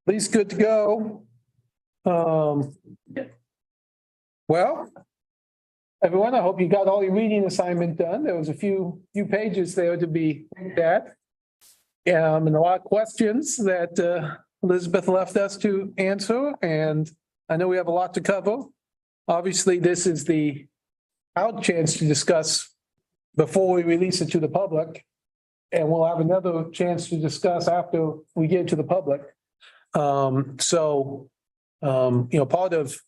least good to go. Well, everyone, I hope you got all your reading assignment done. There was a few pages there to be looked at. And a lot of questions that Elizabeth left us to answer, and I know we have a lot to cover. Obviously, this is our chance to discuss before we release it to the public. And we'll have another chance to discuss after we get it to the public. Part of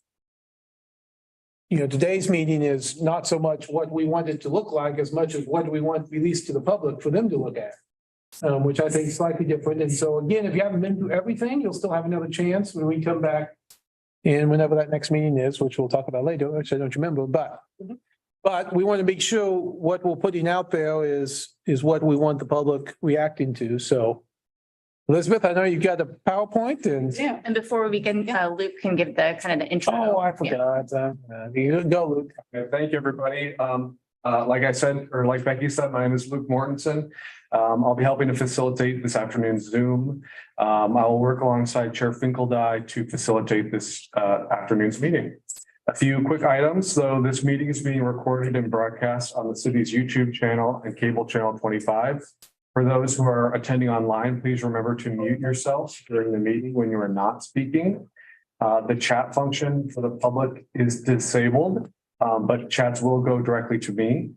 today's meeting is not so much what we want it to look like as much as what we want released to the public for them to look at. Which I think is slightly different. And so again, if you haven't been through everything, you'll still have another chance when we come back. And whenever that next meeting is, which we'll talk about later, which I don't remember, but we want to make sure what we're putting out there is what we want the public reacting to. So Elizabeth, I know you've got a PowerPoint and. Yeah, and before we begin, Luke can give the kind of the intro. Oh, I forgot. You go, Luke. Okay, thank you, everybody. Like I said, or like Becky said, my name is Luke Mortensen. I'll be helping to facilitate this afternoon's Zoom. I will work alongside Chair Finkeldye to facilitate this afternoon's meeting. A few quick items, though. This meeting is being recorded and broadcast on the city's YouTube channel and cable channel 25. For those who are attending online, please remember to mute yourselves during the meeting when you are not speaking. The chat function for the public is disabled, but chats will go directly to me.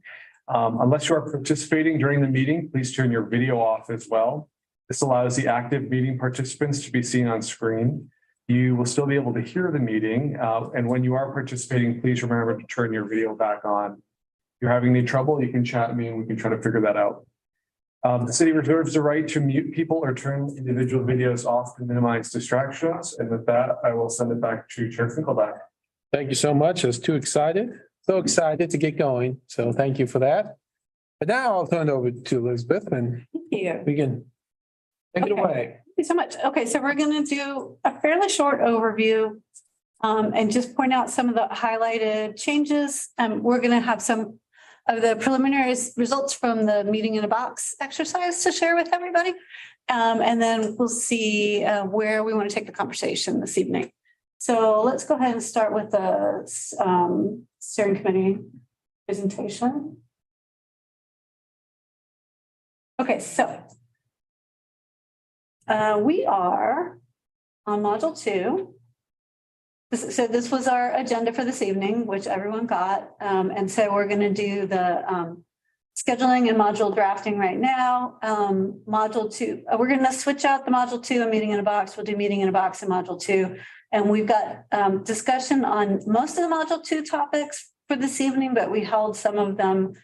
Unless you are participating during the meeting, please turn your video off as well. This allows the active meeting participants to be seen on screen. You will still be able to hear the meeting. And when you are participating, please remember to turn your video back on. If you're having any trouble, you can chat me and we can try to figure that out. The city reserves the right to mute people or turn individual videos off to minimize distractions. And with that, I will send it back to Chair Finkeldye. Thank you so much. I was too excited. So excited to get going. So thank you for that. But now I'll turn it over to Elizabeth and we can take it away. Thank you so much. Okay, so we're going to do a fairly short overview and just point out some of the highlighted changes. We're going to have some of the preliminary results from the meeting in a box exercise to share with everybody. And then we'll see where we want to take the conversation this evening. So let's go ahead and start with the steering committee presentation. Okay, so we are on module 2. So this was our agenda for this evening, which everyone got. And so we're going to do the scheduling and module drafting right now. Module 2, we're going to switch out the module 2 and meeting in a box. We'll do meeting in a box in module 2. And we've got discussion on most of the module 2 topics for this evening, but we held some of them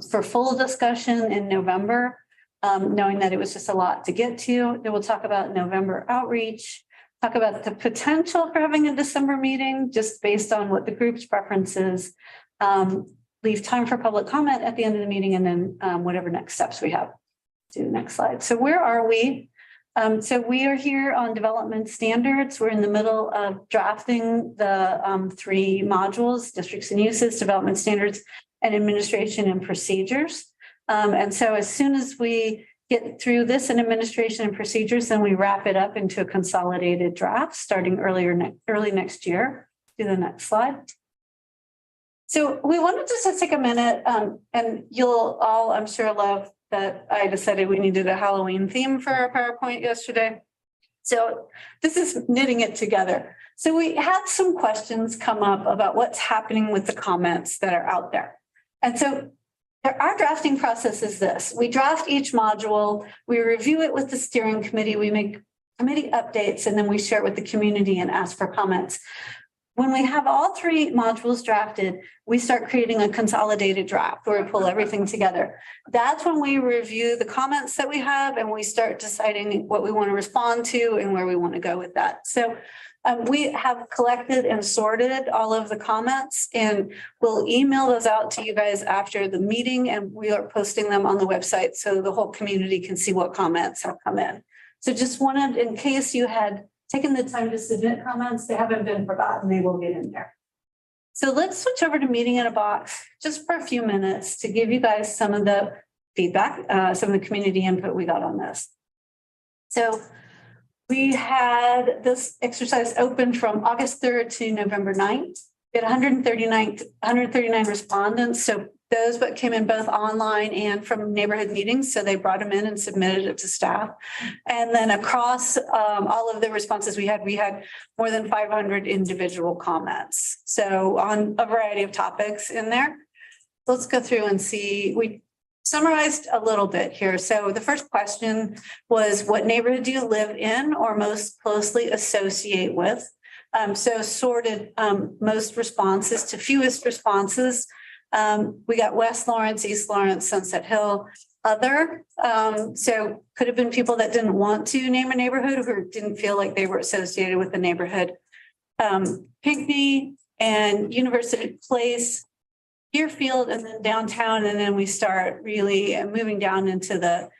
for full discussion in November, knowing that it was just a lot to get to. Then we'll talk about November outreach, talk about the potential for having a December meeting, just based on what the group's preferences, leave time for public comment at the end of the meeting, and then whatever next steps we have. Do the next slide. So where are we? So we are here on development standards. We're in the middle of drafting the 3 modules: districts and uses, development standards, and administration and procedures. And so as soon as we get through this in administration and procedures, then we wrap it up into a consolidated draft starting early next year. Do the next slide. So we wanted to just take a minute, and you'll all, I'm sure, love that I decided we needed a Halloween theme for our PowerPoint yesterday. So this is knitting it together. So we had some questions come up about what's happening with the comments that are out there. And so our drafting process is this: we draft each module, we review it with the steering committee, we make committee updates, and then we share it with the community and ask for comments. When we have all 3 modules drafted, we start creating a consolidated draft where we pull everything together. That's when we review the comments that we have and we start deciding what we want to respond to and where we want to go with that. So we have collected and sorted all of the comments, and we'll email those out to you guys after the meeting, and we are posting them on the website so the whole community can see what comments have come in. So just wanted, in case you had taken the time to submit comments, they haven't been forgotten, they will get in there. So let's switch over to meeting in a box just for a few minutes to give you guys some of the feedback, some of the community input we got on this. So We had this exercise open from August 3rd to November 9th. We had 139 respondents. So those but came in both online and from neighborhood meetings. So they brought them in and submitted it to staff. And then across all of the responses we had more than 500 individual comments. So on a variety of topics in there. Let's go through and see. We summarized a little bit here. So the first question was, what neighborhood do you live in or most closely associate with? So sorted most responses to fewest responses. We got West Lawrence, East Lawrence, Sunset Hill, other. So could have been people that didn't want to name a neighborhood or didn't feel like they were associated with the neighborhood. Pinckney and University Place, Deerfield, and then downtown. And then we start really moving down into the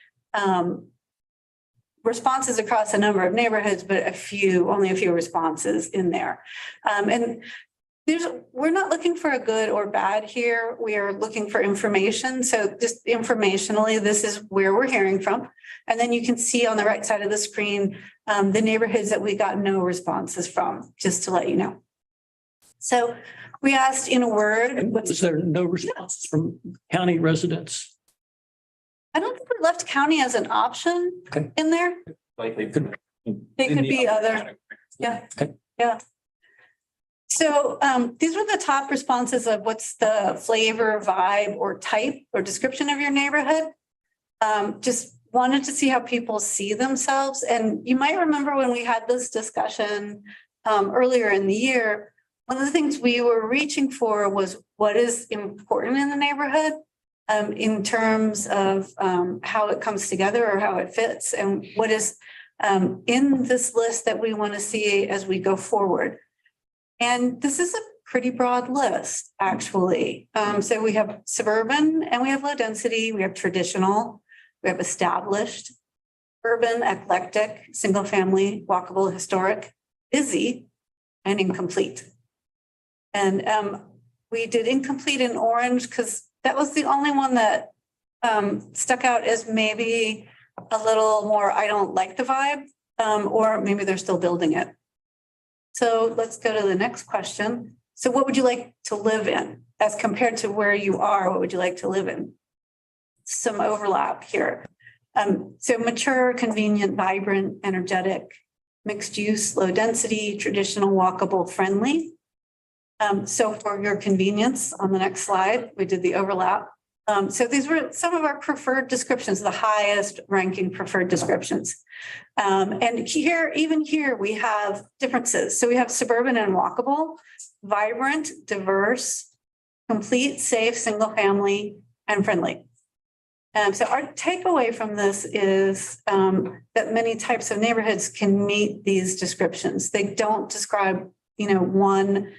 responses across a number of neighborhoods, but only a few responses in there. And we're not looking for a good or bad here. We are looking for information. So just informationally, this is where we're hearing from. And then you can see on the right side of the screen, the neighborhoods that we got no responses from, just to let you know. So we asked in a word. Was there no responses from county residents? I don't think we left county as an option Okay. in there. Like they could. They could be other. Yeah. Okay. Yeah. So these were the top responses of what's the flavor, vibe, or type or description of your neighborhood. Just wanted to see how people see themselves. And you might remember when we had this discussion earlier in the year, one of the things we were reaching for was what is important in the neighborhood in terms of how it comes together or how it fits, and what is in this list that we want to see as we go forward. And this is a pretty broad list, actually. So we have suburban and we have low density, we have traditional, we have established, urban, eclectic, single family, walkable, historic, busy, and incomplete. And we did incomplete in orange because that was the only one that stuck out as maybe a little more, I don't like the vibe, or maybe they're still building it. So let's go to the next question. So what would you like to live in as compared to where you are? What would you like to live in? Some overlap here. So mature, convenient, vibrant, energetic, mixed use, low density, traditional, walkable, friendly. So for your convenience, on the next slide, we did the overlap. So these were some of our preferred descriptions, the highest ranking preferred descriptions. And here, even here, we have differences. So we have suburban and walkable, vibrant, diverse, complete, safe, single family, and friendly. So our takeaway from this is that many types of neighborhoods can meet these descriptions. They don't describe, one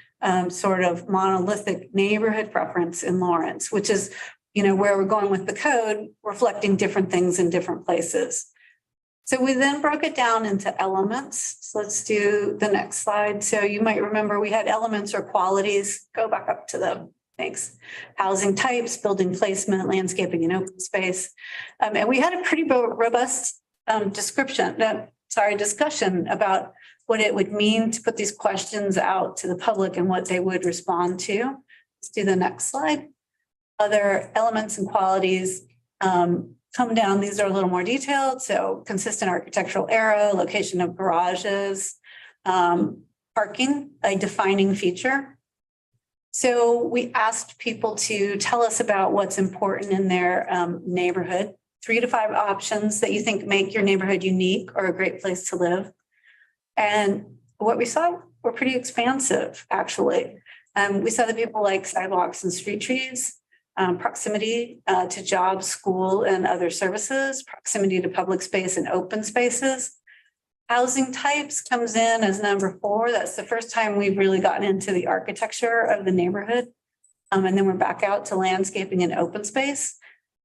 sort of monolithic neighborhood preference in Lawrence, which is, where we're going with the code, reflecting different things in different places. So we then broke it down into elements. So let's do the next slide. So you might remember we had elements or qualities. Go back up to the, thanks. Housing types, building placement, landscaping and open space. And we had a pretty robust discussion about what it would mean to put these questions out to the public and what they would respond to. Let's do the next slide. Other elements and qualities come down. These are a little more detailed. So consistent architectural era, location of garages, parking, a defining feature. So we asked people to tell us about what's important in their neighborhood, 3 to 5 options that you think make your neighborhood unique or a great place to live. And what we saw were pretty expansive, actually. We saw that people like sidewalks and street trees, proximity to jobs, school, and other services, proximity to public space and open spaces. Housing types comes in as number 4. That's the first time we've really gotten into the architecture of the neighborhood. And then we're back out to landscaping and open space,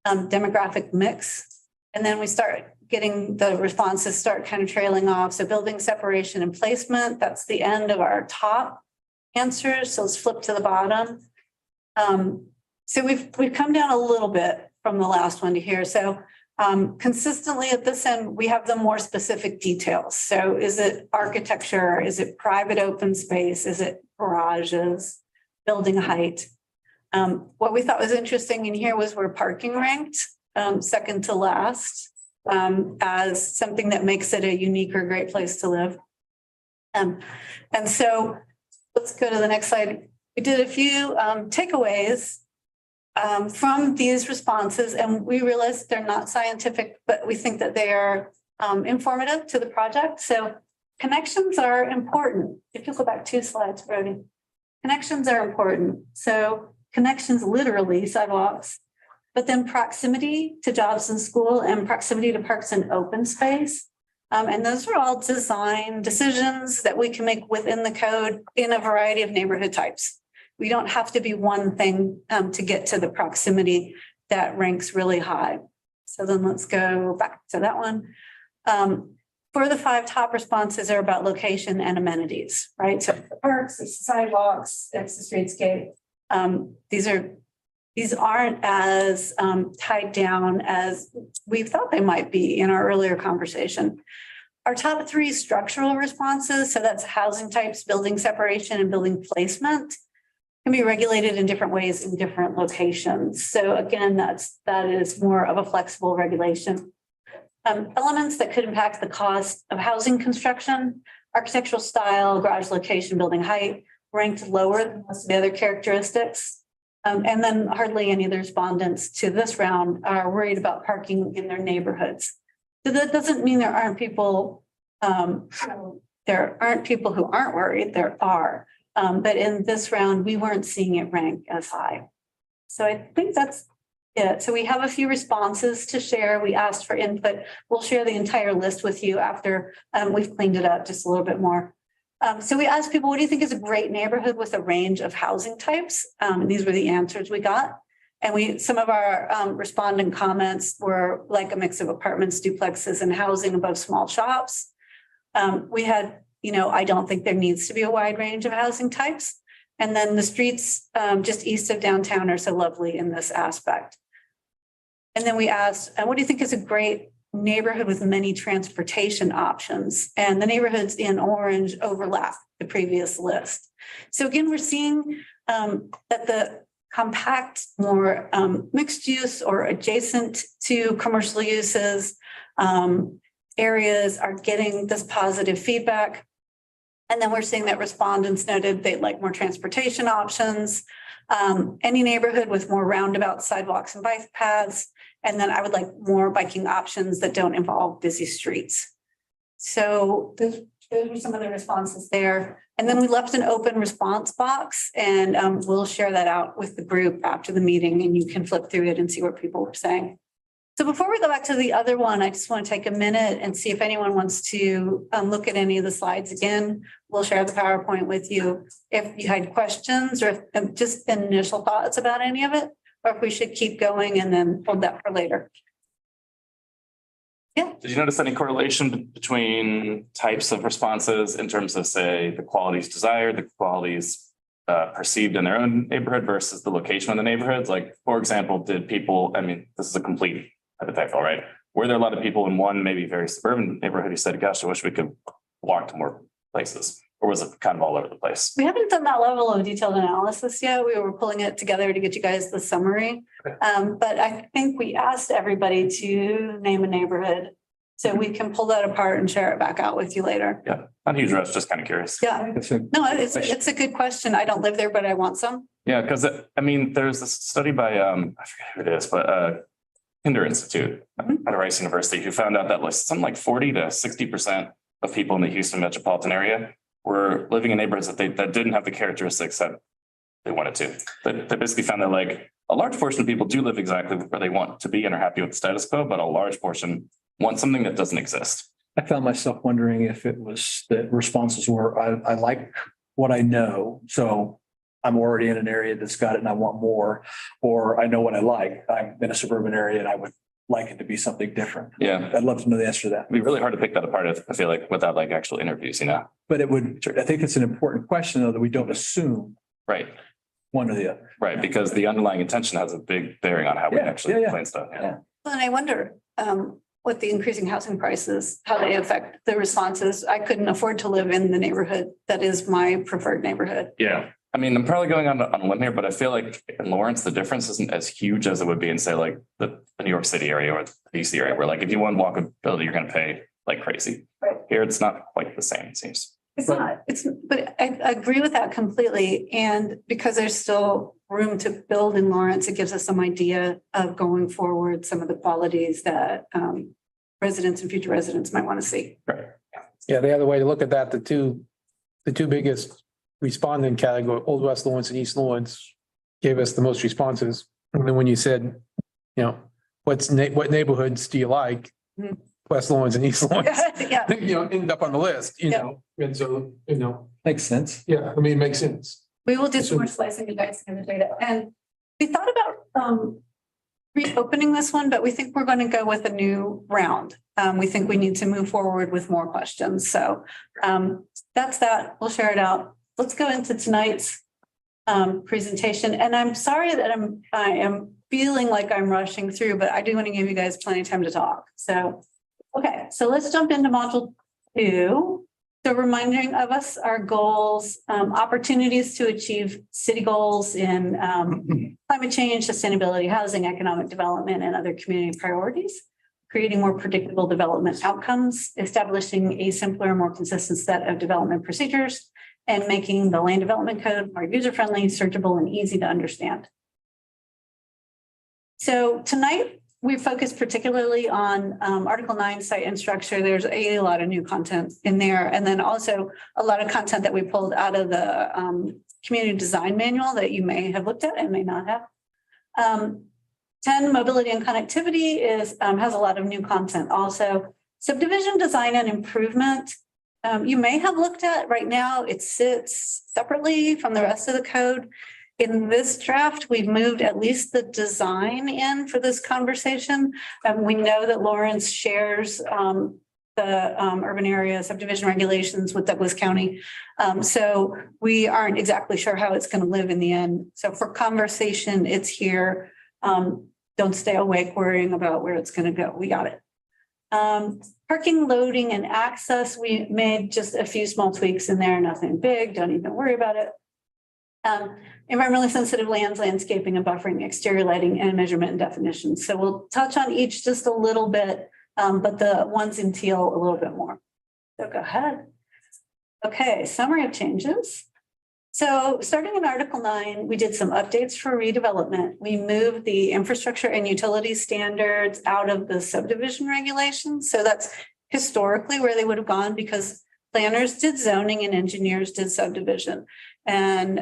demographic mix. And then we start getting the responses start kind of trailing off. So building separation and placement, that's the end of our top answers. So let's flip to the bottom. So we've come down a little bit from the last one to here. So Consistently at this end, we have the more specific details. So is it architecture? Is it private open space? Is it garages, building height? What we thought was interesting in here was where parking ranked, second to last, as something that makes it a unique or great place to live. And so let's go to the next slide. We did a few takeaways from these responses, and we realized they're not scientific, but we think that they are informative to the project. So connections are important. If you go back 2 slides, Brody, connections are important. So connections, literally sidewalks, but then proximity to jobs and school and proximity to parks and open space. And those are all design decisions that we can make within the code in a variety of neighborhood types. We don't have to be one thing to get to the proximity that ranks really high. So then let's go back to that one. For the 5 top responses are about location and amenities, right? So the parks, it's the sidewalks, it's the streetscape. These aren't as tied down as we thought they might be in our earlier conversation. Our top 3 structural responses, so that's housing types, building separation, and building placement, can be regulated in different ways in different locations. So again, that is more of a flexible regulation. Elements that could impact the cost of housing construction, architectural style, garage location, building height, ranked lower than most of the other characteristics. And then hardly any of the respondents to this round are worried about parking in their neighborhoods. So that doesn't mean there aren't people, there aren't people who aren't worried, there are. But in this round, we weren't seeing it rank as high. So I think that's it. So we have a few responses to share. We asked for input. We'll share the entire list with you after we've cleaned it up just a little bit more. So we asked people, what do you think is a great neighborhood with a range of housing types? And these were the answers we got. And some of our respondent comments were like a mix of apartments, duplexes, and housing above small shops. We had, I don't think there needs to be a wide range of housing types. And then the streets just east of downtown are so lovely in this aspect. And then we asked, what do you think is a great neighborhood with many transportation options? And the neighborhoods in orange overlap the previous list. So again, we're seeing that the compact, more mixed use or adjacent to commercial uses areas are getting this positive feedback. And then we're seeing that respondents noted they'd like more transportation options, any neighborhood with more roundabout sidewalks and bike paths. And then I would like more biking options that don't involve busy streets. So those were some of the responses there. And then we left an open response box, and we'll share that out with the group after the meeting, and you can flip through it and see what people were saying. So before we go back to the other one, I just want to take a minute and see if anyone wants to look at any of the slides again. We'll share the PowerPoint with you. If you had questions or if just initial thoughts about any of it, or if we should keep going and then hold that for later. Yeah. Did you notice any correlation between types of responses in terms of, say, the qualities desired, the qualities perceived in their own neighborhood versus the location of the neighborhoods? Like, for example, did people, this is a complete hypothetical, right? Were there a lot of people in one maybe very suburban neighborhood who said, gosh, I wish we could walk to more places? Or was it kind of all over the place? We haven't done that level of detailed analysis yet. We were pulling it together to get you guys the summary. But I think we asked everybody to name a neighborhood. So we can pull that apart and share it back out with you later. Yeah, not a huge rush, just kind of curious. Yeah, no, it's a good question. I don't live there, but I want some. Yeah, because there's this study by, I forget who it is, but Kinder Institute at Rice University, who found out that something like 40 to 60% of people in the Houston metropolitan area were living in neighborhoods that didn't have the characteristics that they wanted to. They basically found that a large portion of people do live exactly where they want to be and are happy with the status quo, but a large portion want something that doesn't exist. I found myself wondering if it was that responses were, I like what I know, so I'm already in an area that's got it and I want more, or I know what I like. I'm in a suburban area and I would like it to be something different. Yeah. I'd love to know the answer to that. It'd be really hard to pick that apart, I feel like, without actual interviews, But I think it's an important question though, that we don't assume Right. one or the other. Right, because the underlying intention has a big bearing on how we actually Yeah. explain stuff. Yeah. And I wonder, what the increasing housing prices, how they affect the responses. I couldn't afford to live in the neighborhood that is my preferred neighborhood. Yeah, I mean, I'm probably going on a limb here, but I feel like in Lawrence, the difference isn't as huge as it would be in, say, like the New York City area or the DC area, where like if you want walkability, you're gonna pay like crazy. Right. Here, it's not quite the same, it seems. It's not, but I agree with that completely. And because there's still room to build in Lawrence, it gives us some idea of going forward, some of the qualities that residents and future residents might want to see. Right. Yeah, the other way to look at that, the two biggest respondent category, Old West Lawrence and East Lawrence, gave us the most responses. And then when you said, you know, what neighborhoods do you like? Mhm. West Lawrence and East Lawrence, Yeah, you know, end up on the list, you Yeah. know, and so, you know, Makes sense. yeah, I mean, it makes sense. we will do some more slicing and dicing of the data. And we thought about reopening this one, but we think we're going to go with a new round. We think we need to move forward with more questions. So that's that. We'll share it out. Let's go into tonight's presentation. And I'm sorry that I am feeling like I'm rushing through, but I do want to give you guys plenty of time to talk. So, okay, so let's jump into module 2. So reminding of us our goals, opportunities to achieve city goals in climate change, sustainability, housing, economic development, and other community priorities, creating more predictable development outcomes, establishing a simpler, more consistent set of development procedures, and making the land development code more user-friendly, searchable, and easy to understand. So tonight, we focus particularly on Article 9 site and structure. There's a lot of new content in there. And then also a lot of content that we pulled out of the community design manual that you may have looked at and may not have. 10, mobility and connectivity has a lot of new content also. Subdivision design and improvement, you may have looked at right now. It sits separately from the rest of the code. In this draft, we've moved at least the design in for this conversation. We know that Lawrence shares the urban area subdivision regulations with Douglas County. So we aren't exactly sure how it's going to live in the end. So for conversation, it's here. Don't stay awake worrying about where it's going to go. We got it. Parking, loading, and access, we made just a few small tweaks in there, nothing big. Don't even worry about it. Environmentally sensitive lands, landscaping and buffering, exterior lighting, and measurement and definitions. So we'll touch on each just a little bit, but the ones in teal a little bit more. So go ahead. Okay, summary of changes. So starting in Article 9, we did some updates for redevelopment. We moved the infrastructure and utility standards out of the subdivision regulations. So that's historically where they would have gone because planners did zoning and engineers did subdivision. And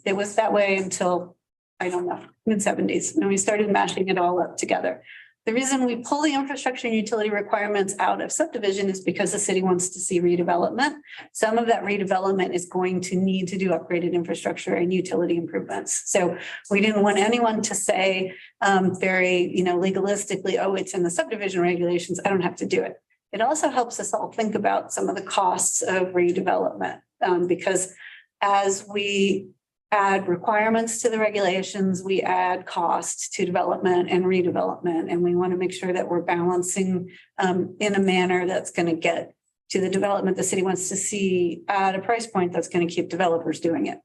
it was that way until, I don't know, mid-70s, when we started mashing it all up together. The reason we pull the infrastructure and utility requirements out of subdivision is because the city wants to see redevelopment. Some of that redevelopment is going to need to do upgraded infrastructure and utility improvements. So we didn't want anyone to say very, legalistically, oh, it's in the subdivision regulations, I don't have to do it. It also helps us all think about some of the costs of redevelopment because as we add requirements to the regulations, we add costs to development and redevelopment. And we want to make sure that we're balancing in a manner that's going to get to the development the city wants to see at a price point that's going to keep developers doing it.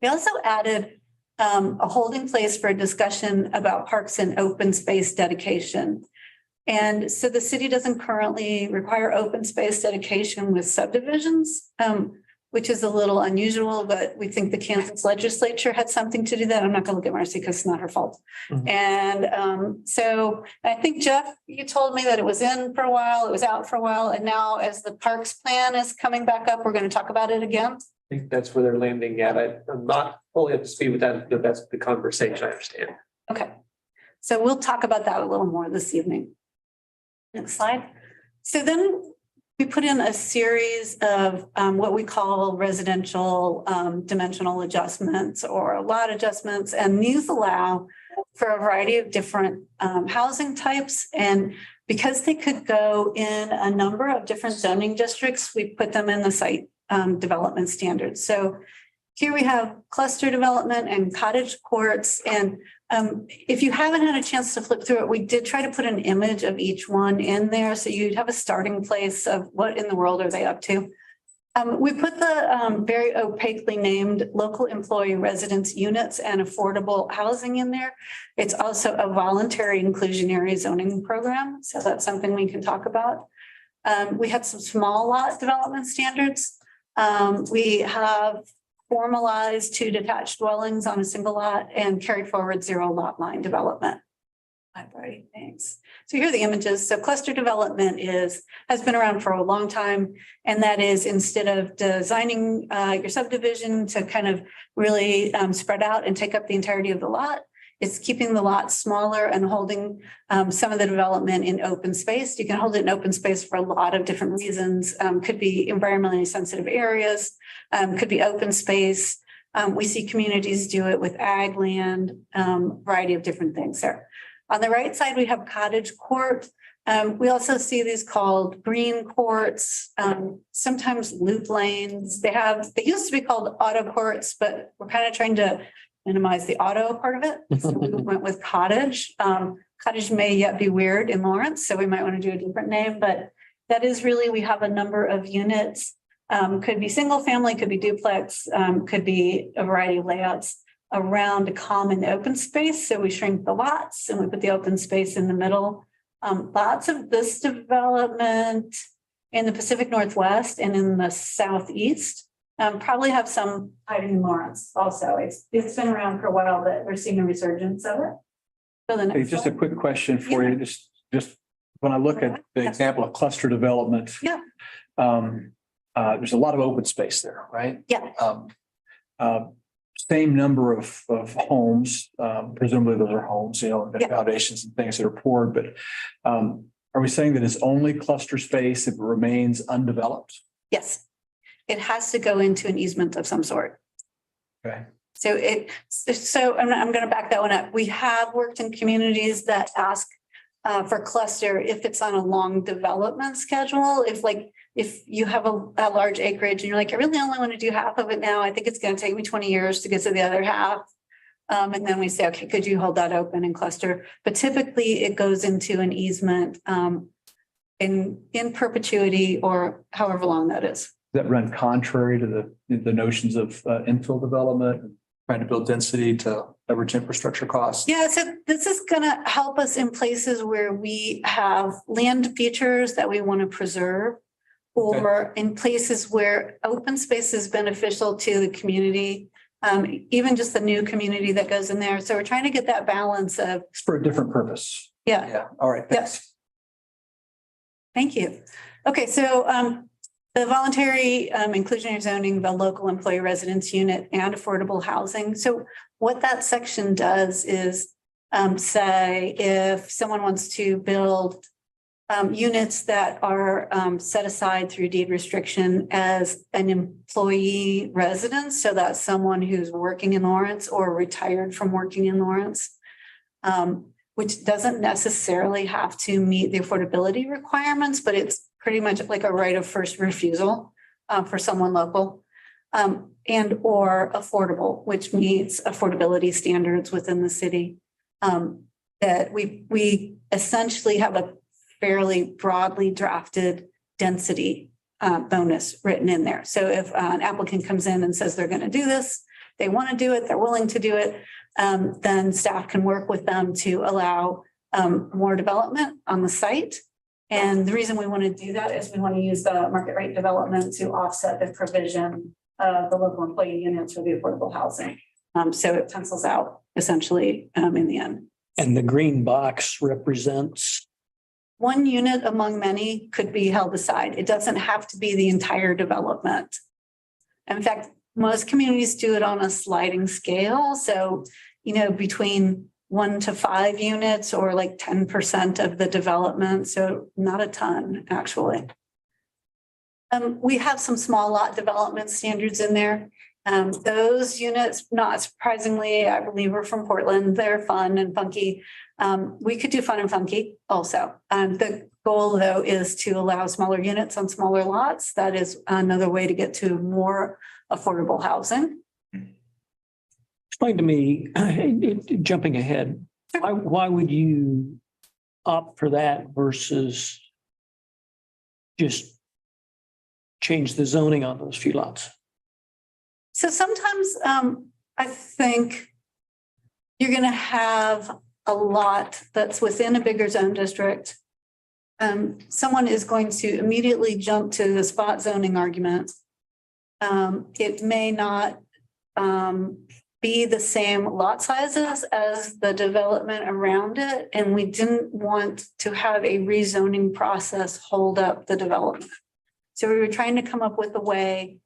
We also added a holding place for a discussion about parks and open space dedication. And so the city doesn't currently require open space dedication with subdivisions, which is a little unusual, but we think the Kansas legislature had something to do that. I'm not going to look at Marcy because it's not her fault. Mhm. And so I think, Jeff, you told me that it was in for a while, it was out for a while. And now as the parks plan is coming back up, we're going to talk about it again. I think that's where they're landing at. I'm not fully up to speed with that, but that's the conversation I understand. Okay. So we'll talk about that a little more this evening. Next slide. So then we put in a series of what we call residential dimensional adjustments or lot adjustments. And these allow for a variety of different housing types. And because they could go in a number of different zoning districts, we put them in the site development standards. So Here we have cluster development and cottage courts. And if you haven't had a chance to flip through it, we did try to put an image of each one in there. So you'd have a starting place of what in the world are they up to. We put the very opaquely named local employee residence units and affordable housing in there. It's also a voluntary inclusionary zoning program. So that's something we can talk about. We had some small lot development standards. We have formalized 2 detached dwellings on a single lot and carried forward 0 lot line development. Library, thanks. So here are the images. So cluster development has been around for a long time. And that is, instead of designing your subdivision to kind of really spread out and take up the entirety of the lot, it's keeping the lot smaller and holding some of the development in open space. You can hold it in open space for a lot of different reasons. Could be environmentally sensitive areas, could be open space. We see communities do it with ag land, variety of different things there. On the right side, we have cottage court. We also see these called green courts, sometimes loop lanes. They used to be called auto courts, but we're kind of trying to minimize the auto part of it. So we went with cottage. Cottage may yet be weird in Lawrence, so we might want to do a different name, but that is really, we have a number of units. Could be single family, could be duplex, could be a variety of layouts around a common open space. So we shrink the lots and we put the open space in the middle. Lots of this development in the Pacific Northwest and in the Southeast probably have some hiding in Lawrence also. It's been around for a while, but we're seeing a resurgence of it. So the Hey, next just a one. quick question for you, just when I look at the example of cluster development. Yeah. There's a lot of open space there, right? Yeah. Same number of homes, presumably those are homes, and Yeah. foundations and things that are poured, but are we saying that it's only cluster space if it remains undeveloped? Yes. It has to go into an easement of some sort. Okay. So I'm going to back that one up. We have worked in communities that ask for cluster if it's on a long development schedule. If you have a large acreage and you're like, I really only want to do half of it now. I think it's going to take me 20 years to get to the other half. And then we say, okay, could you hold that open and cluster? But typically it goes into an easement in perpetuity or however long that is. That run contrary to the notions of infill development, and trying to build density to leverage infrastructure costs? Yeah, so this is going to help us in places where we have land features that we want to preserve, or in places where open space is beneficial to the community, even just the new community that goes in there. So we're trying to get that balance of, It's for a different purpose. yeah, Yeah, all right, thanks. thank you. Okay, so the voluntary inclusionary zoning, the local employee residence unit, and affordable housing. So what that section does is say if someone wants to build units that are set aside through deed restriction as an employee residence, so that's someone who's working in Lawrence or retired from working in Lawrence, which doesn't necessarily have to meet the affordability requirements, but it's pretty much like a right of first refusal for someone local, and or affordable, which meets affordability standards within the city. That we essentially have a fairly broadly drafted density bonus written in there. So if an applicant comes in and says they're going to do this, they want to do it, they're willing to do it, then staff can work with them to allow more development on the site. And the reason we want to do that is we want to use the market rate development to offset the provision of the local employee units for the affordable housing. So it pencils out essentially in the end. And the green box represents, One unit among many could be held aside. It doesn't have to be the entire development. In fact, most communities do it on a sliding scale. So, between 1 to 5 units or like 10% of the development. So not a ton, actually. We have some small lot development standards in there. Those units, not surprisingly, I believe are from Portland. They're fun and funky. We could do fun and funky also. The goal, though, is to allow smaller units on smaller lots. That is another way to get to more affordable housing. Explain to me, jumping ahead, why would you opt for that versus just change the zoning on those few lots? So sometimes I think you're going to have a lot that's within a bigger zone district. Someone is going to immediately jump to the spot zoning argument. It may not be the same lot sizes as the development around it, and we didn't want to have a rezoning process hold up the development. So we were trying to come up with a way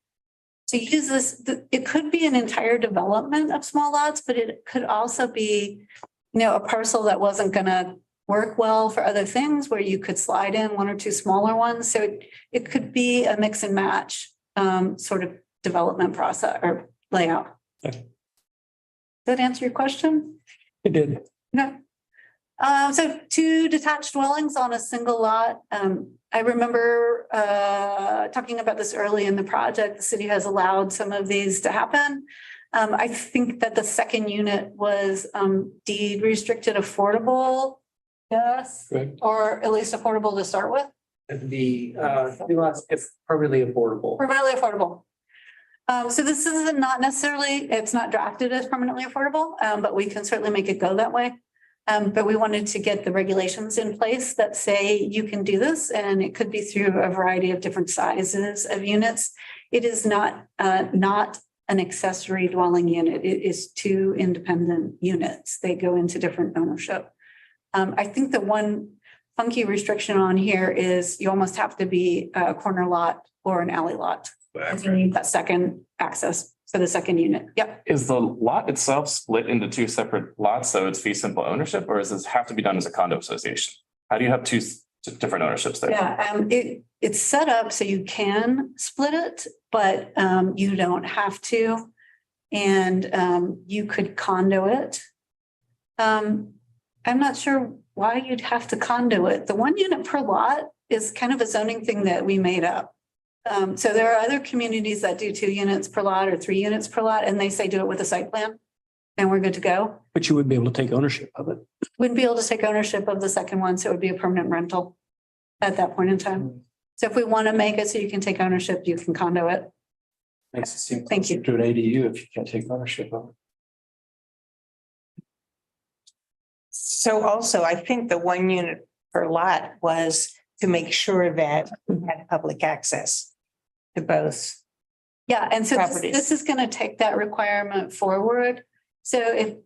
to use this. It could be an entire development of small lots, but it could also be, a parcel that wasn't going to work well for other things where you could slide in one or two smaller ones. So it could be a mix and match sort of development process or layout. Okay. Does that answer your question? It did. No. So 2 detached dwellings on a single lot. I remember talking about this early in the project. The city has allowed some of these to happen. I think that the second unit was deed restricted affordable. Yes, Good. or at least affordable to start with. The lots, if permanently affordable. Permanently affordable. So this is not necessarily, it's not drafted as permanently affordable, but we can certainly make it go that way. But we wanted to get the regulations in place that say you can do this, and it could be through a variety of different sizes of units. It is not an accessory dwelling unit. It is 2 independent units. They go into different ownership. I think the one funky restriction on here is you almost have to be a corner lot or an alley lot. You need that second access for the second unit. Yep. Is the lot itself split into 2 separate lots, so it's fee simple ownership, or does this have to be done as a condo association? How do you have 2 different ownerships there? Yeah, it's set up so you can split it, but you don't have to. And you could condo it. I'm not sure why you'd have to condo it. The 1 unit per lot is kind of a zoning thing that we made up. So there are other communities that do 2 units per lot or 3 units per lot, and they say do it with a site plan and we're good to go. But you wouldn't be able to take ownership of it. Wouldn't be able to take ownership of the second one, so it would be a permanent rental at that point in time. So if we want to make it so you can take ownership, you can condo it. Makes it seem Thank you. closer to an ADU if you can't take ownership of it. So also, I think the 1 unit per lot was to make sure that we had public access to both. Yeah, and so Properties. this is going to take that requirement forward. So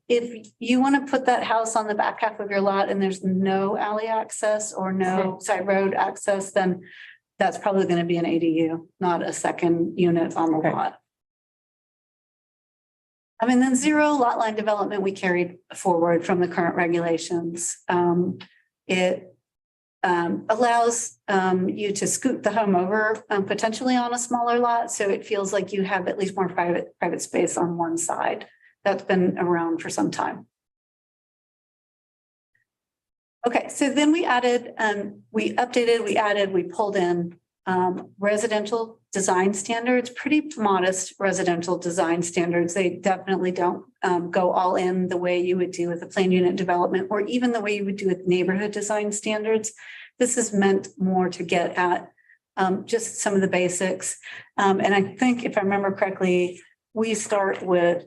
if you want to put that house on the back half of your lot and there's no alley access or no side road access, then that's probably going to be an ADU, not a second unit on the Okay. lot. I mean, then 0 lot line development, we carried forward from the current regulations. It allows you to scoot the home over potentially on a smaller lot. So it feels like you have at least more private space on one side. That's been around for some time. Okay, so then we added, we updated, we added, we pulled in residential design standards, pretty modest residential design standards. They definitely don't go all in the way you would do with a planned unit development or even the way you would do with neighborhood design standards. This is meant more to get at just some of the basics. And I think if I remember correctly, we start with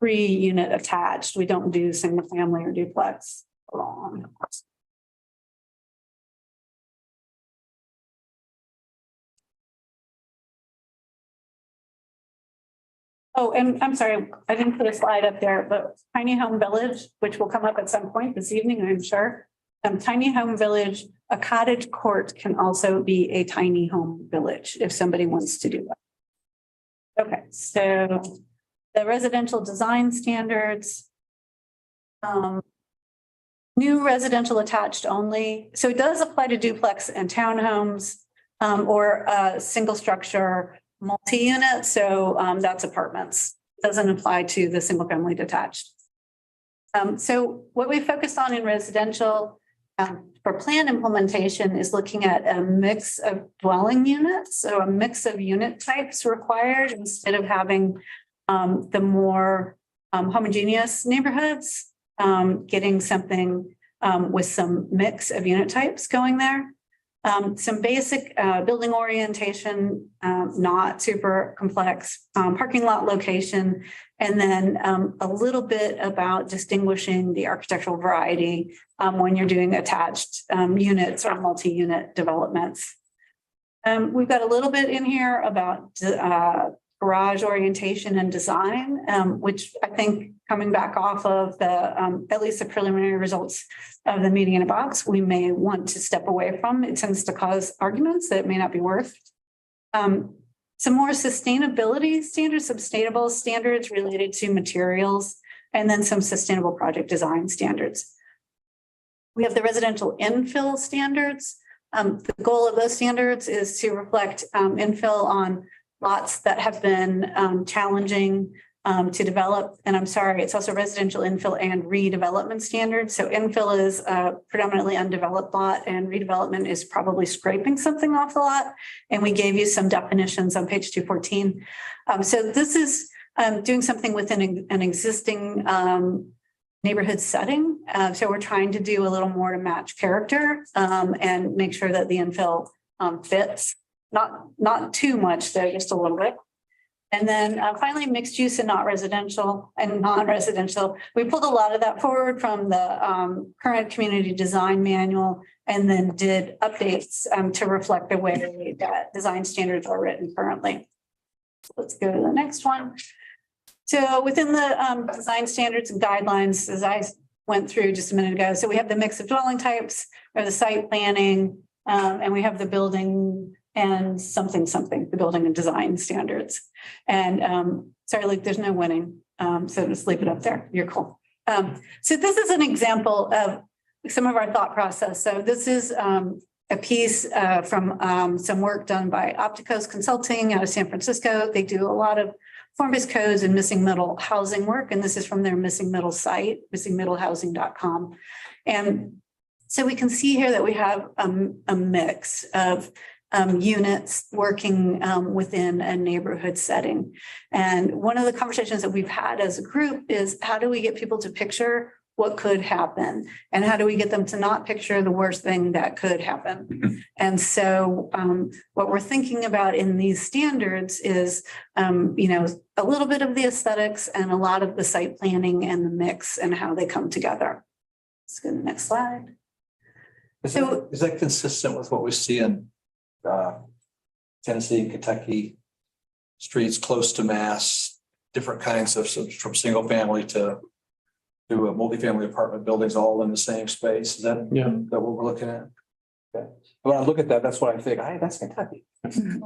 3-unit attached. We don't do single family or duplex. Hold on. Oh, and I'm sorry, I didn't put a slide up there, but tiny home village, which will come up at some point this evening, I'm sure. Tiny home village, a cottage court can also be a tiny home village if somebody wants to do that. Okay, so the residential design standards. New residential attached only. So it does apply to duplex and townhomes or single structure multi-unit. So that's apartments. Doesn't apply to the single family detached. So what we focused on in residential for plan implementation is looking at a mix of dwelling units. So a mix of unit types required instead of having the more homogeneous neighborhoods, getting something with some mix of unit types going there. Some basic building orientation, not super complex, parking lot location, and then a little bit about distinguishing the architectural variety when you're doing attached units or multi-unit developments. We've got a little bit in here about garage orientation and design, which I think coming back off of the, at least the preliminary results of the meeting in a box, we may want to step away from. It tends to cause arguments that it may not be worth. Some more sustainability standards, sustainable standards related to materials, and then some sustainable project design standards. We have the residential infill standards. The goal of those standards is to reflect infill on lots that have been challenging to develop. And I'm sorry, it's also residential infill and redevelopment standards. So infill is a predominantly undeveloped lot and redevelopment is probably scraping something off the lot. And we gave you some definitions on page 214. So this is doing something within an existing neighborhood setting. So we're trying to do a little more to match character and make sure that the infill fits. Not too much though, just a little bit. And then finally, mixed use and not residential and non-residential. We pulled a lot of that forward from the current community design manual and then did updates to reflect the way that design standards are written currently. So let's go to the next one. So within the design standards and guidelines, as I went through just a minute ago, so we have the mix of dwelling types, or the site planning, and we have the building and something, the building and design standards. And sorry, Luke, there's no winning. So just leave it up there. You're cool. So this is an example of some of our thought process. So this is a piece from some work done by Opticos Consulting out of San Francisco. They do a lot of form-based codes and missing middle housing work. And this is from their missing middle site, missingmiddlehousing.com. And so we can see here that we have a mix of units working within a neighborhood setting. And one of the conversations that we've had as a group is how do we get people to picture what could happen? And how do we get them to not picture the worst thing that could happen? And so what we're thinking about in these standards is, a little bit of the aesthetics and a lot of the site planning and the mix and how they come together. Let's go to the next slide. Is that consistent with what we see in Tennessee and Kentucky? Streets close to mass, different kinds of, from single family to a multifamily apartment buildings all in the same space. Is that what we're looking at? Okay. When I look at that, that's what I think. Hey, that's Kentucky.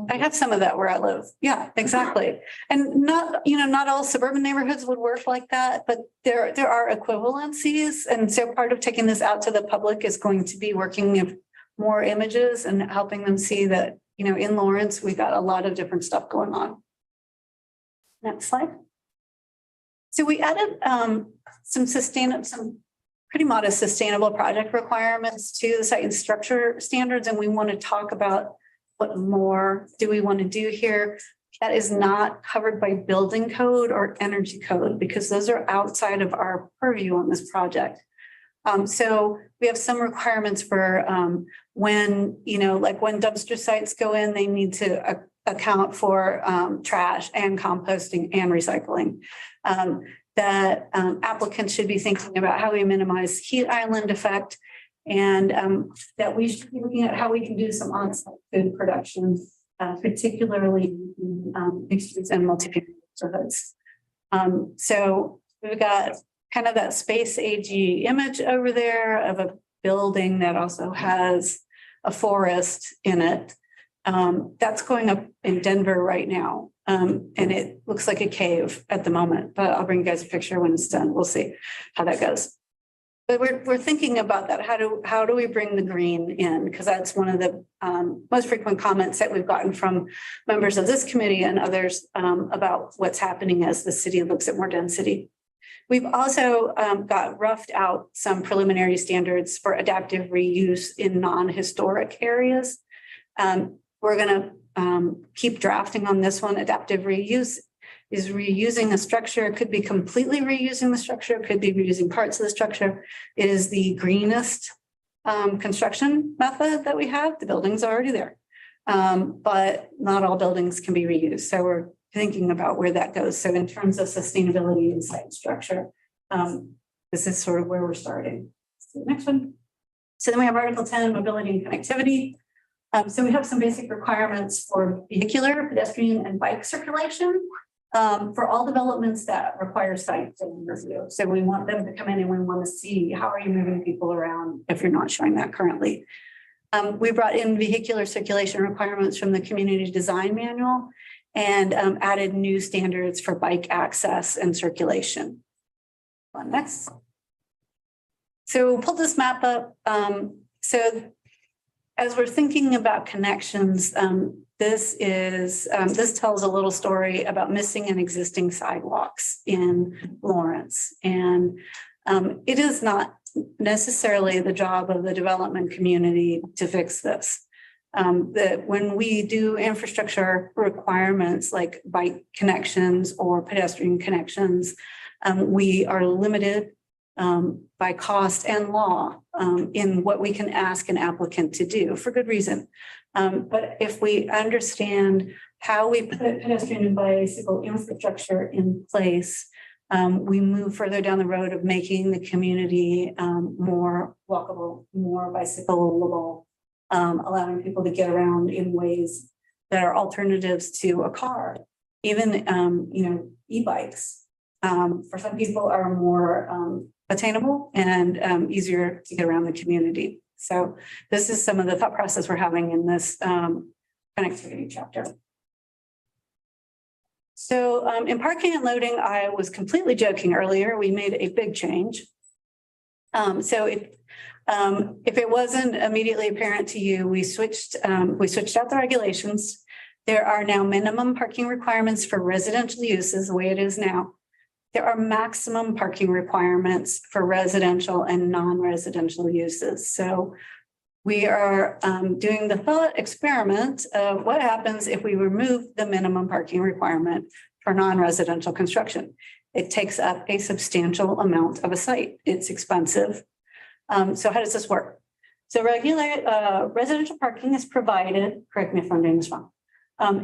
I have some of that where I live. Yeah, exactly. And not all suburban neighborhoods would work like that, but there are equivalencies. And so part of taking this out to the public is going to be working with more images and helping them see that, in Lawrence, we got a lot of different stuff going on. Next slide. So we added some pretty modest sustainable project requirements to the site and structure standards. And we want to talk about what more do we want to do here that is not covered by building code or energy code, because those are outside of our purview on this project. So we have some requirements for when, like when dumpster sites go in, they need to account for trash and composting and recycling. That applicants should be thinking about how we minimize heat island effect, and that we should be looking at how we can do some on-site food production, particularly mixed use and multi-family neighborhoods. So we've got kind of that space AG image over there of a building that also has a forest in it. That's going up in Denver right now. And it looks like a cave at the moment, but I'll bring you guys a picture when it's done. We'll see how that goes. But we're thinking about that. How do we bring the green in? Because that's one of the most frequent comments that we've gotten from members of this committee and others about what's happening as the city looks at more density. We've also got roughed out some preliminary standards for adaptive reuse in non-historic areas. We're going to keep drafting on this one. Adaptive reuse is reusing a structure. It could be completely reusing the structure, it could be reusing parts of the structure. It is the greenest construction method that we have. The building's already there. But not all buildings can be reused. So we're thinking about where that goes. So in terms of sustainability and site structure, this is sort of where we're starting. So the next one. So then we have Article 10, mobility and connectivity. So we have some basic requirements for vehicular, pedestrian, and bike circulation for all developments that require site plan review. So we want them to come in and we want to see how are you moving people around if you're not showing that currently. We brought in vehicular circulation requirements from the community design manual and added new standards for bike access and circulation. Next. So we'll pull this map up. So as we're thinking about connections, this tells a little story about missing and existing sidewalks in Lawrence. And it is not necessarily the job of the development community to fix this. That when we do infrastructure requirements like bike connections or pedestrian connections, we are limited by cost and law in what we can ask an applicant to do for good reason. But if we understand how we put pedestrian and bicycle infrastructure in place, we move further down the road of making the community more walkable, more bicycleable, allowing people to get around in ways that are alternatives to a car. Even e-bikes for some people are more attainable and easier to get around the community. So this is some of the thought process we're having in this connectivity chapter. So in parking and loading, I was completely joking earlier. We made a big change. So if it wasn't immediately apparent to you, we switched out the regulations. There are now minimum parking requirements for residential uses the way it is now. There are maximum parking requirements for residential and non-residential uses. So we are doing the thought experiment of what happens if we remove the minimum parking requirement for non-residential construction. It takes up a substantial amount of a site. It's expensive. So how does this work? So regular residential parking is provided, correct me if I'm doing this wrong,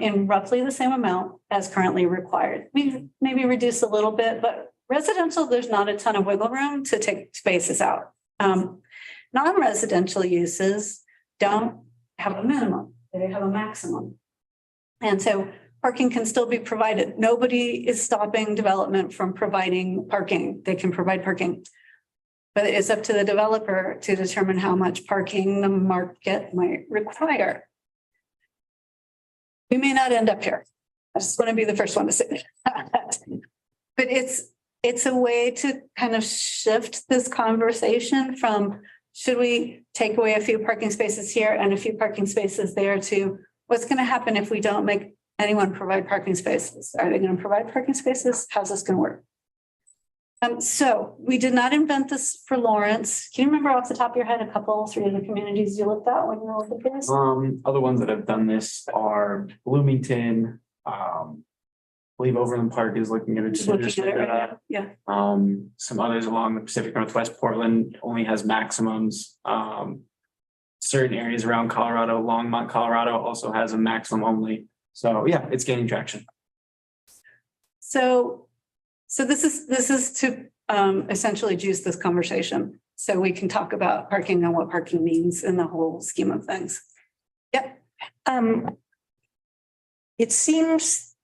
in roughly the same amount as currently required. We maybe reduce a little bit, but residential, there's not a ton of wiggle room to take spaces out. Non-residential uses don't have a minimum, they have a maximum. And so parking can still be provided. Nobody is stopping development from providing parking. They can provide parking. But it's up to the developer to determine how much parking the market might require. We may not end up here. I just want to be the first one to say that. But it's a way to kind of shift this conversation from should we take away a few parking spaces here and a few parking spaces there to what's going to happen if we don't make anyone provide parking spaces? Are they going to provide parking spaces? How's this going to work? So we did not invent this for Lawrence. Can you remember off the top of your head a couple, three of the communities you looked at when you were looking at this? Other ones that have done this are Bloomington, believe Overland Park is looking at it. Just looking at it right now. Yeah. Some others along the Pacific Northwest, Portland only has maximums. Certain areas around Colorado, Longmont, Colorado also has a maximum only. So yeah, it's gaining traction. So this is to essentially juice this conversation so we can talk about parking and what parking means in the whole scheme of things. Yep. It seems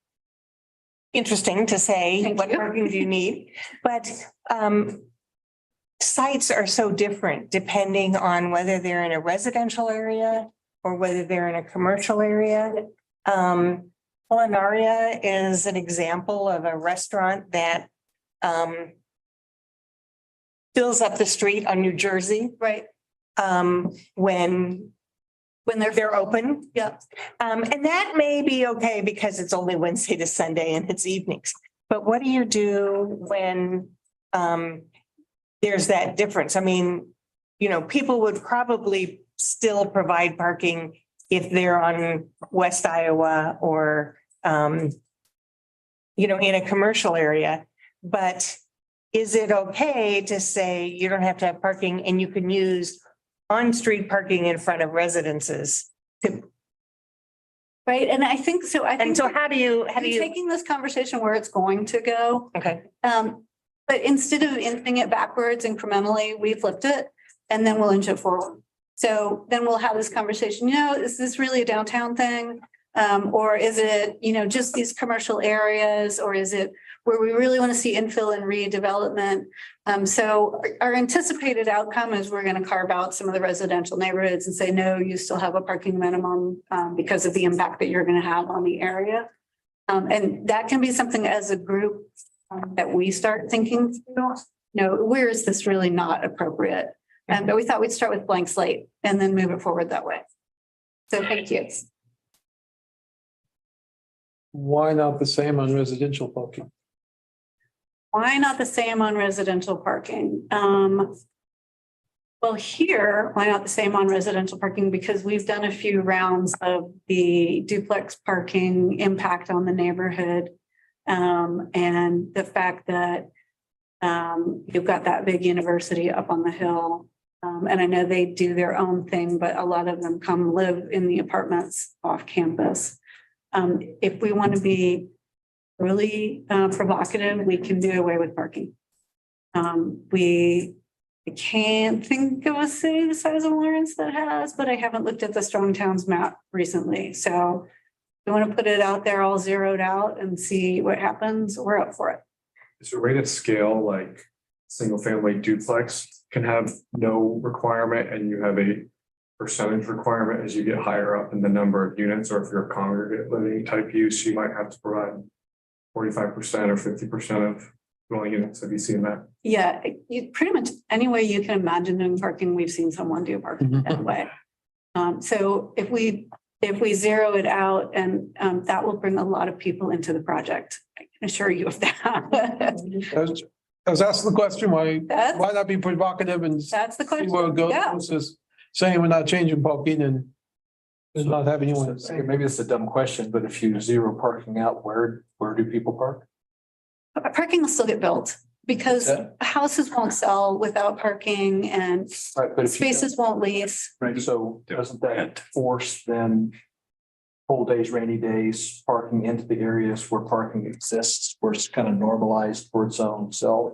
interesting to say Thank what you. parking do you need, but sites are so different depending on whether they're in a residential area or whether they're in a commercial area. Culinaria is an example of a restaurant that fills up the street on New Jersey Right. when they're open. Yeah. And that may be okay because it's only Wednesday to Sunday and it's evenings. But what do you do when there's that difference? I mean, people would probably still provide parking if they're on West Iowa or in a commercial area. But is it okay to say you don't have to have parking and you can use on-street parking in front of residences? Right, and I think so. I And think so how do you, taking this conversation where it's going to go. okay, But instead of inching it backwards incrementally, we flipped it and then we'll inch it forward. So then we'll have this conversation, is this really a downtown thing? Or is it, just these commercial areas, or is it where we really want to see infill and redevelopment? So our anticipated outcome is we're going to carve out some of the residential neighborhoods and say, no, you still have a parking minimum because of the impact that you're going to have on the area. And that can be something as a group that we start thinking through. Where is this really not appropriate? But we thought we'd start with blank slate and then move it forward that way. So thank you. Why not the same on residential parking? Why not the same on residential parking? Well, here, why not the same on residential parking? Because we've done a few rounds of the duplex parking impact on the neighborhood. And the fact that you've got that big university up on the hill. And I know they do their own thing, but a lot of them come live in the apartments off campus. If we want to be really provocative, we can do away with parking. I can't think of a city the size of Lawrence that has, but I haven't looked at the Strong Towns map recently. So we want to put it out there all zeroed out and see what happens. We're up for it. Is there a rate of scale like single family duplex can have no requirement and you have a percentage requirement as you get higher up in the number of units, or if you're a congregate living type use, you might have to provide 45% or 50% of dwelling units. Have you seen that? Yeah, you pretty much any way you can imagine doing parking, we've seen someone do parking that way. So if we zero it out, and that will bring a lot of people into the project, I can assure you of that. I was asking the question, why That's, not be provocative and that's the see question. where it goes Yeah. versus saying we're not changing parking and not having anyone. So maybe it's a dumb question, but if you zero parking out, where do people park? Parking will still get built because houses won't sell without parking and Right, but if you, spaces won't lease. right, so doesn't that force then cold days, rainy days, parking into the areas where parking exists, where it's kind of normalized for its own self?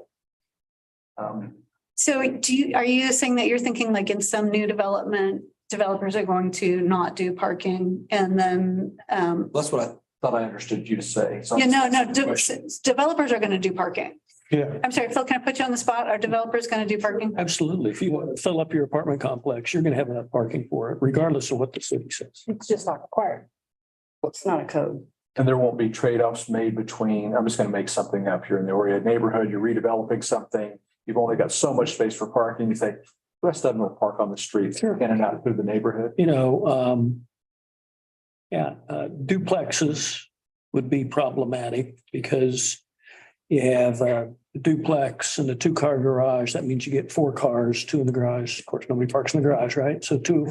So are you saying that you're thinking like in some new development, developers are going to not do parking and then, That's what I thought I understood you to say. So yeah, no, Question. developers are going to do parking. Yeah, I'm sorry, Phil, can I put you on the spot? Are developers going to do parking? Absolutely. If you want to fill up your apartment complex, you're going to have enough parking for it, regardless of what the city says. It's just not required. It's not a code. And there won't be trade-offs made between, I'm just gonna make something up here in the Orea neighborhood, you're redeveloping something. You've only got so much space for parking. You think, the rest of them will park on the street, Sure. in and out through the neighborhood. Duplexes would be problematic because you have a duplex and a 2-car garage. That means you get 4 cars, 2 in the garage. Of course, nobody parks in the garage, right? So 2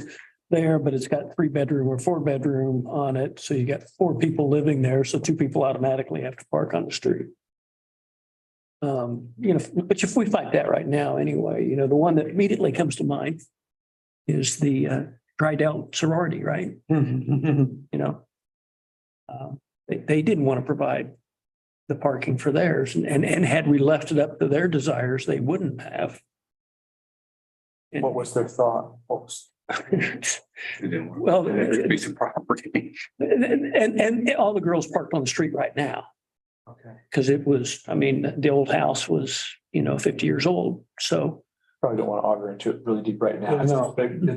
there, but it's got 3-bedroom or 4-bedroom on it. So you got 4 people living there. So 2 people automatically have to park on the street. But if we fight that right now anyway, the one that immediately comes to mind is the Drydell sorority, right? They didn't want to provide the parking for theirs, and had we left it up to their desires, they wouldn't have. What was their thought? What was? Well, Piece of property. and all the girls parked on the street right now. Okay. Because it was, the old house was, 50 years old. So Probably don't want to auger into it really deep right now. Yeah, no.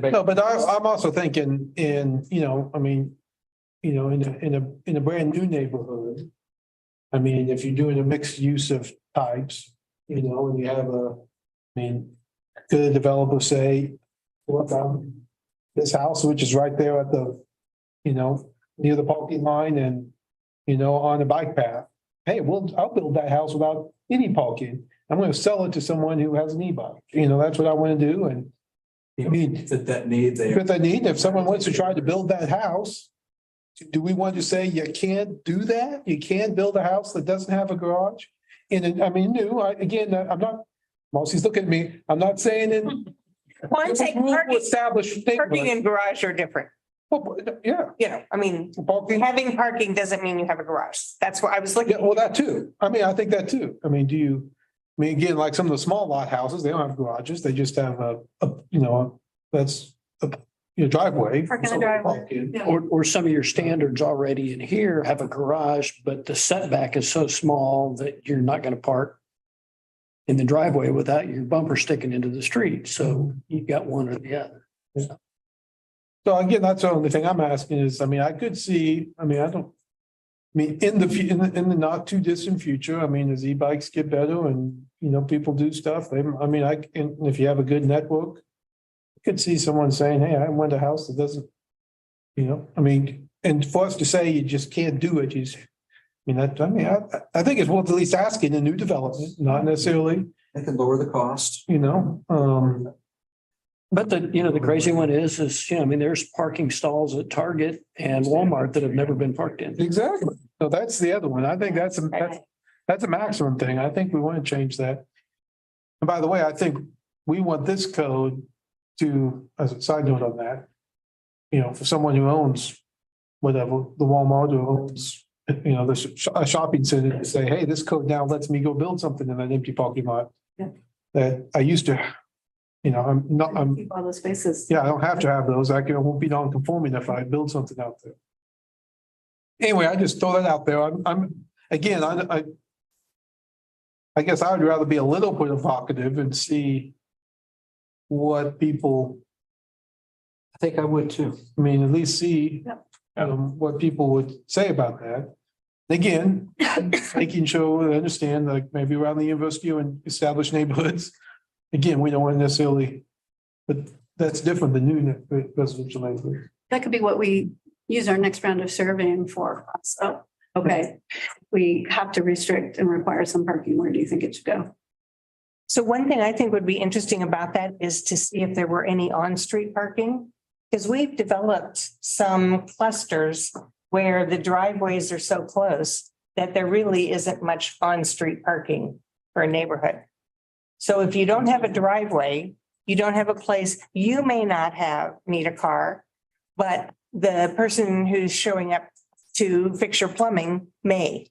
No, but I'm also thinking in a brand new neighborhood. If you're doing a mixed use of types, and you have could a developer say, well, this house, which is right there at the, near the parking line and, on the bike path. Hey, I'll build that house without any parking. I'm going to sell it to someone who has an e-bike. That's what I want to do. And Fit that need there. if someone wants to try to build that house, do we want to say you can't do that? You can't build a house that doesn't have a garage? And I mean, I'm not, Mosey's looking at me, I'm not saying in. Well, I'm saying Establish. parking and garage are different, Yeah, you know, I mean, parking, having parking doesn't mean you have a garage. That's what I was yeah, looking. well, that too. I mean, I think that too. I mean, again, like some of the small lot houses, they don't have garages, they just have that's a driveway. Park in the driveway. Yeah. Or some of your standards already in here have a garage, but the setback is so small that you're not gonna park in the driveway without your bumper sticking into the street. So you've got one or the other. So again, that's the only thing I'm asking is, I mean, I could see, I mean, in the not too distant future, I mean, as e-bikes get better and, people do stuff, and if you have a good network, I could see someone saying, hey, I want a house that doesn't, and for us to say you just can't do it, I think it's worth at least asking in new development, not necessarily, They can lower the cost. But the crazy one is, there's parking stalls at Target and Walmart that have never been parked in. Exactly. So that's the other one. I think that's a maximum thing. I think we want to change that. And by the way, I think we want this code to, as a side note on that, for someone who owns whatever, the Walmart or owns, a shopping center to say, hey, this code now lets me go build something in an empty parking lot. Yeah. That I used to, I'm Keep all those spaces. yeah, I don't have to have those. I won't be non-conforming if I build something out there. Anyway, I just throw that out there. Again, I guess I would rather be a little bit evocative and see what people, I think I would too. at least see Yep. what people would say about that. Again, making sure they understand, like maybe around the university and established neighborhoods. Again, we don't want to necessarily, but that's different than new residential neighborhoods. That could be what we use our next round of surveying for. So, okay, we have to restrict and require some parking. Where do you think it should go? So one thing I think would be interesting about that is to see if there were any on-street parking. Because we've developed some clusters where the driveways are so close that there really isn't much on-street parking for a neighborhood. So if you don't have a driveway, you don't have a place, you may not need a car, but the person who's showing up to fix your plumbing may.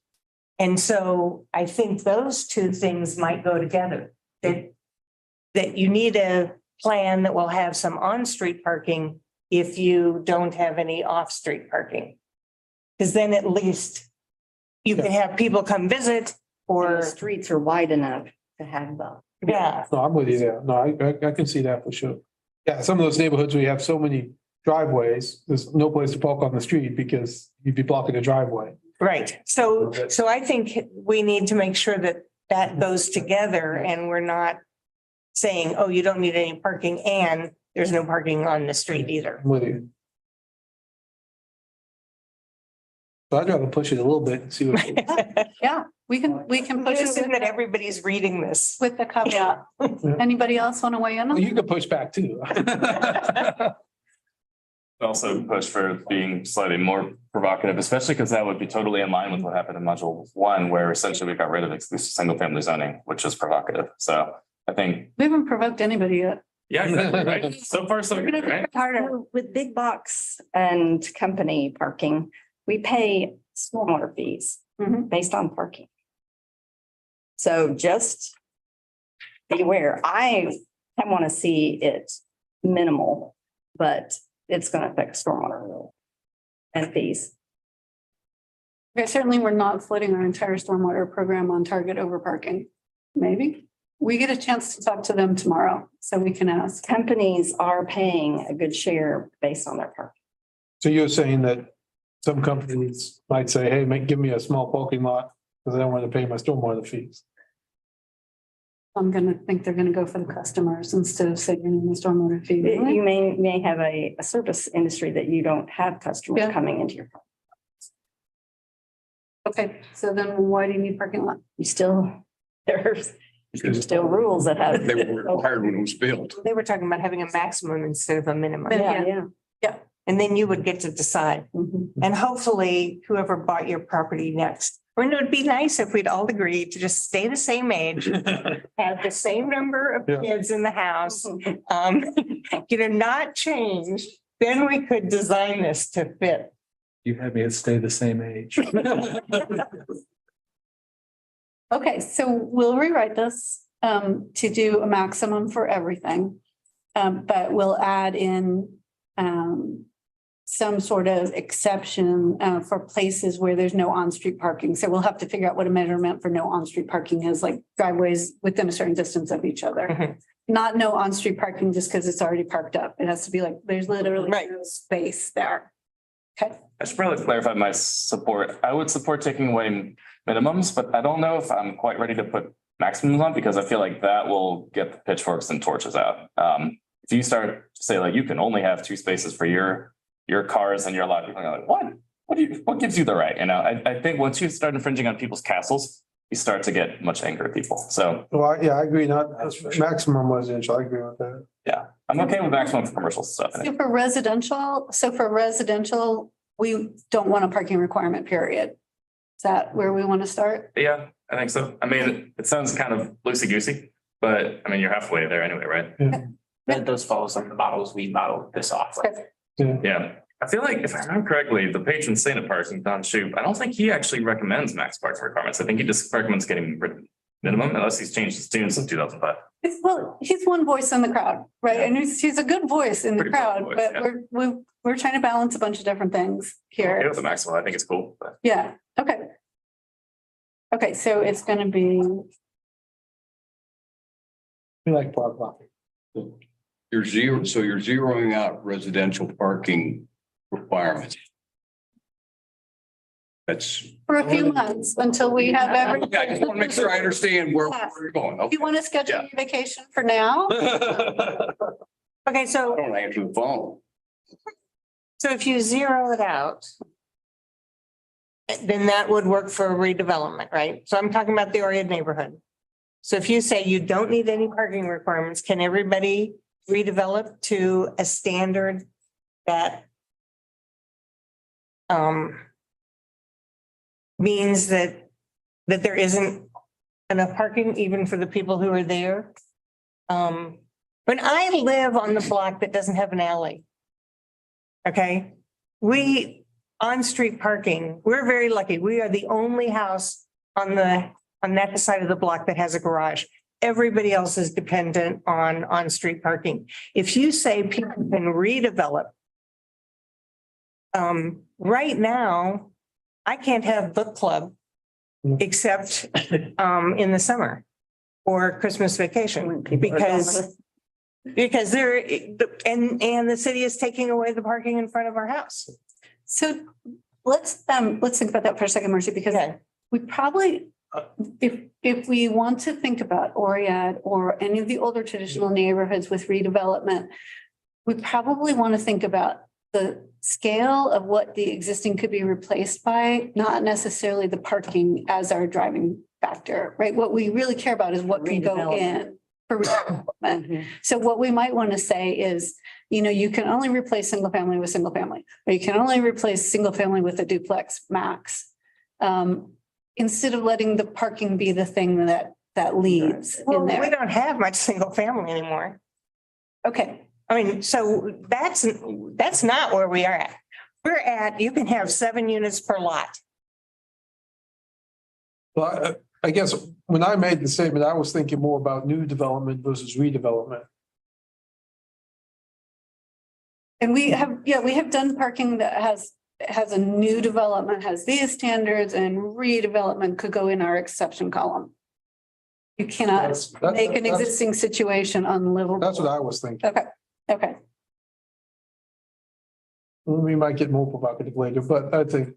And so I think those two things might go together, that you need a plan that will have some on-street parking if you don't have any off-street parking. Because then at least you can have people come visit Or or, streets are wide enough to have them. yeah, No, I'm with you there. No, I can see that for sure. Yeah, some of those neighborhoods where you have so many driveways, there's no place to park on the street because you'd be blocking the driveway. right. So I think we need to make sure that that goes together and we're not saying, oh, you don't need any parking and there's no parking on the street either. I'm with you. So I'd rather push it a little bit and see what. Yeah, we can push it Assume that with- everybody's reading this. with the caveat. Anybody else want to weigh in? Well, on you can push back too. Also push for being slightly more provocative, especially because that would be totally in line with what happened in module 1, where essentially we got rid of exclusive single family zoning, which is provocative. So I think, We haven't provoked anybody yet. yeah, exactly, right? So far, so good, right? So with big box and company parking, we pay stormwater fees Mhm. based on parking. So just be aware. I want to see it minimal, but it's going to affect stormwater and fees. Okay, certainly we're not flooding our entire stormwater program on target over parking. Maybe. We get a chance to talk to them tomorrow, so we can ask. Companies are paying a good share based on their parking. So you're saying that some companies might say, hey, give me a small parking lot because I don't want to pay my stormwater fees. I'm gonna think they're gonna go for the customers instead of saving the stormwater fee. You may have a service industry that you don't have customers Yeah. coming into your. Okay, so then why do you need parking lot? You still, there's still rules that have. They were required when it was built. They were talking about having a maximum instead of a minimum. Yeah, yeah. And then you would get to decide. And hopefully whoever bought your property next. And it would be nice if we'd all agree to just stay the same age, have the same number of Yeah. kids in the house. Not change, then we could design this to fit. You had me at stay the same age. Okay, so we'll rewrite this to do a maximum for everything. But we'll add in some sort of exception for places where there's no on-street parking. So we'll have to figure out what a measurement for no on-street parking is, like driveways within a certain distance of each other. Not no on-street parking just because it's already parked up. It has to be like, there's literally Right. no space there. Okay, I should probably clarify my support. I would support taking away minimums, but I don't know if I'm quite ready to put maximums on because I feel like that will get the pitchforks and torches out. If you start to say like you can only have 2 spaces for your cars and your lot, people are like, what gives you the right? You know, I think once you start infringing on people's castles, you start to get much angry people. So Well, yeah, I agree, not maximum residential, I agree with that. yeah, I'm okay with maximum for commercial stuff. so for residential, we don't want a parking requirement, period. Is that where we want to start? Yeah, I think so. I mean, it sounds kind of loosey goosey, but I mean, you're halfway there anyway, right? That does follow some of the models we modeled this off. Okay. Yeah. I feel like if I remember correctly, the patron saint of parking, Don Shoup, I don't think he actually recommends max parking requirements. I think he just recommends getting minimum unless he's changed his tune since 2005. Well, he's one voice in the crowd, right? And he's a good voice in the Pretty good crowd, voice, but yeah. we're trying to balance a bunch of different things Yeah, here. with the maximum, I think it's cool. But Yeah, okay. Okay, so it's gonna be, We like block blocking. You're zeroing out residential parking requirements. That's. for a few months until we have everything. Yeah, I just want to make sure I understand where Yes. we're going. If you want to schedule your vacation for now, Okay, I so don't answer the phone. if you zero it out, then that would work for redevelopment, right? So I'm talking about the Oread neighborhood. So if you say you don't need any parking requirements, can everybody redevelop to a standard that means that there isn't enough parking even for the people who are there? When I live on the block that doesn't have an alley. Okay, on-street parking, we're very lucky. We are the only house on that side of the block that has a garage. Everybody else is dependent on on-street parking. If you say people can redevelop, right now, I can't have book club except in the summer or Christmas vacation because the city is taking away the parking in front of our house. so let's think about that for a second, Marcy, because Okay. we probably, if we want to think about Oread or any of the older traditional neighborhoods with redevelopment, we probably want to think about the scale of what the existing could be replaced by, not necessarily the parking as our driving factor, right? What we really care about is what can go in for redevelopment. So what we might want to say is, you can only replace single family with single family, or you can only replace single family with a duplex max. Instead of letting the parking be the thing that leads Well, in we there. don't have much single family anymore. Okay, I mean, so that's not where we are at. We're at, you can have 7 units per lot. Well, I guess when I made the statement, I was thinking more about new development versus redevelopment. and we have done parking that has a new development, has these standards, and redevelopment could go in our exception column. You cannot make an existing situation unlivable. That's what I was thinking. Okay. We might get more provocative later, but I think.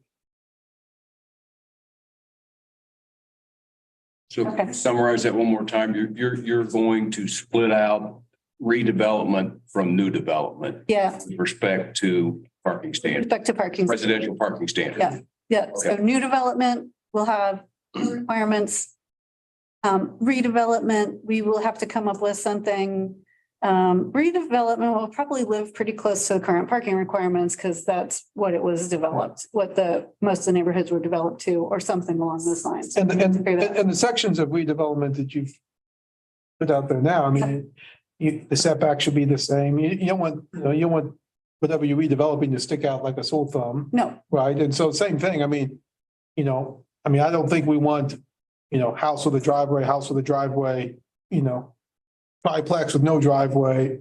So Okay. summarize that one more time. You're going to split out redevelopment from new development Yeah, with respect to parking standards, respect to parking. residential parking standards. Yeah. Yeah, so new development will have requirements. Redevelopment, we will have to come up with something Redevelopment will probably live pretty close to the current parking requirements because that's what it was developed, what most of the neighborhoods were developed to, or something along those lines. And, Figure that out. and the sections of redevelopment that you've put out there now, I mean, the setback should be the same. You don't want, you don't want whatever you're redeveloping to stick out like a sore thumb, No, right? And so same thing, I mean, I don't think we want, house with a driveway, triplex with no driveway,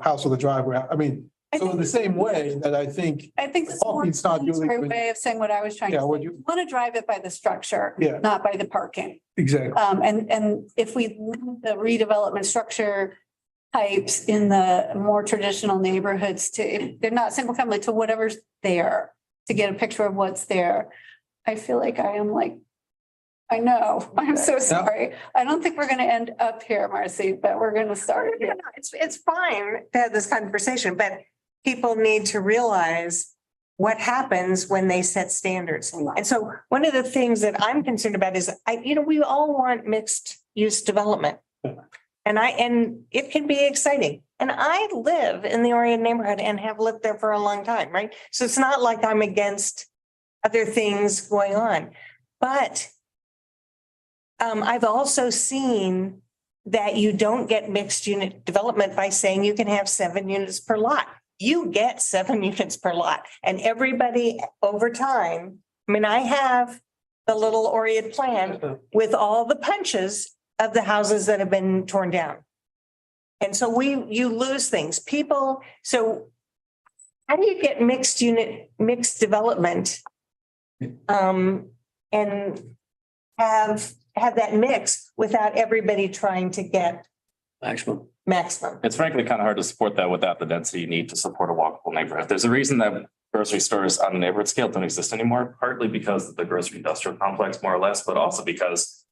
house with a driveway. I mean, so in the same way that I think, this Oh, it's not really is a good. way of saying what I was trying to Yeah, say. what You want to drive it by the structure, Yeah. not by the parking. exactly, And if we limit the redevelopment structure types in the more traditional neighborhoods to, if they're not single family, to whatever's there, to get a picture of what's there. I feel like I am like, I know, I'm so sorry. I don't think we're gonna end up here, Marcy, but we're gonna start here. It's fine to have this conversation, but people need to realize what happens when they set standards. And so one of the things that I'm concerned about is we all want mixed use development. And it can be exciting. And I live in the Orient neighborhood and have lived there for a long time, right? So it's not like I'm against other things going on, but I've also seen that you don't get mixed unit development by saying you can have 7 units per lot. You get 7 units per lot, and everybody over time, I have the little Orient plan with all the punches of the houses that have been torn down. And so you lose things. So how do you get mixed development? And have that mix without everybody trying to get Maximum. maximum. It's frankly kind of hard to support that without the density you need to support a walkable neighborhood. There's a reason that grocery stores on a neighborhood scale don't exist anymore, partly because of the grocery industrial complex, more or less, but also because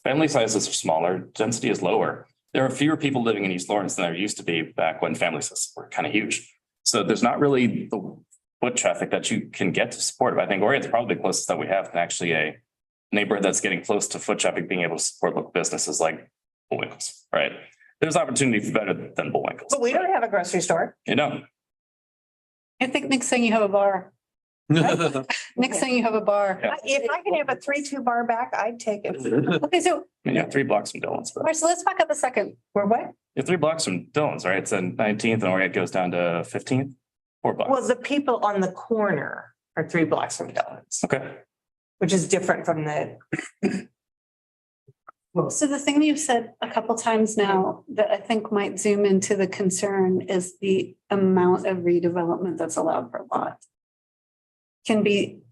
family sizes are smaller, density is lower. There are fewer people living in East Lawrence than there used to be back when family sizes were kind of huge. So there's not really the foot traffic that you can get to support it. I think Orient's probably the closest that we have and actually a neighborhood that's getting close to foot traffic being able to support local businesses like Bullwinkles, right? There's opportunity for better than Bullwinkles. But we don't have a grocery store. You know, I think Nick's saying you have a bar. Nick's saying you have a bar. Yeah. If I can have a 3-2 bar back, I'd take it. Okay, so yeah, 3 blocks from Dillon's, but Marcy, let's back up a second. We're what? you're 3 blocks from Dillon's, right? It's in 19th and Orient goes down to 15th, 4 blocks. Well, the people on the corner are 3 blocks from Dillon's, Okay. which is different from the. So the thing that you've said a couple times now that I think might zoom into the concern is the amount of redevelopment that's allowed per lot. Can be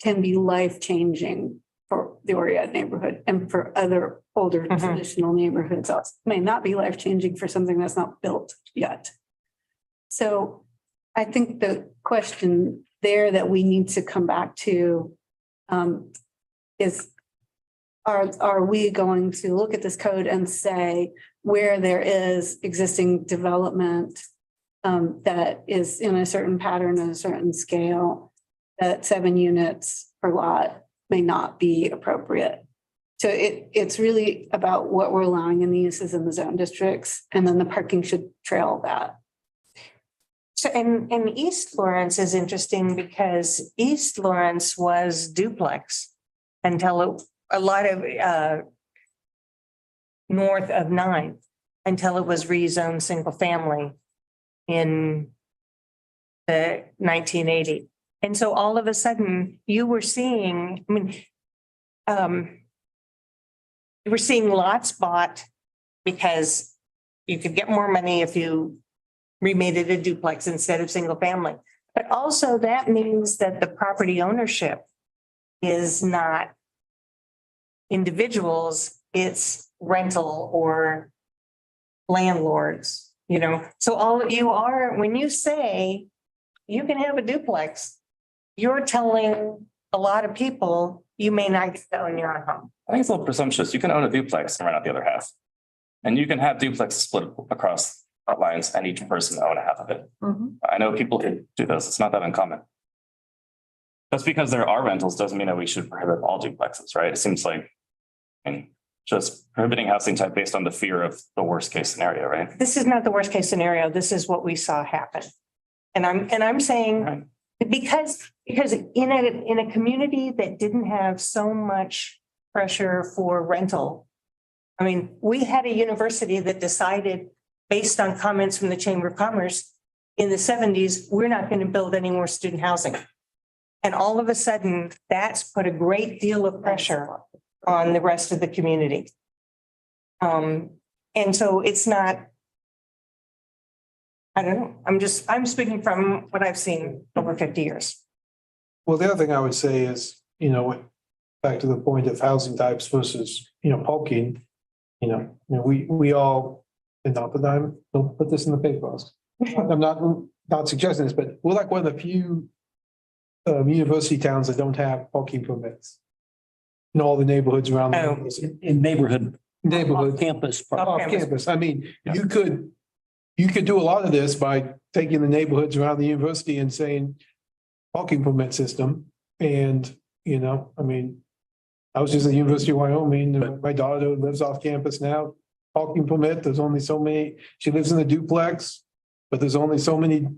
life-changing for the Orient neighborhood and for other older traditional neighborhoods also. May not be life-changing for something that's not built yet. So I think the question there that we need to come back to is, are we going to look at this code and say where there is existing development that is in a certain pattern and a certain scale, that 7 units per lot may not be appropriate? So it's really about what we're allowing in the uses in the zone districts, and then the parking should trail that. So and East Lawrence is interesting because East Lawrence was duplex until a lot of north of 9th until it was rezoned single family in the 1980. And so all of a sudden you were seeing, you were seeing lots bought because you could get more money if you remade it a duplex instead of single family. But also that means that the property ownership is not individuals, it's rental or landlords, So all of you are, when you say you can have a duplex, you're telling a lot of people you may not get to own your own home. I think it's a little presumptuous. You can own a duplex and rent out the other half. And you can have duplexes split across lines and each person own a half of it. I know people who do this. It's not that uncommon. Just because there are rentals doesn't mean that we should prohibit all duplexes, right? It seems like, just prohibiting housing type based on the fear of the worst case scenario, right? This is not the worst case scenario. This is what we saw happen. And I'm saying, because in a community that didn't have so much pressure for rental. I mean, we had a university that decided, based on comments from the Chamber of Commerce in the 70s, we're not going to build any more student housing. And all of a sudden, that's put a great deal of pressure on the rest of the community. And so it's not, I don't know, I'm speaking from what I've seen over 50 years. Well, the other thing I would say is, back to the point of housing types versus, parking, we all, and not that don't put this in the paper. I'm not suggesting this, but we're like one of the few university towns that don't have parking permits in all the neighborhoods around. In neighborhoods. Campus. Off campus. I mean, you could do a lot of this by taking the neighborhoods around the university and saying parking permit system. And, I mean, I was just at the University of Wyoming, my daughter lives off campus now, parking permit, there's only so many, she lives in a duplex, but there's only so many,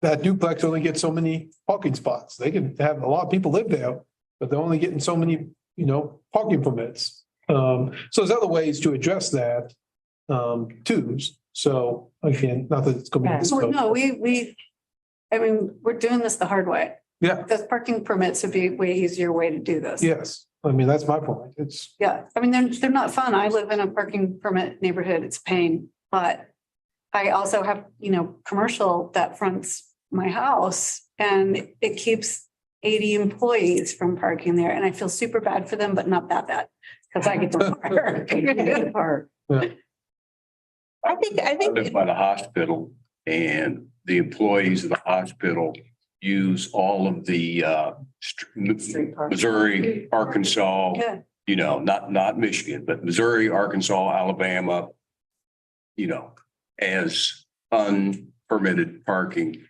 that duplex only gets so many parking spots. They can have, a lot of people live there, but they're only getting so many, parking permits. So there's other ways to address that, too. So again, not that it's gonna be. So, no, we're doing this the hard way. Yeah, Because parking permits would be a way easier way to do this. yes. I mean, that's my point. It's, Yeah, I mean, they're not fun. I live in a parking permit neighborhood. It's a pain, but I also have, commercial that fronts my house and it keeps 80 employees from parking there. And I feel super bad for them, but not that bad because I get to park. I think I live by the hospital and the employees of the hospital use all of the Missouri, Arkansas, Yeah. not Michigan, but Missouri, Arkansas, Alabama, as unpermitted parking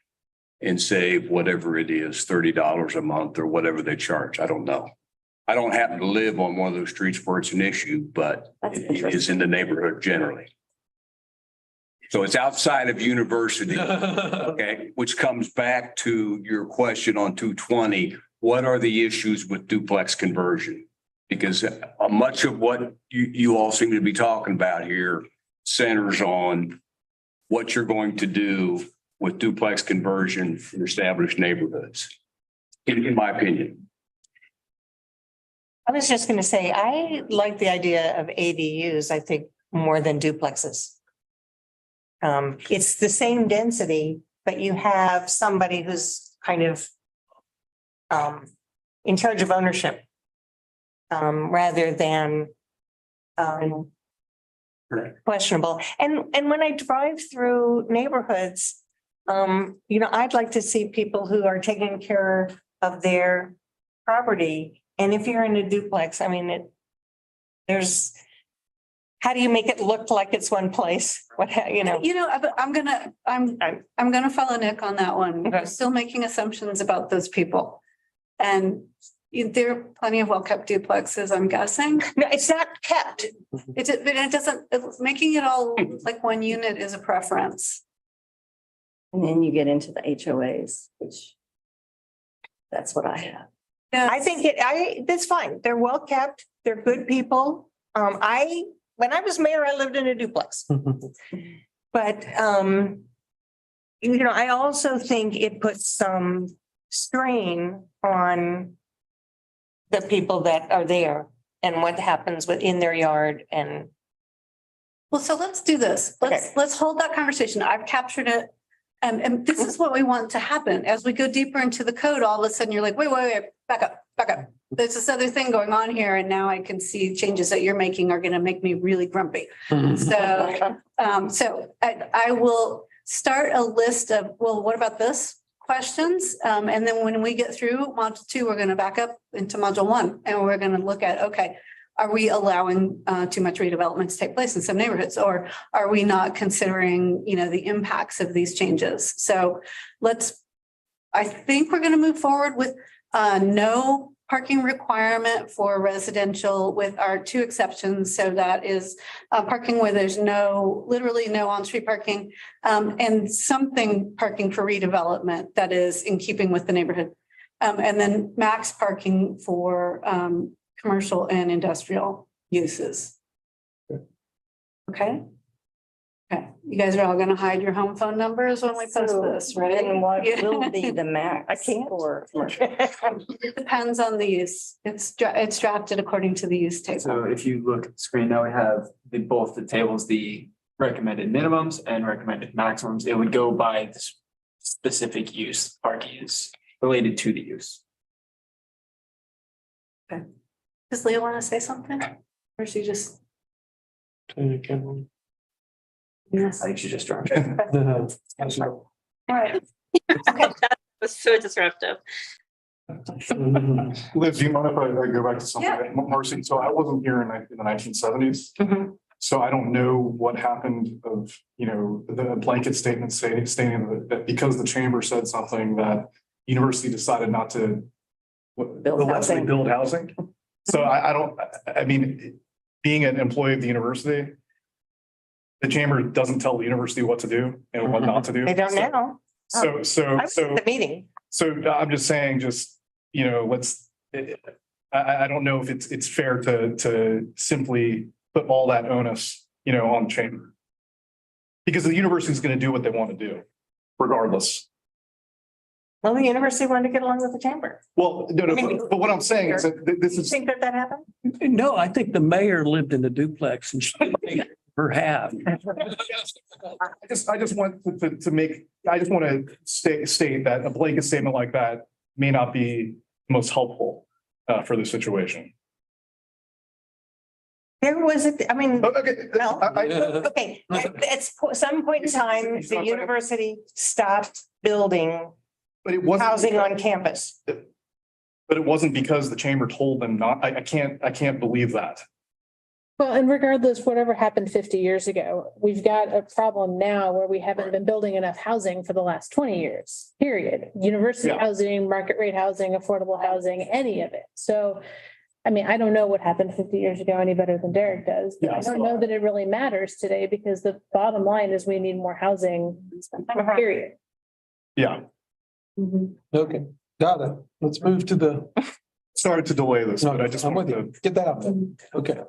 and save whatever it is, $30 a month or whatever they charge. I don't know. I don't happen to live on one of those streets where it's an issue, but it is in the neighborhood generally. So it's outside of university, okay, which comes back to your question on 220. What are the issues with duplex conversion? Because much of what you all seem to be talking about here centers on what you're going to do with duplex conversion in established neighborhoods, in my opinion. I was just going to say, I like the idea of ADUs, I think, more than duplexes. It's the same density, but you have somebody who's kind of in charge of ownership rather than questionable. And when I drive through neighborhoods, I'd like to see people who are taking care of their property. And if you're in a duplex, I mean, how do you make it look like it's one place? I'm gonna follow Nick on that one. Okay. We're still making assumptions about those people. And there are plenty of well-kept duplexes, I'm guessing. No, it's not kept. But it doesn't, making it all like one unit is a preference. And then you get into the HOAs, which that's what I have. Yeah, I think that's fine. They're well kept. They're good people. When I was mayor, I lived in a duplex. But, I also think it puts some strain on the people that are there and what happens within their yard and. well, so let's do this. Let's hold that conversation. I've captured it. And this is what we want to happen. As we go deeper into the code, all of a sudden you're like, wait, back up. There's this other thing going on here. And now I can see changes that you're making are going to make me really grumpy. So I will start a list of, well, what about this? Questions. And then when we get through module 2, we're going to back up into module 1 and we're going to look at, okay, are we allowing too much redevelopment to take place in some neighborhoods, or are we not considering, the impacts of these changes? So I think we're going to move forward with no parking requirement for residential with our two exceptions. So that is parking where there's literally no on-street parking, and something parking for redevelopment that is in keeping with the neighborhood. And then max parking for commercial and industrial uses. Okay? Okay, you guys are all gonna hide your home phone numbers when we post this, right? And what Yeah. will be the max? I can't. for- It depends on the use. It's drafted according to the use So table. if you look at the screen now, we have both the tables, the recommended minimums and recommended maximums. It would go by the specific use, parking use related to the use. Does Leah want to say something? Or is she just? Yes. I think she just dropped. All right. Was so disruptive. Liz, do you mind if I go back to something, Yeah. Marcy? So I wasn't here in the 1970s. So I don't know what happened of, the blanket statement stating that because the chamber said something that university decided not to Build housing. build housing. So I mean, being an employee of the university, the chamber doesn't tell the university what to do and what not to do. They don't know. So, I was at the meeting. so I'm just saying, I don't know if it's fair to simply put all that onus, on the chamber. Because the university is going to do what they want to do regardless. Well, the university wanted to get along with the chamber. Well, no, but what I'm saying is that this You is, think that happened? No, I think the mayor lived in a duplex and she paid her half. I just want to state that a blanket statement like that may not be most helpful for the situation. There was, Okay. well, I- okay, at some point in time, the university stopped building But it wasn't. housing on campus. But it wasn't because the chamber told them not. I can't believe that. Well, and regardless, whatever happened 50 years ago, we've got a problem now where we haven't been building enough housing for the last 20 years, period. University Yeah. housing, market rate housing, affordable housing, any of it. So, I mean, I don't know what happened 50 years ago any better than Derek does. But I don't know that it really matters today because the bottom line is we need more housing, period. Yeah. Okay, got it. Let's move to the, Sorry to delay this, but I just I'm with wanted you. Get that out there. Okay.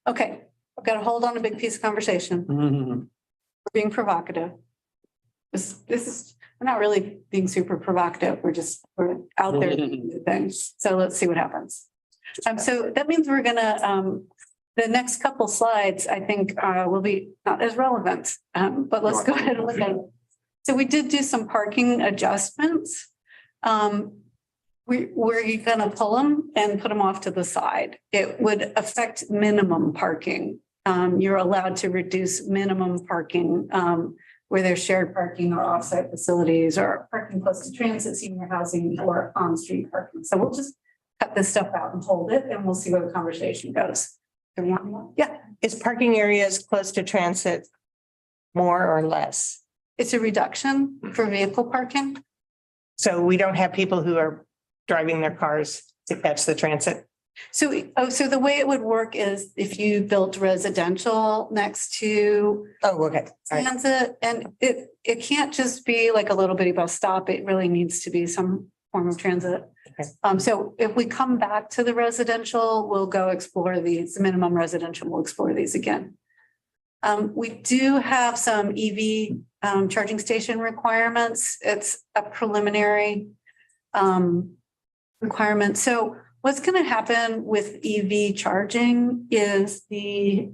Okay. I've got to hold on a big piece of conversation. We're being provocative. This is, we're not really being super provocative. We're out there doing things. So let's see what happens. So that means we're gonna, the next couple slides, I think, will be not as relevant. But let's go ahead and look at it. So we did do some parking adjustments. We're gonna pull them and put them off to the side. It would affect minimum parking. You're allowed to reduce minimum parking where there's shared parking or offsite facilities or parking close to transit, senior housing, or on-street parking. So we'll just cut this stuff out and hold it, and we'll see where the conversation goes. Yeah, Is parking areas close to transit more or less? it's a reduction for vehicle parking. So we don't have people who are driving their cars to catch the transit? So the way it would work is if you built residential next to Oh, okay. All right. transit, and it can't just be like a little bitty bus stop. It really needs to be some form of transit. Okay. So if we come back to the residential, we'll go explore these, minimum residential, we'll explore these again. We do have some EV charging station requirements. It's a preliminary requirement. So what's going to happen with EV charging is the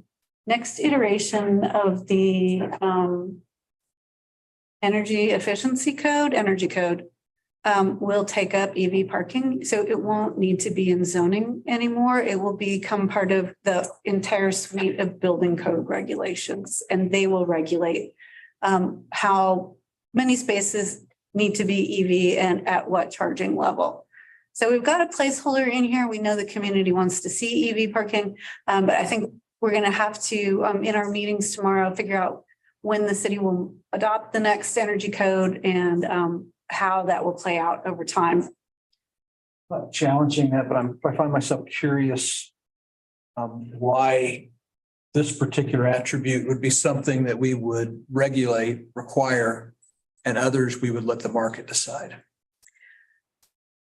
next iteration of the energy efficiency code, energy code, will take up EV parking. So it won't need to be in zoning anymore. It will become part of the entire suite of building code regulations, and they will regulate how many spaces need to be EV and at what charging level. So we've got a placeholder in here. We know the community wants to see EV parking, but I think we're going to have to, in our meetings tomorrow, figure out when the city will adopt the next energy code and how that will play out over time. not challenging that, but I find myself curious why this particular attribute would be something that we would regulate, require, and others we would let the market decide.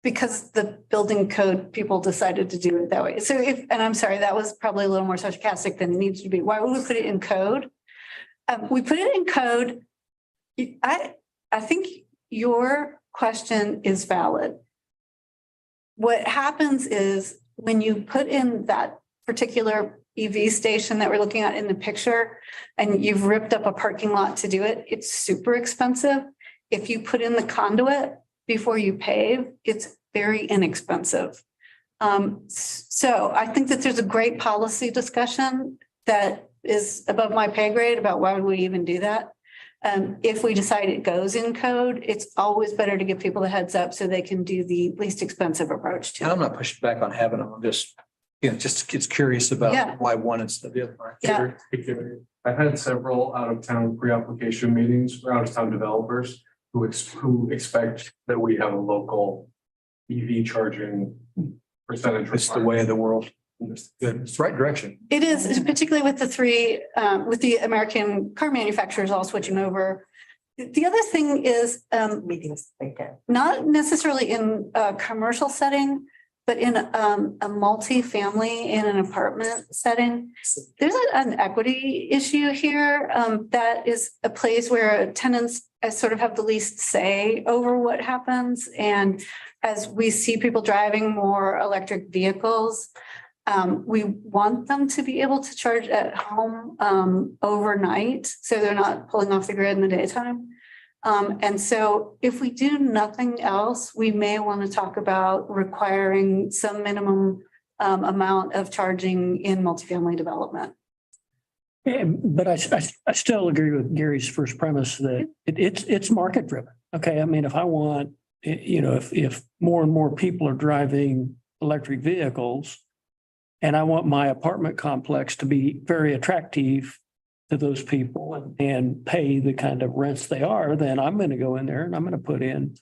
Because the building code people decided to do it that way. So if, and I'm sorry, that was probably a little more sarcastic than it needs to be. Why would we put it in code? We put it in code. I think your question is valid. What happens is when you put in that particular EV station that we're looking at in the picture and you've ripped up a parking lot to do it, it's super expensive. If you put in the conduit before you pave, it's very inexpensive. So I think that there's a great policy discussion that is above my pay grade about why would we even do that. If we decide it goes in code, it's always better to give people the heads up so they can do the least expensive approach to And it. I'm not pushing back on having them. I'm just, it's curious Yeah. about why one instead of the other. Yeah. I've had several out-of-town pre-application meetings for out-of-town developers who expect that we have a local EV charging percentage. It's the way of the world. Good. It's the right direction. It is, particularly with the three, with the American car manufacturers all switching over. The other thing is, Meetings like that. not necessarily in a commercial setting, but in a multi-family in an apartment setting. There's an equity issue here, that is a place where tenants sort of have the least say over what happens. And as we see people driving more electric vehicles, we want them to be able to charge at home overnight, so they're not pulling off the grid in the daytime. And so if we do nothing else, we may want to talk about requiring some minimum amount of charging in multifamily development. But I still agree with Gary's first premise that it's market driven. Okay, I mean, if I want, if more and more people are driving electric vehicles and I want my apartment complex to be very attractive to those people and pay the kind of rents they are, then I'm going to go in there and I'm going to put in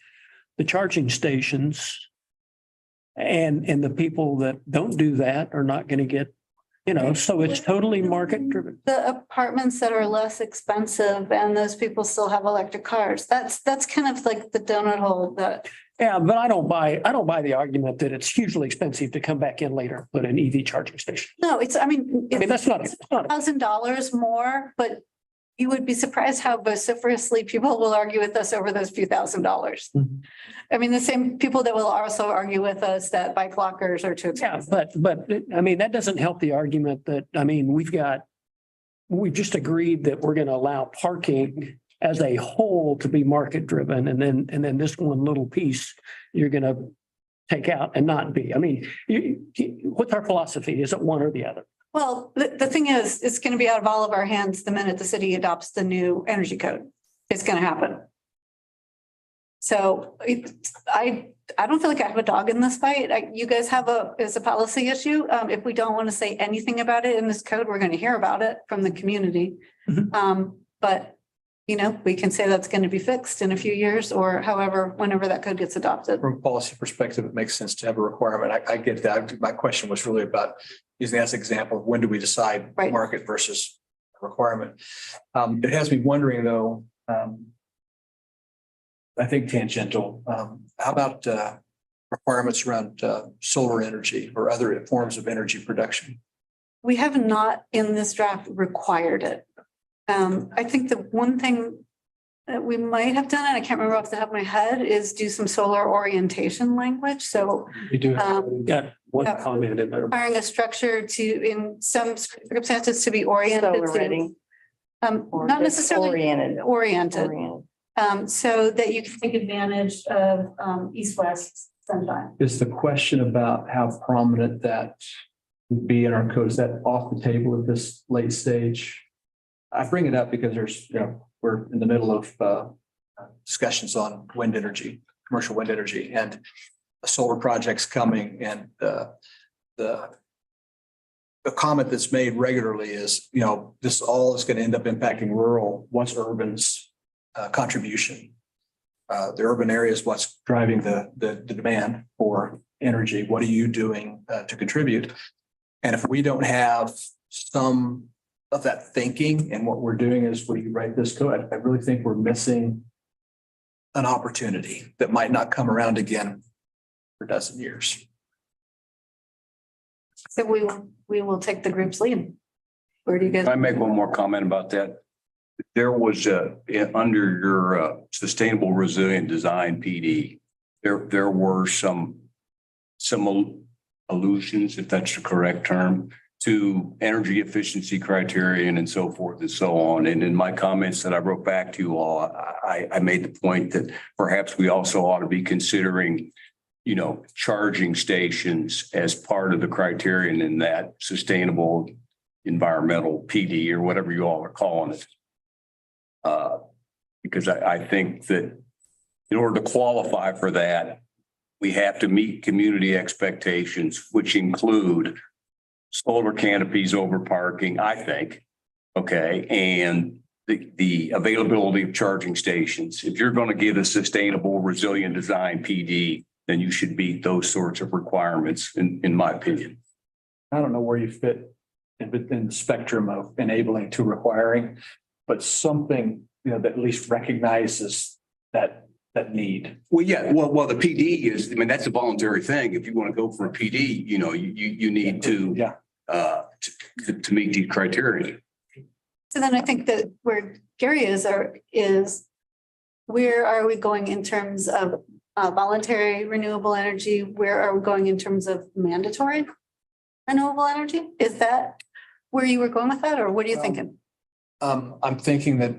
the charging stations. And the people that don't do that are not going to get, so it's totally market driven. The apartments that are less expensive and those people still have electric cars, that's kind of like the donut hole that. Yeah, but I don't buy the argument that it's hugely expensive to come back in later, and put an EV charging station. No, I mean, That's not $1,000 more, but you would be surprised how vociferously people will argue with us over those few $1,000s. Mhm. I mean, the same people that will also argue with us that bike lockers are too Yeah, expensive. but I mean, that doesn't help the argument that, I mean, we just agreed that we're going to allow parking as a whole to be market driven. And then this one little piece you're going to take out and not be. I mean, what's our philosophy? Is it one or the other? Well, the thing is, it's going to be out of all of our hands the minute the city adopts the new energy code. It's going to happen. So I don't feel like I have a dog in this fight. You guys have it's a policy issue. If we don't want to say anything about it in this code, we're going to hear about it from the community. But we can say that's going to be fixed in a few years or however, whenever that code gets adopted. From a policy perspective, it makes sense to have a requirement. I get that. My question was really about using that as an example of when do we decide Right. market versus requirement. It has me wondering though, I think tangential, how about requirements around solar energy or other forms of energy production? We have not in this draft required it. I think the one thing that we might have done, and I can't remember off the top of my head, is do some solar orientation language. So We do. Um, Got one yeah. comment in there. requiring a structure to, in some circumstances, to be oriented. Solar to- ready. Or Not just necessarily oriented. oriented, so that you can take advantage of east-west sunshine. Is the question about how prominent that would be in our code, is that off the table at this late stage? I bring it up because we're in the middle of discussions on wind energy, commercial wind energy, and a solar project's coming, and the comment that's made regularly is, this all is going to end up impacting rural. What's urban's contribution? The urban area is what's driving the demand for energy? What are you doing to contribute? And if we don't have some of that thinking and what we're doing is we write this code, I really think we're missing an opportunity that might not come around again for a dozen years. So we will take the group's lead. Where do you guys? Can I make one more comment about that? There was under your sustainable resilient design PD, there were some allusions, if that's the correct term, to energy efficiency criterion and so forth and so on. And in my comments that I wrote back to you all, I made the point that perhaps we also ought to be considering, you know, charging stations as part of the criterion in that sustainable environmental PD or whatever you all are calling it. Because I think that in order to qualify for that, we have to meet community expectations, which include solar canopies over parking, I think. Okay, and the availability of charging stations. If you're going to give a sustainable, resilient design PD, then you should meet those sorts of requirements, in my opinion. I don't know where you fit in the spectrum of enabling to requiring, but something, you know, that at least recognizes that need. Well, yeah, well, the PD is, I mean, that's a voluntary thing. If you want to go for a PD, you know, you need to, to meet these criteria. So then I think that where Gary is where are we going in terms of voluntary renewable energy? Where are we going in terms of mandatory renewable energy? Is that where you were going with that, or what are you thinking? I'm thinking that,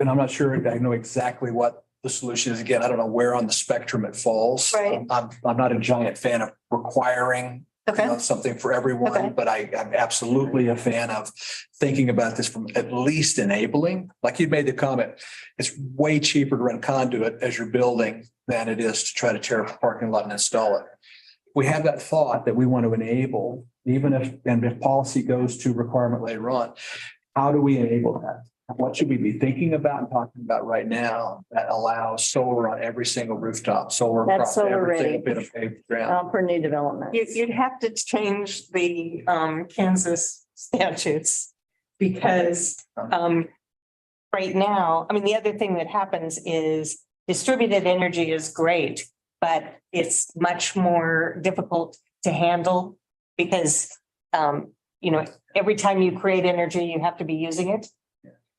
and I'm not sure I know exactly what the solution is. Again, I don't know where on the spectrum it falls. Right. I'm not a giant fan of requiring something for everyone, but I'm absolutely a fan of thinking about this from at least enabling. Like you made the comment, it's way cheaper to run conduit as you're building than it is to try to tear up a parking lot and install it. We have that thought that we want to enable, even if policy goes to requirement later on, how do we enable that? What should we be thinking about and talking about right now that allows solar on every single rooftop, solar That's across solar every single ready. bit of paved ground? For new development. You'd have to change the Kansas statutes because right now, I mean, the other thing that happens is distributed energy is great, but it's much more difficult to handle because you know, every time you create energy, you have to be using it.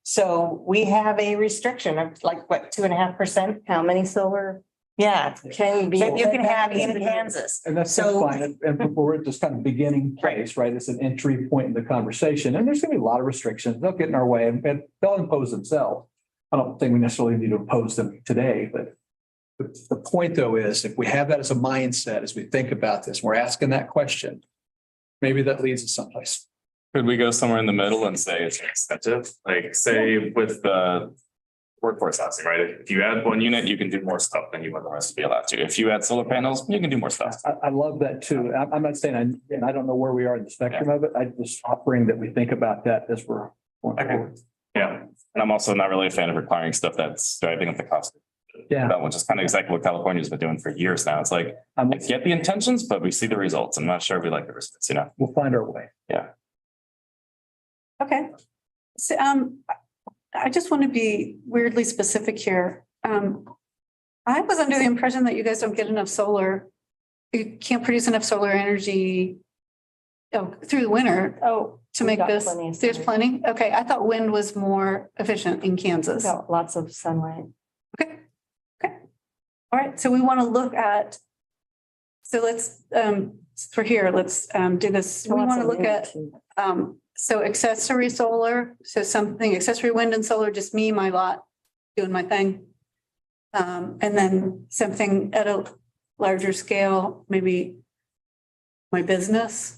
So we have a restriction of like, what, 2.5%? How many solar? Yeah, can be, that you can have in Kansas. And that's fine. And we're at this kind of beginning place, right? It's an entry point in the conversation. And there's going to be a lot of restrictions. They'll get in our way and they'll impose themselves. I don't think we necessarily need to impose them today, but the point though is if we have that as a mindset, as we think about this, we're asking that question, maybe that leads us someplace. Could we go somewhere in the middle and say it's an incentive? Like say with the workforce housing, right? If you add one unit, you can do more stuff than you would the rest be allowed to. If you add solar panels, you can do more stuff. I love that too. I'm not saying, and I don't know where we are in the spectrum of it. I just offering that we think about that as we're going forward. Yeah. And I'm also not really a fan of requiring stuff that's driving up the cost. Yeah. That one's just kind of exactly what California's been doing for years now. It's like, I get the intentions, but we see the results. I'm not sure we like the results, you know? We'll find our way. Yeah. Okay. So, I just want to be weirdly specific here. I was under the impression that you guys don't get enough solar. You can't produce enough solar energy through the winter. To make this, there's plenty. Okay, I thought wind was more efficient in Kansas. Lots of sunlight. Okay. All right, so we want to look at, so let's, for here, let's do this. We want to look at, so accessory solar, so something accessory wind and solar, just me, my lot, doing my thing. And then something at a larger scale, maybe my business.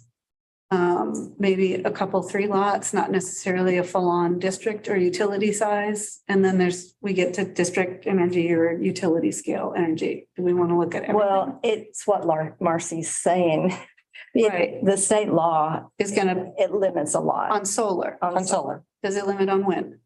Maybe a couple, 3 lots, not necessarily a full-on district or utility size. And then we get to district energy or utility scale energy. Do we want to look at everything? Well, it's what Marcy's saying. Right. The state law is it limits a lot on solar. on solar. Does it limit on wind?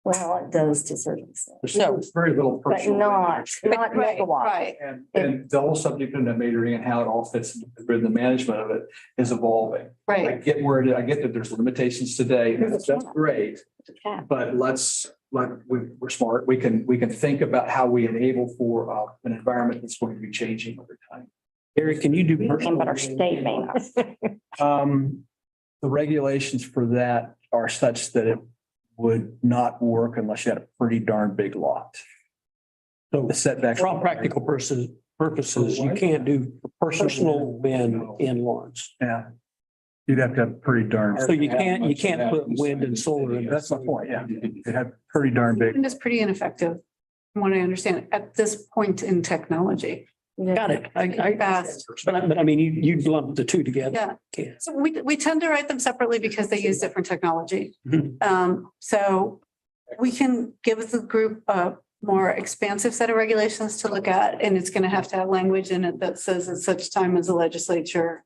Well, it does to certain extent, There's very little but personal. not Right, megawatt. right. And the whole subject of net metering and how it all fits into the grid, the management of it is evolving. I Right. get where I get that there's limitations today, and that's great. Yeah. But we're smart. We can think about how we enable for an environment that's going to be changing over time. Eric, can you do personal? But our state may not. The regulations for that are such that it would not work unless you had a pretty darn big lot. So The setbacks. for all practical purposes, you can't do personal wind in lawns. Yeah. You'd have to have pretty darn. So you can't put wind and solar in. That's my point, yeah. You have pretty darn big. And it's pretty ineffective, from what I understand, at this point in technology. Got it. I, Fast. but I mean, you lump the two together. Yeah. Okay. So we tend to write them separately because they use different technology. Mhm. So we can give the group a more expansive set of regulations to look at, and it's gonna have to have language in it that says at such time as the legislature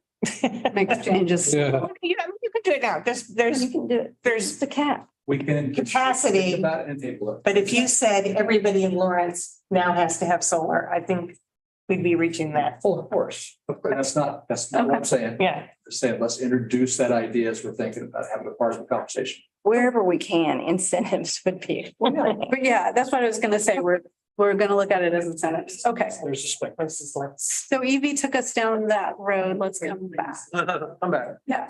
makes changes. Yeah. You know, you could do it now. There's, You can do it. there's The cap. We can. Capacity. Think about it and table it. But if you said everybody in Lawrence now has to have solar, I think we'd be reaching that. Oh, of course. That's not what I'm saying. Yeah. Just saying, let's introduce that idea as we're thinking about having a part of the conversation. Wherever we can, incentives would be. But yeah, that's what I was gonna say. We're gonna look at it as incentives. Okay. There's a spectrum. So Evie took us down that road. Let's come back. Come back. Yeah.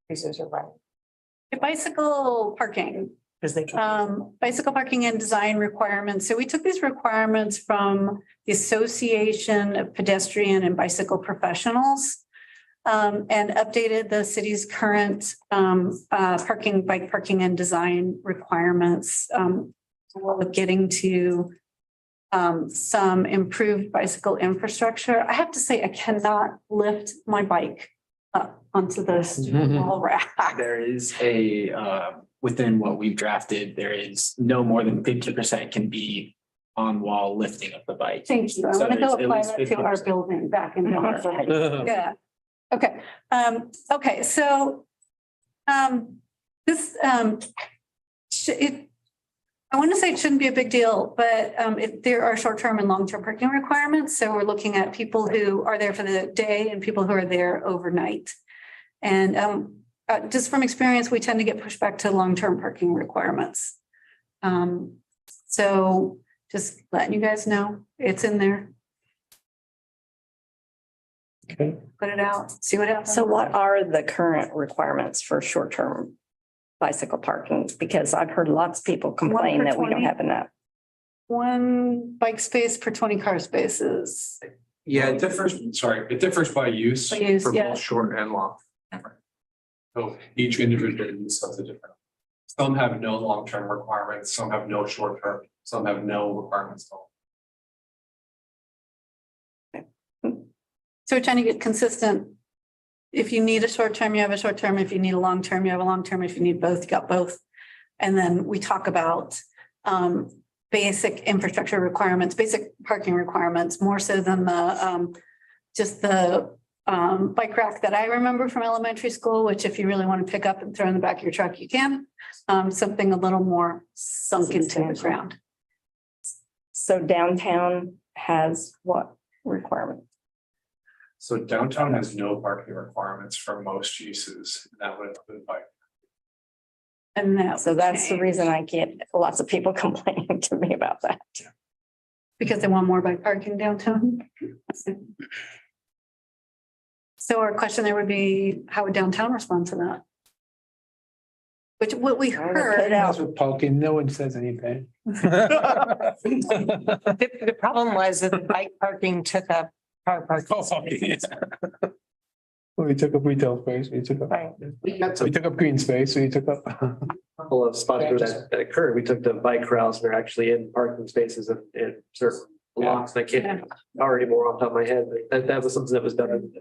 These are right. Bicycle parking. Because they. Bicycle parking and design requirements. So we took these requirements from the Association of Pedestrian and Bicycle Professionals and updated the city's current bike parking and design requirements. With getting to some improved bicycle infrastructure. I have to say, I cannot lift my bike up onto this wall rack. There is within what we've drafted, there is no more than 50% can be on wall lifting of the bike. Thank you. I'm So gonna go there's at apply least that to our 50%. building back in. Yeah. Okay. Okay, so this I want to say it shouldn't be a big deal, but there are short-term and long-term parking requirements. So we're looking at people who are there for the day and people who are there overnight. And just from experience, we tend to get pushed back to long-term parking requirements. So just letting you guys know, it's in there. Okay. Put it out, see what happens. So what are the current requirements for short-term bicycle parking? Because I've heard lots of people complain per that we don't 20. have enough. One bike space per 20 car spaces. Yeah, it differs by use. By use, For yeah. both short and long. So each individual use has a different. Some have no long-term requirements, some have no short-term, some have no requirements at all. So we're trying to get consistent. If you need a short term, you have a short term. If you need a long term, you have a long term. If you need both, you got both. And then we talk about basic infrastructure requirements, basic parking requirements, more so than the just the bike rack that I remember from elementary school, which if you really want to pick up and throw in the back of your truck, you can. Something a little more sunk into the ground. So downtown has what requirement? So downtown has no parking requirements for most uses. That would include bike. And that. So that's the reason I get lots of people complaining to me about that. Because they want more bike parking downtown. So our question there would be, how would downtown respond to that? Which what we heard. That's with parking, no one says anything. The problem was that the bike parking took up car parking. We took up retail space, we took up, we took up green space, we took up. Couple of spots where that occurred. We took the bike routes and they're actually in parking spaces in certain blocks. I can't already more off the top of my head, but that was something that was done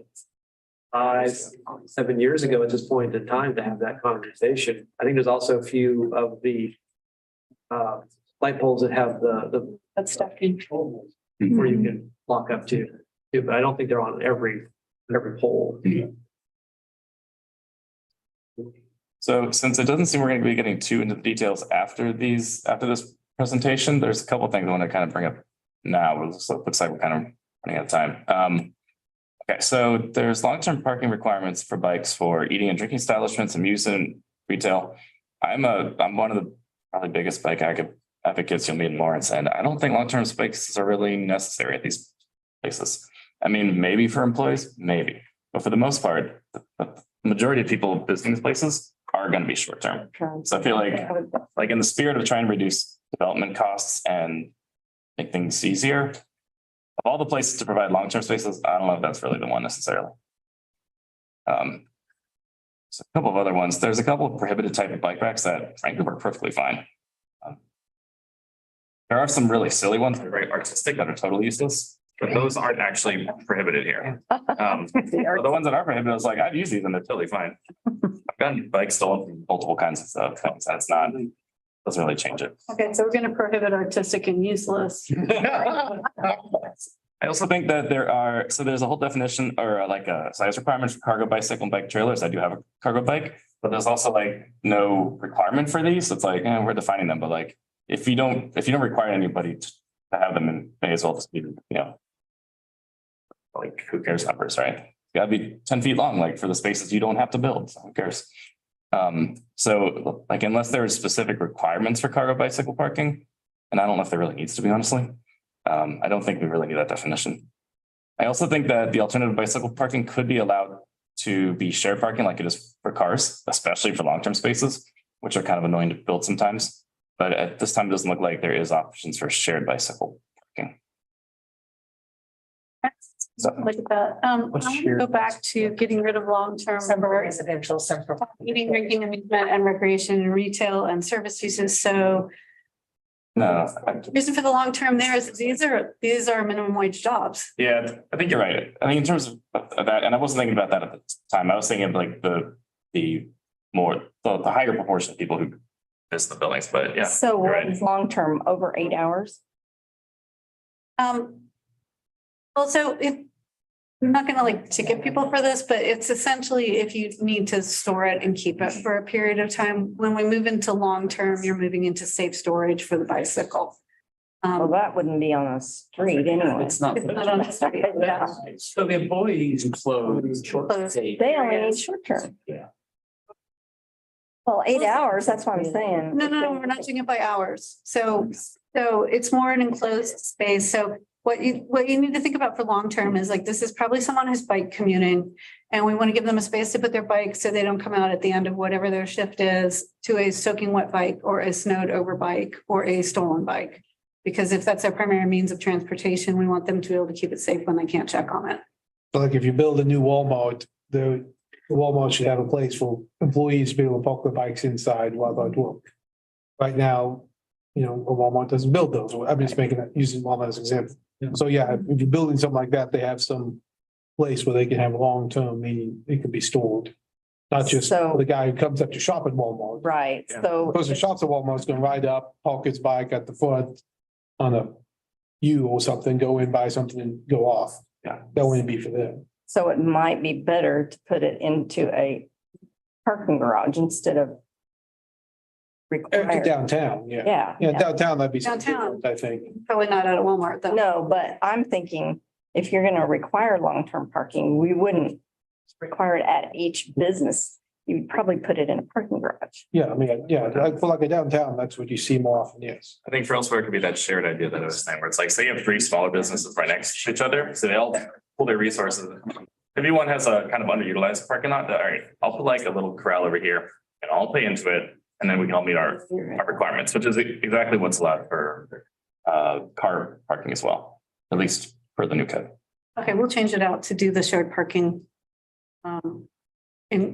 5-7 years ago at this point in time to have that conversation. I think there's also a few of the light poles that have the That's stuff control. where you can lock up to, but I don't think they're on every pole. So since it doesn't seem we're going to be getting too into the details after this presentation, there's a couple of things I want to kind of bring up now. It looks like we're kind of running out of time. Okay, so there's long-term parking requirements for bikes for eating and drinking establishments, amusement, retail. I'm one of the probably biggest bike advocates you'll meet in Lawrence, and I don't think long-term spaces are really necessary at these places. I mean, maybe for employees, maybe, but for the most part, the majority of people visiting these places are going to be short-term. So I feel like in the spirit of trying to reduce development costs and make things easier, of all the places to provide long-term spaces, I don't know if that's really the one necessarily. So a couple of other ones. There's a couple of prohibited type of bike racks that frankly work perfectly fine. There are some really silly ones that are very artistic that are totally useless, but those aren't actually prohibited here. The ones that are prohibited, I was like, I've used these and they're totally fine. I've gotten bikes stolen from multiple kinds of stuff. That's not, doesn't really change it. Okay, so we're going to prohibit artistic and useless. I also think that there's a whole definition or like a size requirement for cargo bicycle and bike trailers. I do have a cargo bike, but there's also like no requirement for these. So it's like, we're defining them, but like, if you don't require anybody to have them, and may as well just be, like who cares numbers, right? It's gotta be 10 feet long, like for the spaces you don't have to build, so who cares? So like, unless there are specific requirements for cargo bicycle parking, and I don't know if there really needs to be, honestly. I don't think we really need that definition. I also think that the alternative bicycle parking could be allowed to be shared parking like it is for cars, especially for long-term spaces, which are kind of annoying to build sometimes. But at this time, it doesn't look like there is options for shared bicycle parking. So, Look at that. I want to go back to getting rid of long-term for Residential, central. eating, drinking, amusement and recreation and retail and service uses. So no, reason for the long term there is these are minimum wage jobs. yeah, I think you're right. I think in terms of that, and I wasn't thinking about that at the time. I was thinking of like the higher proportion of people who miss the buildings, but yeah. So you're what right. is long-term over 8 hours? Also, I'm not gonna like ticket people for this, but it's essentially if you need to store it and keep it for a period of time. When we move into long term, you're moving into safe storage for the bicycle. Well, that wouldn't be on a street anyway. It's not. It's not on the street. Yeah. So the employees close. They only need short-term. Yeah. Well, 8 hours, that's what I'm saying. No, we're not doing it by hours. So it's more an enclosed space. So what you need to think about for long term is like, this is probably someone who's bike commuting. And we want to give them a space to put their bike so they don't come out at the end of whatever their shift is to a soaking wet bike or a snowed over bike or a stolen bike. Because if that's their primary means of transportation, we want them to be able to keep it safe when they can't check on it. So like if you build a new Walmart, the Walmart should have a place for employees to be able to park their bikes inside while they're at work. Right now, a Walmart doesn't build those. I'm just using Walmart as an example. So yeah, if you're building something like that, they have some place where they can have long-term, meaning it can be stored. Not just So- the guy who comes up to shop at Walmart. Right, The so person who shops at Walmart is gonna ride up, park his bike at the front on a U or something, go in, buy something and go off. Yeah. That wouldn't be for them. so it might be better to put it into a parking garage instead of required. Downtown, yeah. Yeah. Yeah, downtown, that'd be. Downtown. I think. Probably not out of Walmart though. No, but I'm thinking if you're gonna require long-term parking, we wouldn't require it at each business. You'd probably put it in a parking garage. Yeah, I mean, yeah, for like a downtown, that's what you see more often, yes. I think for elsewhere, it could be that shared idea that I was saying, where it's like, say you have 3 smaller businesses right next to each other, so they all pull their resources. Maybe one has a kind of underutilized parking lot, all right, I'll put like a little corral over here and I'll pay into it. And then we can all meet our requirements, which is exactly what's allowed for car parking as well, at least for the new code. Okay, we'll change it out to do the shared parking.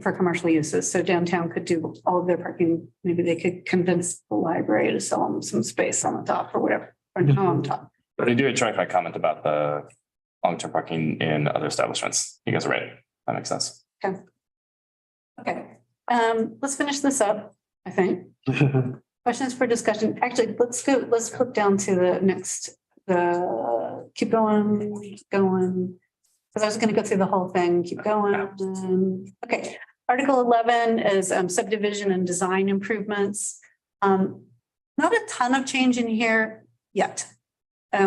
For commercial uses. So downtown could do all of their parking. Maybe they could convince the library to sell them some space on the top or whatever, or no on top. But I do attract my comment about the long-term parking in other establishments. You guys are right. That makes sense. Okay, let's finish this up, I think. Questions for discussion. Actually, let's flip down to the next, keep going. Because I was going to go through the whole thing, keep going. Okay, Article 11 is subdivision and design improvements. Not a ton of change in here yet.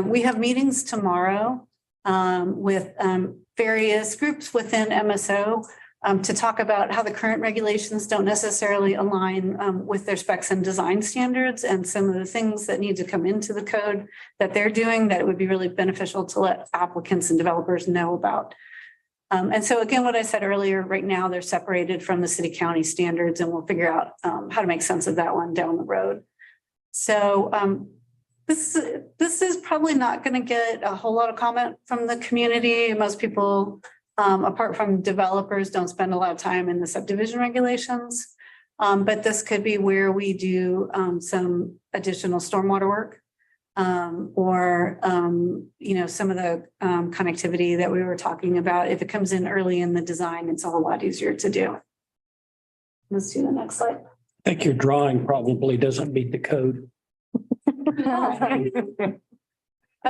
We have meetings tomorrow with various groups within MSO to talk about how the current regulations don't necessarily align with their specs and design standards and some of the things that need to come into the code that they're doing that it would be really beneficial to let applicants and developers know about. And so again, what I said earlier, right now they're separated from the city county standards and we'll figure out how to make sense of that one down the road. So this is probably not going to get a whole lot of comment from the community. Most people, apart from developers, don't spend a lot of time in the subdivision regulations. But this could be where we do some additional stormwater work or some of the connectivity that we were talking about. If it comes in early in the design, it's a whole lot easier to do. Let's do the next slide. I think your drawing probably doesn't meet the code. I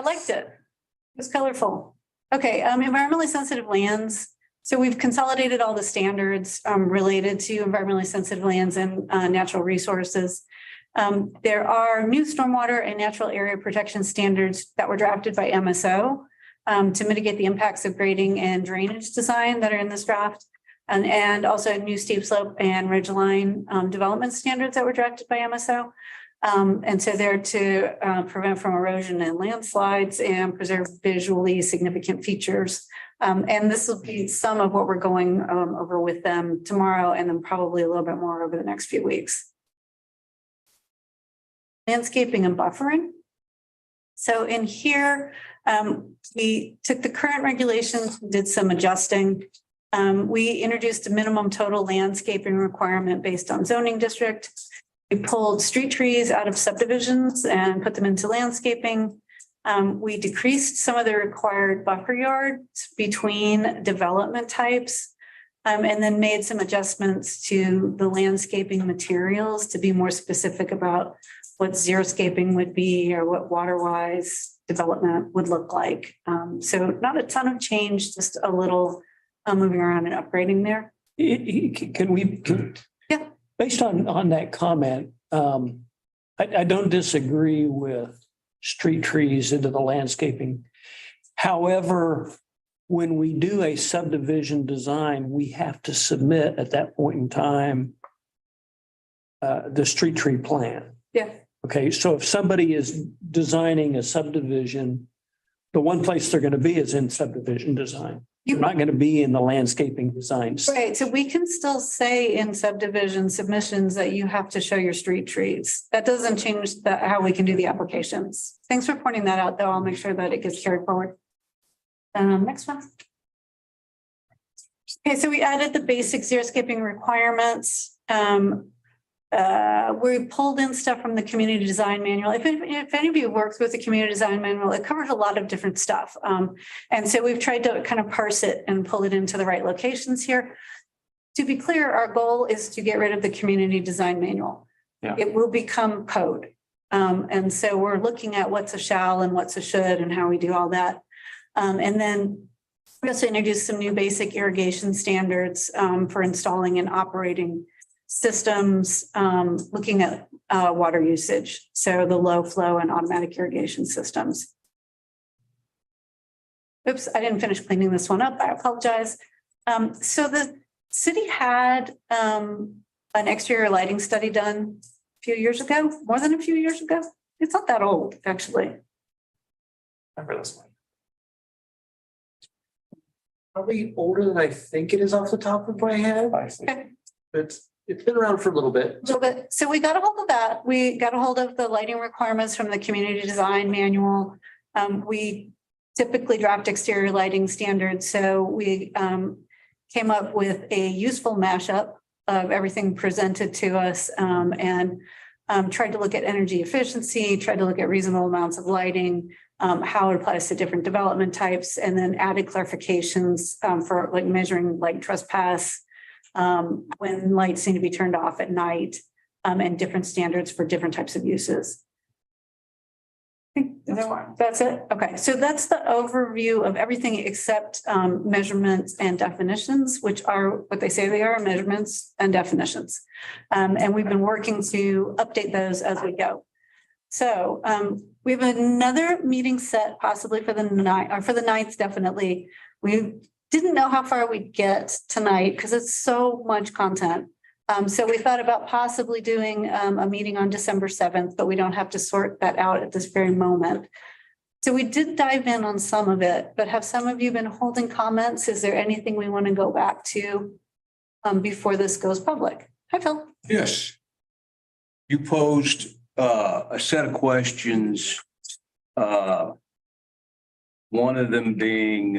liked it. It was colorful. Okay, environmentally sensitive lands. So we've consolidated all the standards related to environmentally sensitive lands and natural resources. There are new stormwater and natural area protection standards that were drafted by MSO to mitigate the impacts of grading and drainage design that are in this draft. And also new steep slope and ridgeline development standards that were drafted by MSO. And so they're to prevent from erosion and landslides and preserve visually significant features. And this will be some of what we're going over with them tomorrow and then probably a little bit more over the next few weeks. Landscaping and buffering. So in here, we took the current regulations, did some adjusting. We introduced a minimum total landscaping requirement based on zoning district. We pulled street trees out of subdivisions and put them into landscaping. We decreased some of the required buffer yards between development types and then made some adjustments to the landscaping materials to be more specific about what xeriscaping would be or what water-wise development would look like. So not a ton of change, just a little moving around and upgrading there. Yeah. Based on that comment, I don't disagree with street trees into the landscaping. However, when we do a subdivision design, we have to submit at that point in time the street tree plan. Yeah. Okay, so if somebody is designing a subdivision, the one place they're going to be is in subdivision design. You're not going to be in the landscaping designs. Right, so we can still say in subdivision submissions that you have to show your street trees. That doesn't change how we can do the applications. Thanks for pointing that out, though. I'll make sure that it gets carried forward. Next one. Okay, so we added the basic xeriscaping requirements. We pulled in stuff from the community design manual. If any of you works with the community design manual, it covers a lot of different stuff. And so we've tried to kind of parse it and pull it into the right locations here. To be clear, our goal is to get rid of the community design manual. Yeah. It will become code. And so we're looking at what's a shall and what's a should and how we do all that. And then we also introduced some new basic irrigation standards for installing and operating systems, looking at water usage. So the low flow and automatic irrigation systems. Oops, I didn't finish cleaning this one up. I apologize. So the city had an exterior lighting study done a few years ago, more than a few years ago. It's not that old, actually. Remember this one? Probably older than I think it is off the top of my head. It's been around for a little bit. So we got a hold of that. We got a hold of the lighting requirements from the community design manual. We typically draft exterior lighting standards. So we came up with a useful mashup of everything presented to us and tried to look at energy efficiency, tried to look at reasonable amounts of lighting, how it applies to different development types, and then added clarifications for like measuring light trespass, when lights need to be turned off at night, and different standards for different types of uses. That's it? Okay, so that's the overview of everything except measurements and definitions, which are what they say they are, measurements and definitions. And we've been working to update those as we go. So we have another meeting set possibly for the ninth, or for the 9th, definitely. We didn't know how far we'd get tonight because it's so much content. So we thought about possibly doing a meeting on December 7th, but we don't have to sort that out at this very moment. So we did dive in on some of it, but have some of you been holding comments? Is there anything we want to go back to before this goes public? Hi, Phil. Yes. You posed a set of questions. One of them being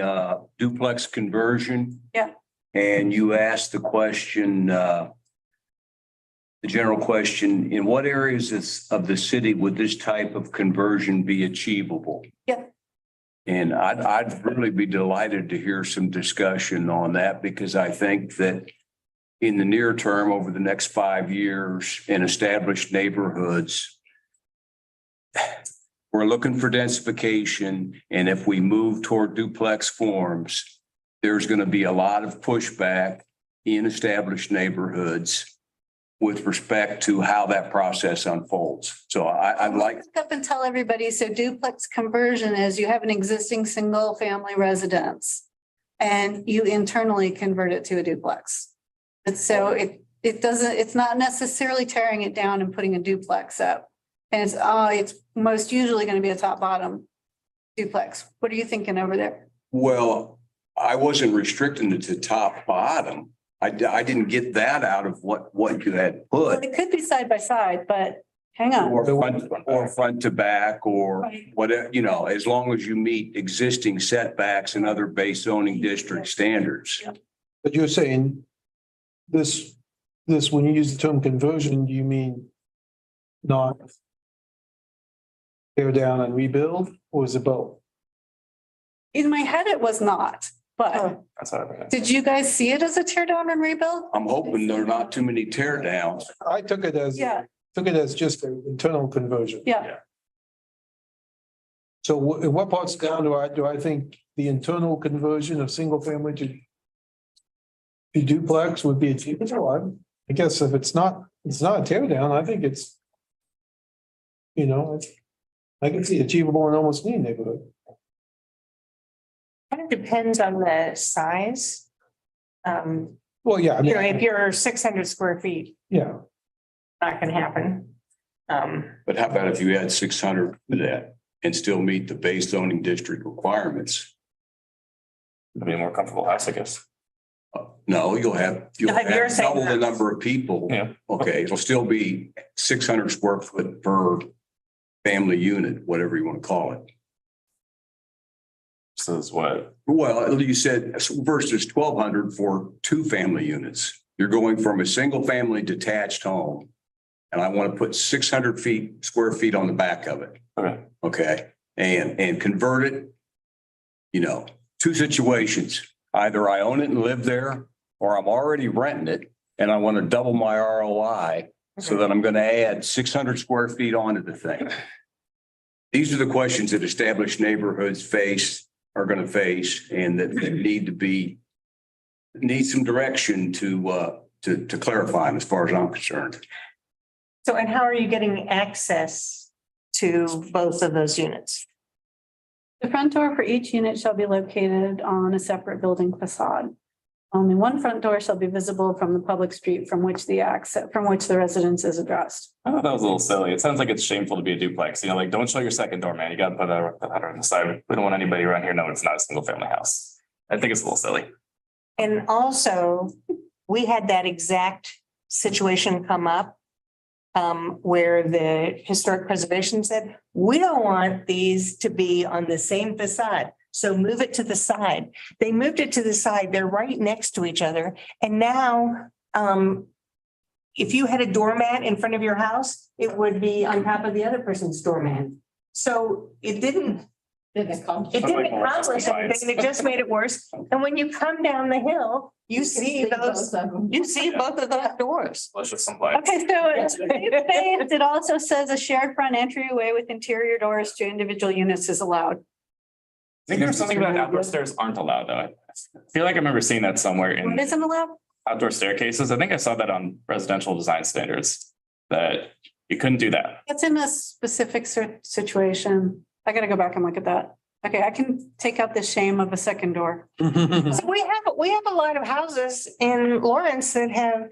duplex conversion. Yeah. And you asked the question, the general question, in what areas of the city would this type of conversion be achievable? Yeah. And I'd really be delighted to hear some discussion on that because I think that in the near term, over the next 5 years in established neighborhoods, we're looking for densification. And if we move toward duplex forms, there's going to be a lot of pushback in established neighborhoods with respect to how that process unfolds. So I'd like. Back up and tell everybody, so duplex conversion is you have an existing single family residence and you internally convert it to a duplex. And so it doesn't, it's not necessarily tearing it down and putting a duplex up. And it's most usually going to be a top bottom duplex. What are you thinking over there? Well, I wasn't restricting it to top bottom. I didn't get that out of what you had put. It could be side by side, but hang on. Or front to back or Right. whatever, you know, as long as you meet existing setbacks and other base zoning district standards. But you're saying this, when you use the term conversion, do you mean not tear down and rebuild, or is it both? In my head, it was not, but That's what I did you guys see it as a tear down and rebuild? I'm hoping there are not too many tear downs. I took it as, Yeah, just an internal conversion. yeah. So in what parts down do I think the internal conversion of single family to duplex would be achievable? I guess if it's not a tear down, I think it's, you know, I can see achievable in almost any neighborhood. Kind of depends on the size. Well, yeah, I You know, mean, if you're 600 square feet, yeah, not gonna happen. But how about if you add 600 to that and still meet the base zoning district requirements? It'd be a more comfortable house, I guess. No, you'll have You're saying double the that. number of people. Yeah. Okay, it'll still be 600 square foot per family unit, whatever you want to call it. So is what, Well, you said versus 1,200 for 2 family units. You're going from a single family detached home. And I want to put 600 square feet on the back of it. okay, Okay, and convert it. You know, 2 situations. Either I own it and live there, or I'm already renting it and I want to double my ROI so that I'm going to add 600 square feet onto the thing. These are the questions that established neighborhoods are going to face and that need some direction to clarify them as far as I'm concerned. So, and how are you getting access to both of those units? The front door for each unit shall be located on a separate building facade. Only one front door shall be visible from the public street from which the residence is addressed. I thought that was a little silly. It sounds like it's shameful to be a duplex, you know, like, don't show your second door, man. You gotta put that on the side. We don't want anybody around here knowing it's not a single family house. I think it's a little silly. And also, we had that exact situation come up where the historic preservation said, we don't want these to be on the same facade. So move it to the side. They moved it to the side. They're right next to each other. And now, if you had a doormat in front of your house, it would be on top of the other person's doormat. So it didn't It didn't accomplish anything, it just made it worse. And when you come down the hill, you see both of those doors. Let's just simplify. Okay, so it also says a shared front entryway with interior doors to individual units is allowed. I think there's something about outdoor stairs aren't allowed though. I feel like I remember seeing that somewhere in What isn't allowed? outdoor staircases. I think I saw that on residential design standards that you couldn't do that. It's in a specific situation. I gotta go back and look at that. Okay, I can take out the shame of a second door. So we have a lot of houses in Lawrence that have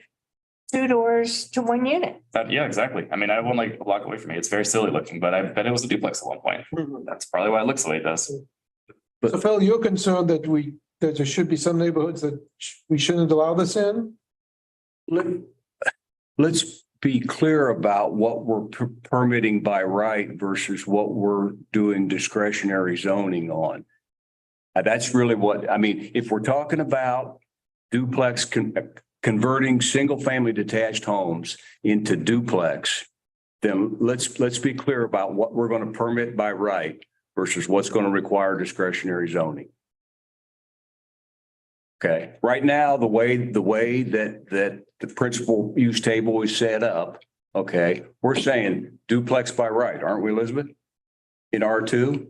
two doors to one unit. Yeah, exactly. I mean, I won't like a block away from me. It's very silly looking, but I bet it was a duplex at one point. That's probably why it looks the way it does. So Phil, you're concerned that that there should be some neighborhoods that we shouldn't allow this in? Let's be clear about what we're permitting by right versus what we're doing discretionary zoning on. That's really what, I mean, if we're talking about duplex converting single-family detached homes into duplex, then let's be clear about what we're going to permit by right versus what's going to require discretionary zoning. Okay, right now, the way that the principal use table is set up, okay, we're saying duplex by right, aren't we, Elizabeth? In R2?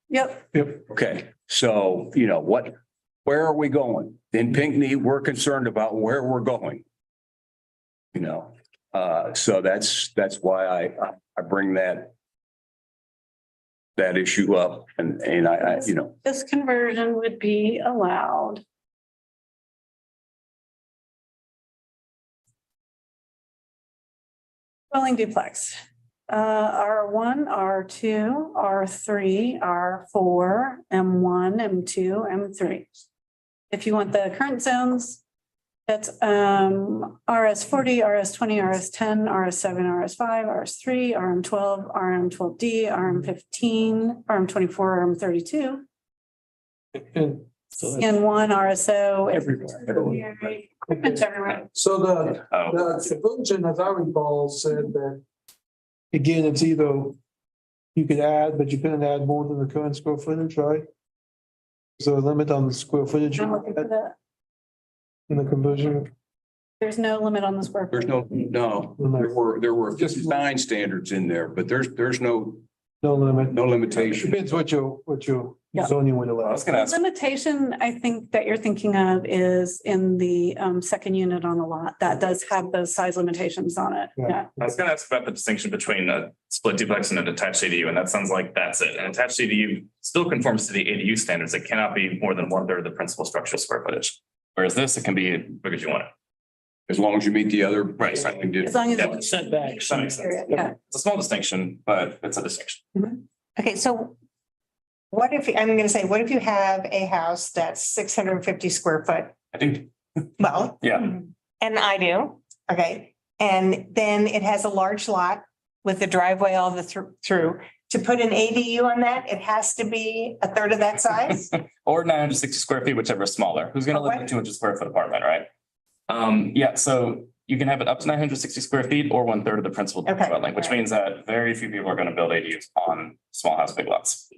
Yep. Okay, so you know where are we going? In Pinckney, we're concerned about where we're going. You know, so that's why I bring that issue up and I you know. This conversion would be allowed. Dwelling duplex, R1, R2, R3, R4, M1, M2, M3. If you want the current zones, that's RS40, RS20, RS10, RS7, RS5, RS3, RM12, RM12D, RM15, RM24, RM32. And N1, RSO. everywhere. It's everywhere. So the conversion, as I recall, said that, again, it's either you could add, but you couldn't add more than the current square footage, right? Is there a limit on the square footage I'm looking for that. in the conversion? There's no limit on the square. There's footage. no, there were design standards in there, but there's no limit. no limitation. Depends what your Yeah. zoning would I allow. was gonna ask, Limitation, I think that you're thinking of is in the second unit on the lot. That does have those size limitations on it. Yeah. Yeah. I was gonna ask about the distinction between a split duplex and a detached ADU, and that sounds like that's it. An attached ADU still conforms to the ADU standards. It cannot be more than 1/3 of the principal structural square footage. Whereas this, it can be as big as you want it. As long as you meet the other. Right. As long as. Yeah. it's- Setbacks. That makes sense. Yeah. It's a small distinction, but it's a distinction. Okay, so what if you have a house that's 650 square foot? I think, Well, yeah, and I do, okay, and then it has a large lot with a driveway all the through. To put an ADU on that, it has to be a third of that size? or 960 square feet, whichever is smaller. Who's gonna live in a 200 square foot apartment, right? Yeah, so you can have it up to 960 square feet or 1/3 of the principal Okay. dwelling, which means that very few people are gonna build ADUs on small house, big lots.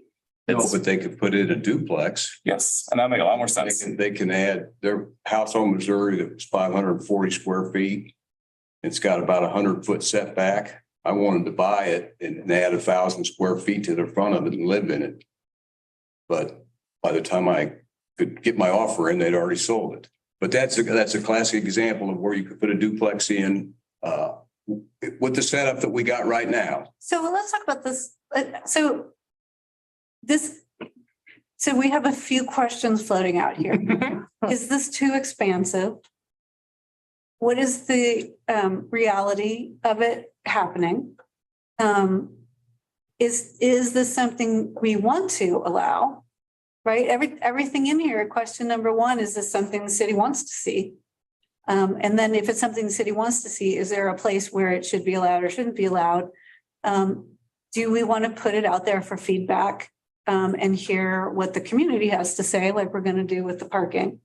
No, It's, but they could put in a duplex. yes, and that'd make a lot more sense. They can add their house on Missouri that was 540 square feet. It's got about 100-foot setback. I wanted to buy it and add 1,000 square feet to the front of it and live in it. But by the time I could get my offer in, they'd already sold it. But that's a classic example of where you could put a duplex in with the setup that we got right now. So let's talk about this. So we have a few questions floating out here. Is this too expansive? What is the reality of it happening? Is this something we want to allow? Right? Everything in here, question number one, is this something the city wants to see? And then if it's something the city wants to see, is there a place where it should be allowed or shouldn't be allowed? Do we want to put it out there for feedback and hear what the community has to say, like we're going to do with the parking?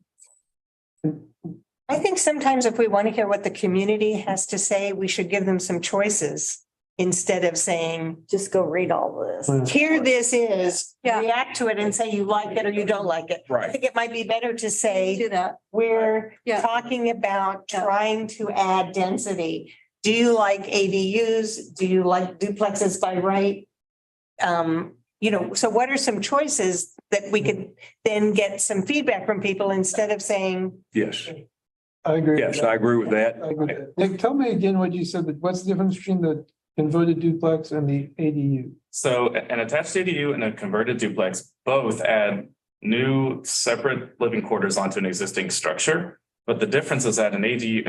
I think sometimes if we want to hear what the community has to say, we should give them some choices instead of saying, Just go read all this. here this is, Yeah. react to it and say you like it or you don't like it. I Right. think it might be better to say, Do that. we're Yeah. talking about Yeah. trying to add density. Do you like ADUs? Do you like duplexes by right? So what are some choices that we could then get some feedback from people instead of saying, Yes, I agree. with yes, that. I agree with that. I agree with that. Nick, tell me again what you said, what's the difference between the converted duplex and the ADU? So an attached ADU and a converted duplex both add new separate living quarters onto an existing structure. But the difference is that an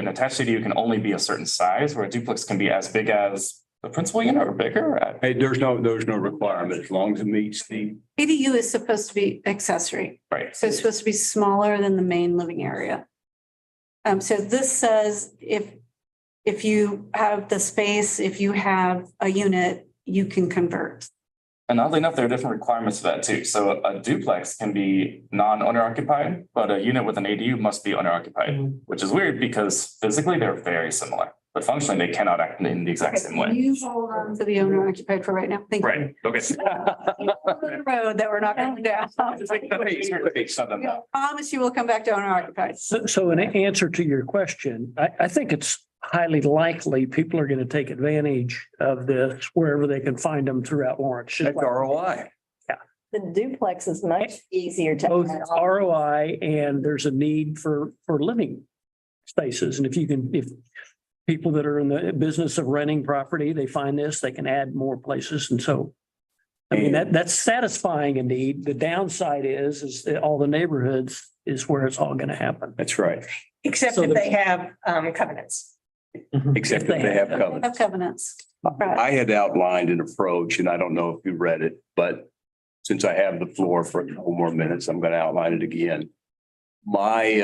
attached ADU can only be a certain size, where a duplex can be as big as the principal unit or bigger. Hey, there's no requirement as long as it meets the, ADU is supposed to be accessory, Right. so it's supposed to be smaller than the main living area. So this says if you have the space, if you have a unit, you can convert. And oddly enough, there are different requirements to that too. So a duplex can be non-owner occupied, but a unit with an ADU must be owner occupied, which is weird because physically they're very similar, but functionally they cannot act in the exact same way. You hold on to the owner occupied for right now. Thank you. Right, okay. The road that we're not going down. I promise you will come back to owner occupied. So in answer to your question, I think it's highly likely people are going to take advantage of this wherever they can find them throughout Lawrence. Just that's like ROI. The duplex is much easier to. both add on. ROI and there's a need for living spaces. And if people that are in the business of renting property, they find this, they can add more places. And so, I mean, that's satisfying a need. The downside is that all the neighborhoods is where it's all going to happen. That's right. except So if the- they have covenants. Except if they have covenants. Have covenants. Right. I had outlined an approach, and I don't know if you read it, but since I have the floor for a couple more minutes, I'm going to outline it again. My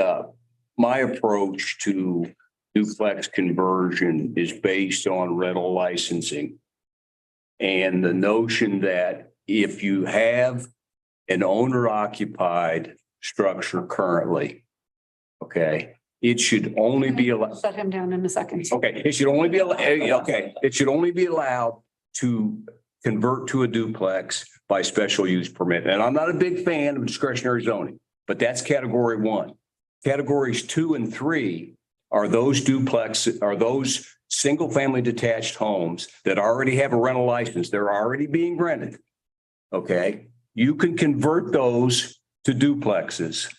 approach to duplex conversion is based on rental licensing. And the notion that if you have an owner occupied structure currently, okay, it should only be allowed. Shut him down in a second. Okay, it should only be, it should only be allowed to convert to a duplex by special use permit. And I'm not a big fan of discretionary zoning, but that's category 1. Categories 2 and 3 are those single family detached homes that already have a rental license. They're already being rented. Okay, you can convert those to duplexes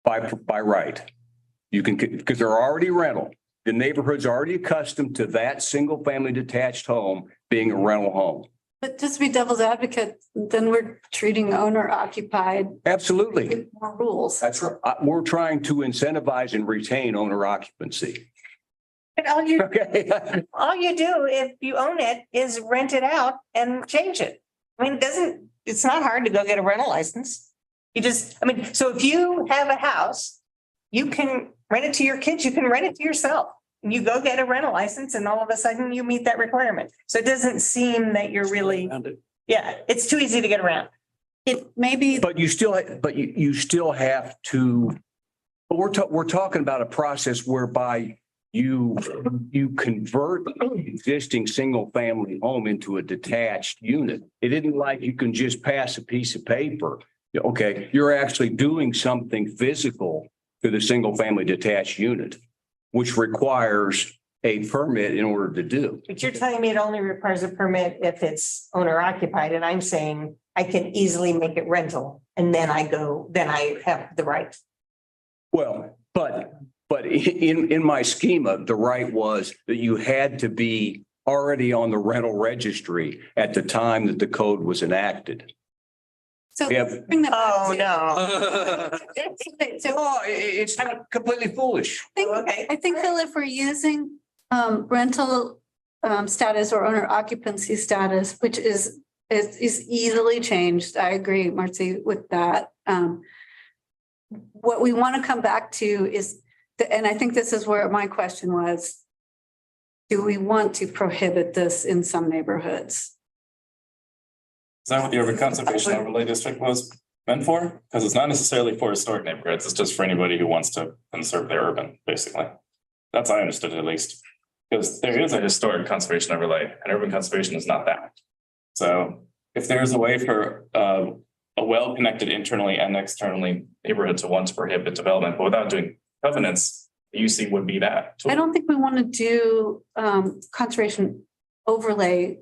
by right. You can, because they're already rental. The neighborhood's already accustomed to that single family detached home being a rental home. But just to be devil's advocate, then we're treating owner occupied Absolutely. with more rules. That's right. We're trying to incentivize and retain owner occupancy. But all you, Okay. all you do if you own it is rent it out and change it. I mean, it's not hard to go get a rental license. So if you have a house, you can rent it to your kids, you can rent it to yourself. You go get a rental license and all of a sudden you meet that requirement. So it doesn't seem that you're really, it's too easy to get around. It may be, But you still have to, but we're talking about a process whereby you convert an existing single family home into a detached unit. It isn't like you can just pass a piece of paper. Okay, you're actually doing something physical to the single family detached unit, which requires a permit in order to do. But you're telling me it only requires a permit if it's owner occupied, and I'm saying I can easily make it rental and then I have the right. Well, but in my schema, the right was that you had to be already on the rental registry at the time that the code was enacted. so Yeah. bring that back. Oh, to- no. So Oh, it's not completely foolish. I think, Phil, if we're using rental status or owner occupancy status, which is easily changed, I agree, Marcy, with that. What we want to come back to is, and I think this is where my question was, do we want to prohibit this in some neighborhoods? Is that what the urban conservation overlay district was meant for? Because it's not necessarily for historic neighborhoods. It's just for anybody who wants to conserve their urban, basically. That's how I understood it, at least. Because there is a historic conservation overlay and urban conservation is not that. So if there is a way for a well-connected internally and externally neighborhood to want to prohibit development, but without doing covenants, the UC would be that. I don't think we want to do conservation overlay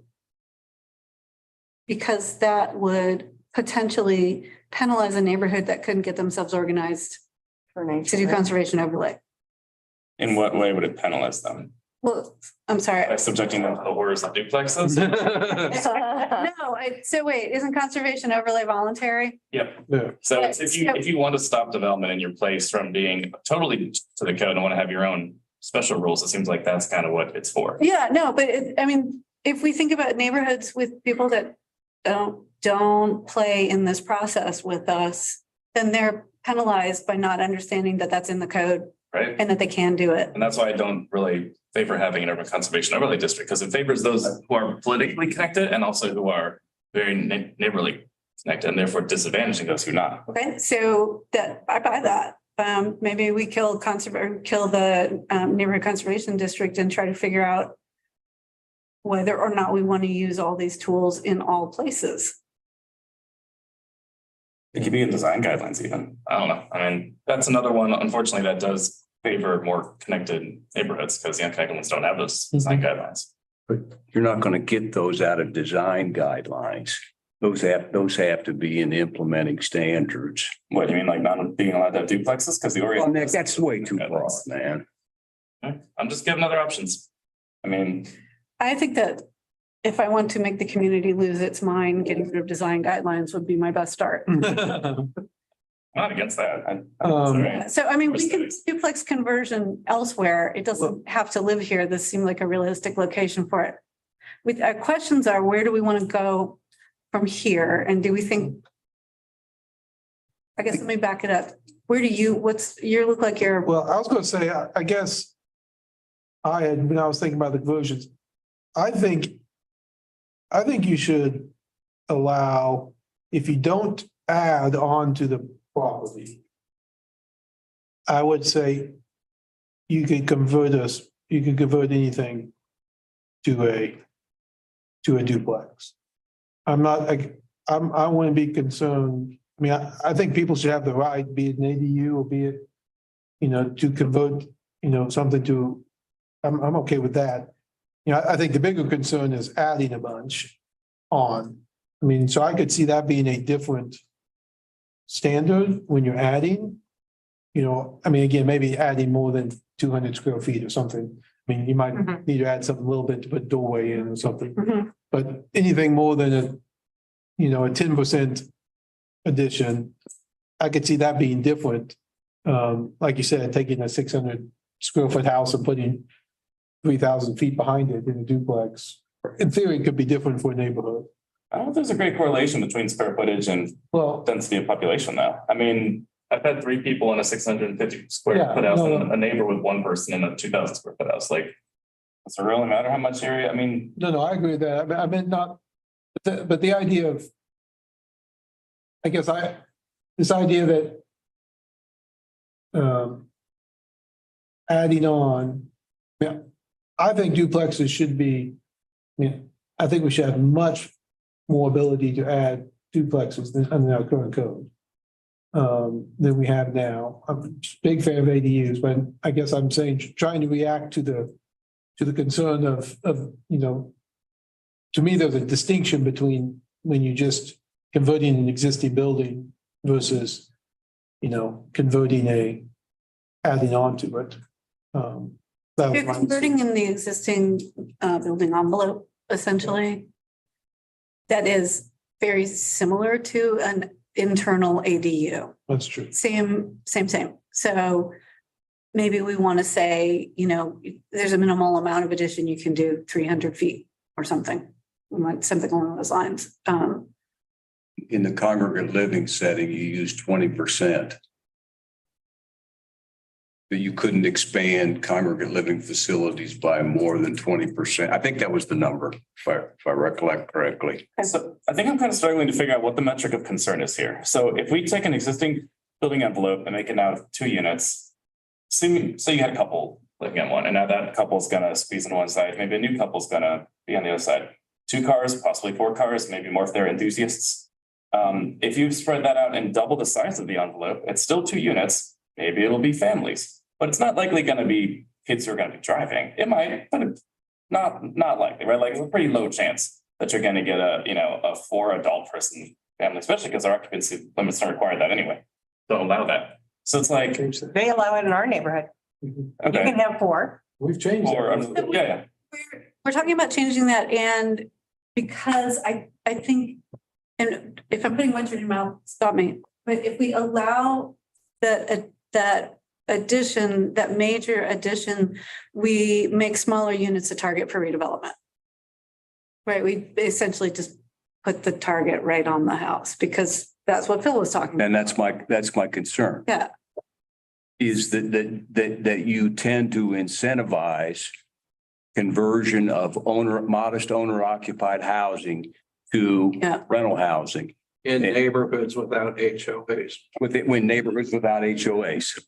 because that would potentially penalize a neighborhood that couldn't get themselves organized to do conservation overlay. In what way would it penalize them? Well, I'm sorry. By subjecting them to the horrors of duplexes? No, so wait, isn't conservation overlay voluntary? Yep. Yeah. So it's if you want to stop development in your place from being totally to the code and want to have your own special rules, it seems like that's kind of what it's for. Yeah, no, but I mean, if we think about neighborhoods with people that don't play in this process with us, then they're penalized by not understanding that that's in the code Right. and that they can do it. And that's why I don't really favor having an urban conservation overlay district, because it favors those who are politically connected and also who are very neighborly connected, and therefore disadvantaging those who are not. Okay, so that, I buy that. Maybe we kill the neighborhood conservation district and try to figure out whether or not we want to use all these tools in all places. It could be in design guidelines even. I don't know. I mean, that's another one, unfortunately, that does favor more connected neighborhoods because the unconnected ones don't have those design guidelines. But you're not gonna get those out of design guidelines. Those have to be in implementing standards. What do you mean, like not being allowed to have duplexes? Because the Well, Orient. Nick, that's way too broad, man. I'm just giving other options. I mean, I think that if I want to make the community lose its mind, getting rid of design guidelines would be my best start. I'm not against that. So, I mean, we can duplex conversion elsewhere. It doesn't have to live here. This seemed like a realistic location for it. With our questions are, where do we want to go from here? And do we think? I guess let me back it up. Where do you, you look like you're. Well, I was gonna say, I guess when I was thinking about the conversions, I think you should allow, if you don't add on to the property, I would say you could convert anything to a duplex. I wouldn't be concerned. I mean, I think people should have the right, be it an ADU or be it, to convert, something to, I'm okay with that. I think the bigger concern is adding a bunch on. I mean, so I could see that being a different standard when you're adding. I mean, again, maybe adding more than 200 square feet or something. I mean, you might need to add something a little bit to put doorway in or something. But anything more than a 10% addition, I could see that being different. Like you said, taking a 600 square foot house and putting 3,000 feet behind it in a duplex. In theory, it could be different for a neighborhood. I don't know if there's a great correlation between square footage and density of population though. I mean, I've had 3 people in a 650 square foot house and a neighbor with 1 person in a 2,000 square foot house. Like, does it really matter how much area? I mean. No, I agree with that. I mean, not, but the idea of, I guess this idea that adding on, I think duplexes should be, I think we should have much more ability to add duplexes than under our current code than we have now. I'm a big fan of ADUs, but I guess I'm saying, trying to react to the concern of, to me, there's a distinction between when you just converting an existing building versus, converting adding on to it. You're converting in the existing building envelope, essentially. That is very similar to an internal ADU. That's true. Same. So maybe we want to say, there's a minimal amount of addition you can do 300 feet or something. We want something along those lines. In the congregate living setting, you use 20%. That you couldn't expand congregate living facilities by more than 20%. I think that was the number, if I recollect correctly. So I think I'm kind of struggling to figure out what the metric of concern is here. So if we take an existing building envelope and make it now 2 units, say you had a couple living in one, and now that couple's gonna squeeze on one side, maybe a new couple's gonna be on the other side. 2 cars, possibly 4 cars, maybe more if they're enthusiasts. If you spread that out and double the size of the envelope, it's still 2 units, maybe it'll be families, but it's not likely gonna be kids who are gonna be driving. It might, but it's not likely, right? Like, it's a pretty low chance that you're gonna get a 4 adult person family, especially because our occupancy limits don't require that anyway. Don't allow that. So it's like, They allow it in our neighborhood. You okay. can have 4. We've changed Or, that. yeah, We're talking about changing that and because I think, and if I'm putting words in your mouth, stop me. But if we allow that addition, that major addition, we make smaller units a target for redevelopment. Right, we essentially just put the target right on the house because that's what Phil was talking about. And that's my concern. Yeah. Is that you tend to incentivize conversion of modest owner occupied housing to Yeah. rental housing In neighborhoods without HOAs. when neighborhoods without HOAs.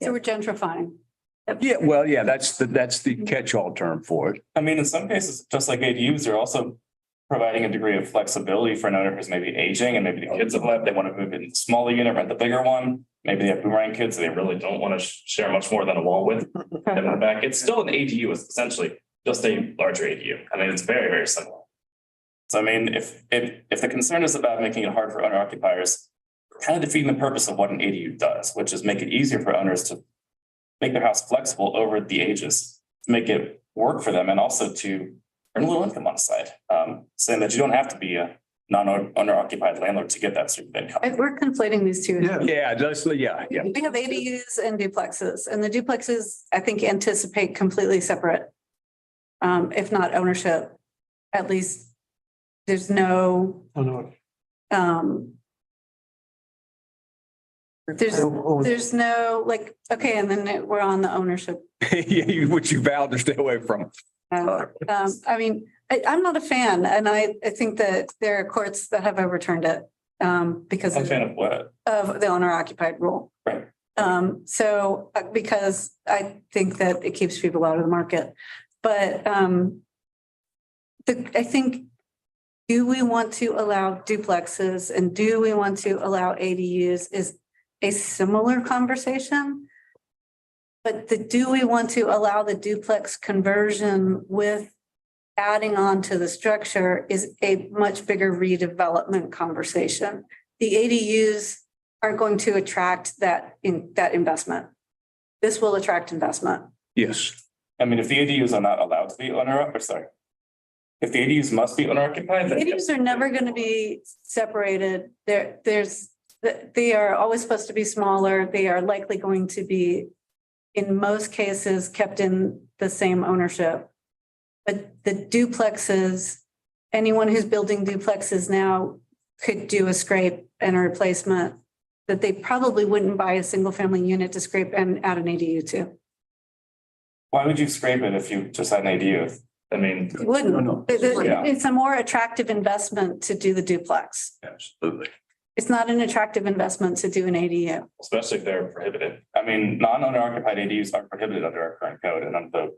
So we're gentrifying. Yeah, well, yeah, that's the catch-all term for it. I mean, in some cases, just like ADUs, they're also providing a degree of flexibility for an owner who's maybe aging and maybe the kids have left, they want to move in a smaller unit, rent the bigger one. Maybe they have boomerang kids, they really don't want to share much more than a wall with them in the back. It's still an ADU, it's essentially just a larger ADU. I mean, it's very, very similar. So I mean, if the concern is about making it hard for owner occupiers, we're kind of defeating the purpose of what an ADU does, which is make it easier for owners to make their house flexible over the ages, to make it work for them and also to earn a little income on the side. Saying that you don't have to be a non-owner occupied landlord to get that sort of income. We're conflating these two. Yeah. Yeah, yeah. We have ADUs and duplexes, and the duplexes, I think, anticipate completely separate. If not ownership, at least there's no, Oh, no. there's no, like, okay, and then we're on the ownership. Yeah, which you vowed to stay away from. I mean, I'm not a fan, and I think that there are courts that have overturned it because I'm a fan of what? of the owner occupied rule. Right. So because I think that it keeps people out of the market, but I think, do we want to allow duplexes and do we want to allow ADUs is a similar conversation. But do we want to allow the duplex conversion with adding on to the structure is a much bigger redevelopment conversation. The ADUs are going to attract that investment. This will attract investment. Yes. I mean, if the ADUs are not allowed to be if the ADUs must be owner occupied, then ADUs are never going to be separated. They are always supposed to be smaller. They are likely going to be, in most cases, kept in the same ownership. But the duplexes, anyone who's building duplexes now could do a scrape and a replacement that they probably wouldn't buy a single family unit to scrape and add an ADU to. why would you scrape it if you just had an ADU? I mean, You wouldn't. No. Yeah. It's a more attractive investment to do the duplex. Absolutely. It's not an attractive investment to do an ADU. especially if they're prohibited. I mean, non-owner occupied ADUs are prohibited under our current code and under the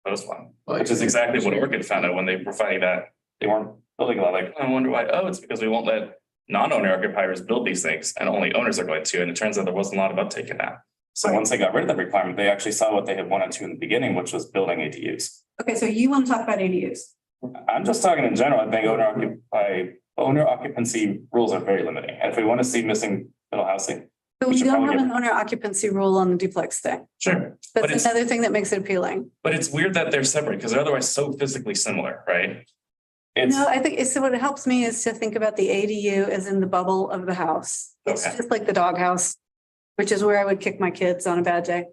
proposed one, which is exactly what Orchid found out when they were finding that they weren't building a lot. Like, I wonder why. Oh, it's because we won't let non-owner occupiers build these things and only owners are going to. And it turns out there wasn't a lot of uptake in that. So once they got rid of that requirement, they actually saw what they had wanted to in the beginning, which was building ADUs. Okay, so you want to talk about ADUs? I'm just talking in general. I think owner occupancy rules are very limiting. And if we want to see missing middle housing, But We we should don't probably have get- an owner occupancy rule on the duplex thing. sure. But That's it's, another thing that makes it appealing. but it's weird that they're separate because they're otherwise so physically similar, right? It's, No, I think so what it helps me is to think about the ADU as in the bubble of the house. It's Okay. just like the doghouse, which is where I would kick my kids on a bad day.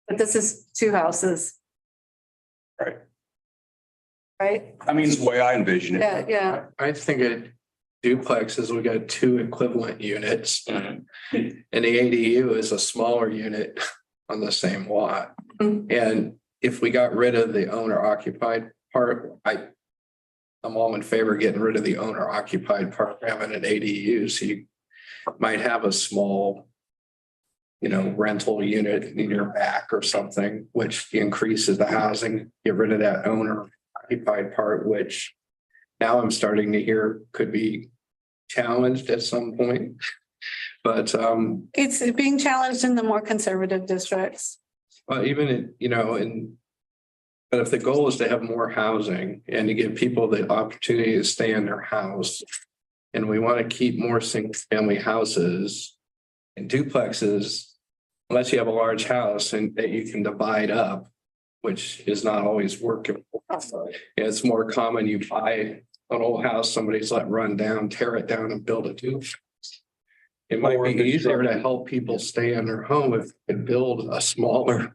But this is 2 houses. Right. Right? I mean, That's the way I envision it. Yeah, yeah. I think a duplex is we got 2 equivalent units. mhm. And the ADU is a smaller unit on the same lot. Mhm. And if we got rid of the owner occupied part, I'm all in favor of getting rid of the owner occupied part, having an ADU, so you might have a small rental unit in your back or something, which increases the housing, get rid of that owner occupied part, which now I'm starting to hear could be challenged at some point. But It's being challenged in the more conservative districts. but if the goal is to have more housing and to give people the opportunity to stay in their house, and we want to keep more single family houses and duplexes, unless you have a large house and that you can divide up, which is not always working. It's more common you buy an old house, somebody's let run down, tear it down and build a duplex. It might be easier to help people stay in their home if they could build a smaller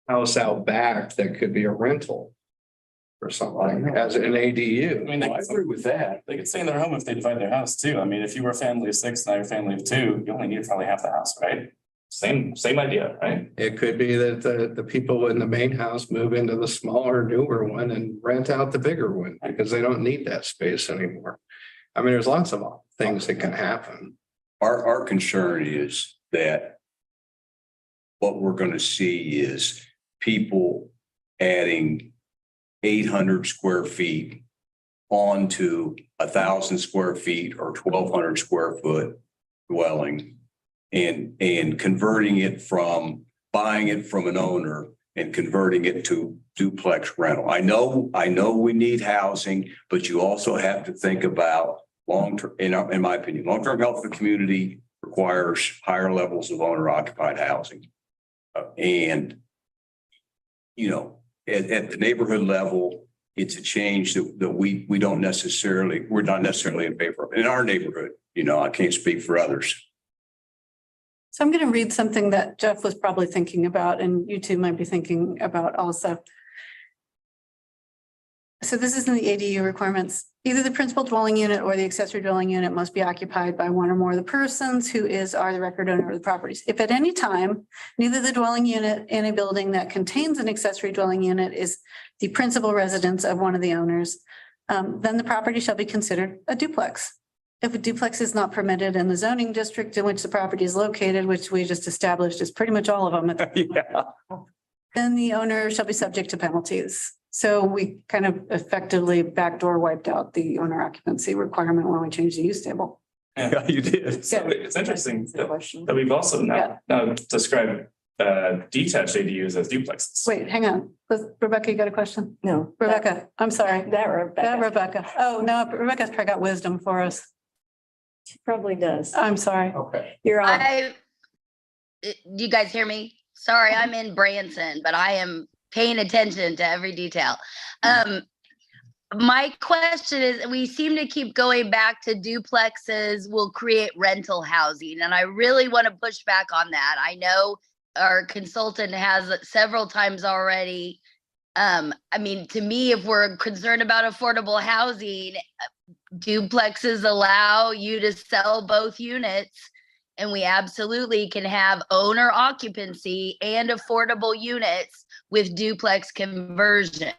house out back that could be a rental or something as an ADU. I mean, I agree with that. They could stay in their home if they divide their house too. I mean, if you were a family of 6, now you're a family of 2, you only need probably half the house, right? Same idea, right? It could be that the people in the main house move into the smaller, newer one and rent out the bigger one because they don't need that space anymore. I mean, there's lots of things that can happen. Our concern is that what we're going to see is people adding 800 square feet onto 1,000 square feet or 1,200 square foot dwelling and converting it from buying it from an owner and converting it to duplex rental. I know we need housing, but you also have to think about long-term, in my opinion, long-term health of the community requires higher levels of owner occupied housing. And at the neighborhood level, it's a change that we're not necessarily in favor of in our neighborhood. I can't speak for others. So I'm going to read something that Jeff was probably thinking about, and you two might be thinking about also. So this is in the ADU requirements. Either the principal dwelling unit or the accessory dwelling unit must be occupied by one or more of the persons who are the record owner of the properties. If at any time, neither the dwelling unit in a building that contains an accessory dwelling unit is the principal residence of one of the owners, then the property shall be considered a duplex. If a duplex is not permitted in the zoning district in which the property is located, which we just established is pretty much all of them, then the owner shall be subject to penalties. So we kind of effectively backdoor wiped out the owner occupancy requirement when we changed the use table. Yeah, you did. So it's interesting that we've also now described detached ADUs as duplexes. Wait, hang on. Rebecca, you got a question? No. Rebecca, I'm sorry. That Rebecca. Oh, no, Rebecca's probably got wisdom for us. She probably does. I'm sorry. Okay. You're on. Do you guys hear me? Sorry, I'm in Branson, but I am paying attention to every detail. My question is, we seem to keep going back to duplexes will create rental housing, and I really want to push back on that. I know our consultant has several times already. I mean, to me, if we're concerned about affordable housing, duplexes allow you to sell both units, and we absolutely can have owner occupancy and affordable units with duplex conversion.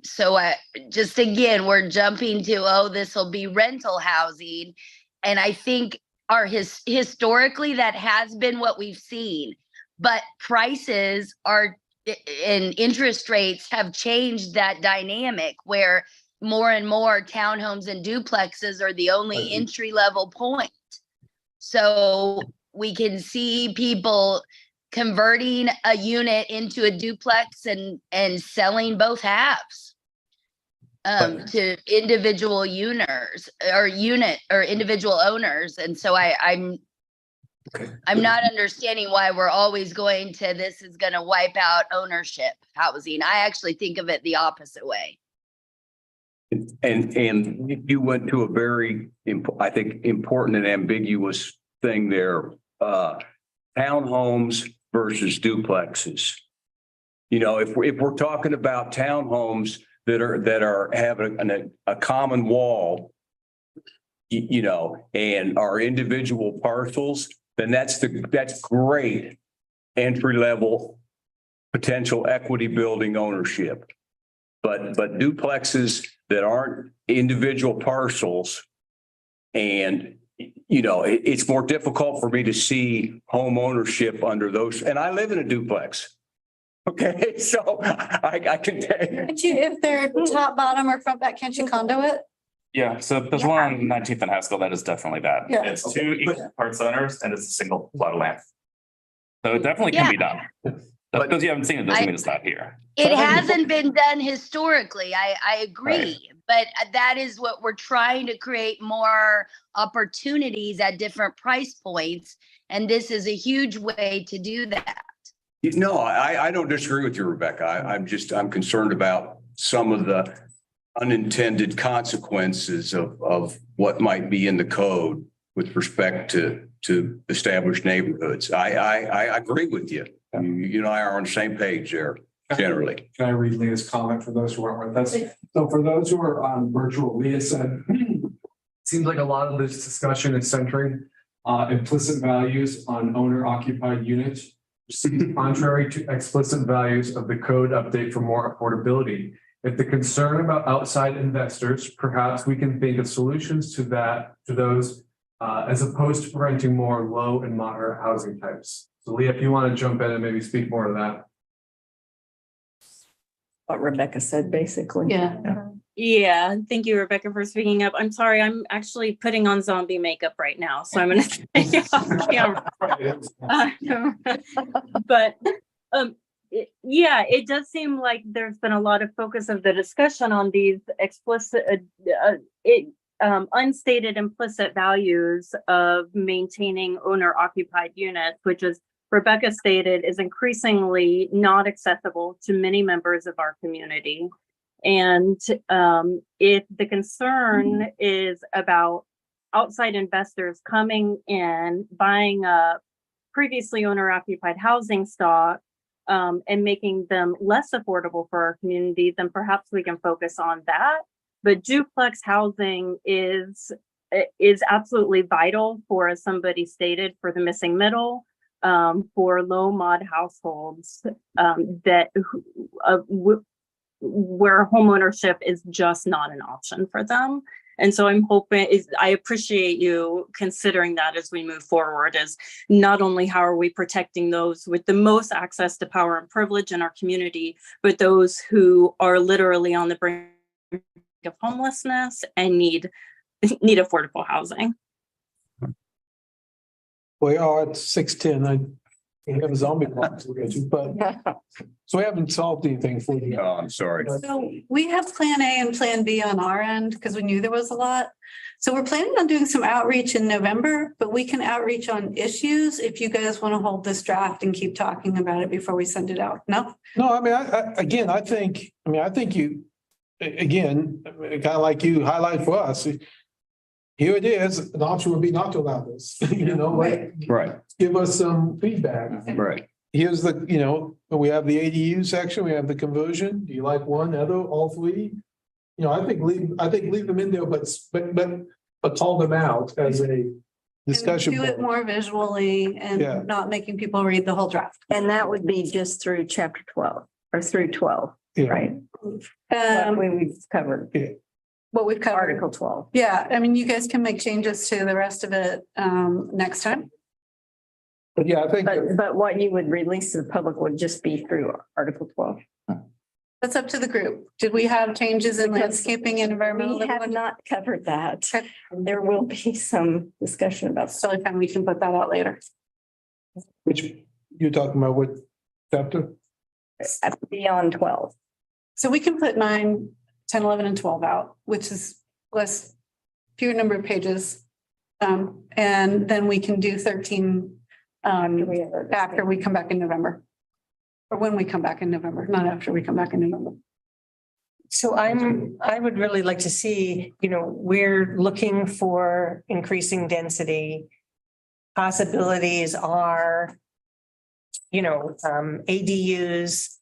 So just again, we're jumping to, this will be rental housing. And I think historically that has been what we've seen, but prices and interest rates have changed that dynamic where more and more townhomes and duplexes are the only entry level point. So we can see people converting a unit into a duplex and selling both halves to individual owners or individual owners. And so I'm not understanding why we're always going to, this is going to wipe out ownership housing. I actually think of it the opposite way. And you went to a very, I think, important and ambiguous thing there. Townhomes versus duplexes. If we're talking about townhomes that are having a common wall, and are individual parcels, then that's great entry level potential equity building ownership. But duplexes that aren't individual parcels and you know, it's more difficult for me to see home ownership under those, and I live in a duplex. Okay, so I can tell you. Can't you, if they're top, bottom or front back, can't you condo it? Yeah, so there's one on 19th and Haskell that is definitely that. Yeah. It's two equal parts owners and it's a single plot of land. So it definitely can be done. Just because you haven't seen it doesn't mean it's not here. It hasn't been done historically. I agree, but that is what we're trying to create more opportunities at different price points. And this is a huge way to do that. No, I don't disagree with you, Rebecca. I'm concerned about some of the unintended consequences of what might be in the code with respect to established neighborhoods. I agree with you. You and I are on the same page there generally. Can I read Leah's comment for those who aren't with us? So for those who are on virtual, Leah said, seems like a lot of this discussion is centering implicit values on owner occupied units, contrary to explicit values of the code update for more affordability. If the concern about outside investors, perhaps we can think of solutions to those as opposed to renting more low and moderate housing types. So Leah, if you want to jump in and maybe speak more to that. What Rebecca said, basically. Yeah. Yeah, thank you, Rebecca, for speaking up. I'm sorry, I'm actually putting on zombie makeup right now, so I'm gonna stay off camera. But yeah, it does seem like there's been a lot of focus of the discussion on these explicit, unstated implicit values of maintaining owner occupied units, which is Rebecca stated is increasingly not accessible to many members of our community. And if the concern is about outside investors coming in, buying up previously owner occupied housing stock and making them less affordable for our community, then perhaps we can focus on that. But duplex housing is absolutely vital for, as somebody stated, for the missing middle, for low mod households where homeownership is just not an option for them. And so I appreciate you considering that as we move forward, as not only how are we protecting those with the most access to power and privilege in our community, but those who are literally on the brink of homelessness and need affordable housing. We are at 6:10. We have a zombie clock to get to, but so we haven't solved anything for you. Oh, I'm sorry. So we have plan A and plan B on our end because we knew there was a lot. So we're planning on doing some outreach in November, but we can outreach on issues if you guys want to hold this draft and keep talking about it before we send it out. No? No, I mean, I think you, again, kind of like you highlight for us. Here it is, an option would be not to allow this, like, Right, give us some feedback. right. Here's we have the ADU section, we have the conversion. Do you like one, other, all three? I think leave them in there, but call them out as a discussion. Do it point. more visually Yeah. and not making people read the whole draft. And that would be just through chapter 12 or through 12, Yeah. right? What we've covered, What we've covered. Article 12. Yeah, I mean, you guys can make changes to the rest of it next time. But yeah, I think. But what you would release to the public would just be through Article 12. That's up to the group. Did we have changes in landscaping and environmental? We have not covered that. There will be some discussion about So I think we can put that out later. Which you're talking about what chapter? beyond 12. So we can put 9, 10, 11, and 12 out, which is fewer number of pages. And then we can do 13 after we come back in November. Or when we come back in November, not after we come back in November. So I would really like to see, we're looking for increasing density. Possibilities are, ADUs,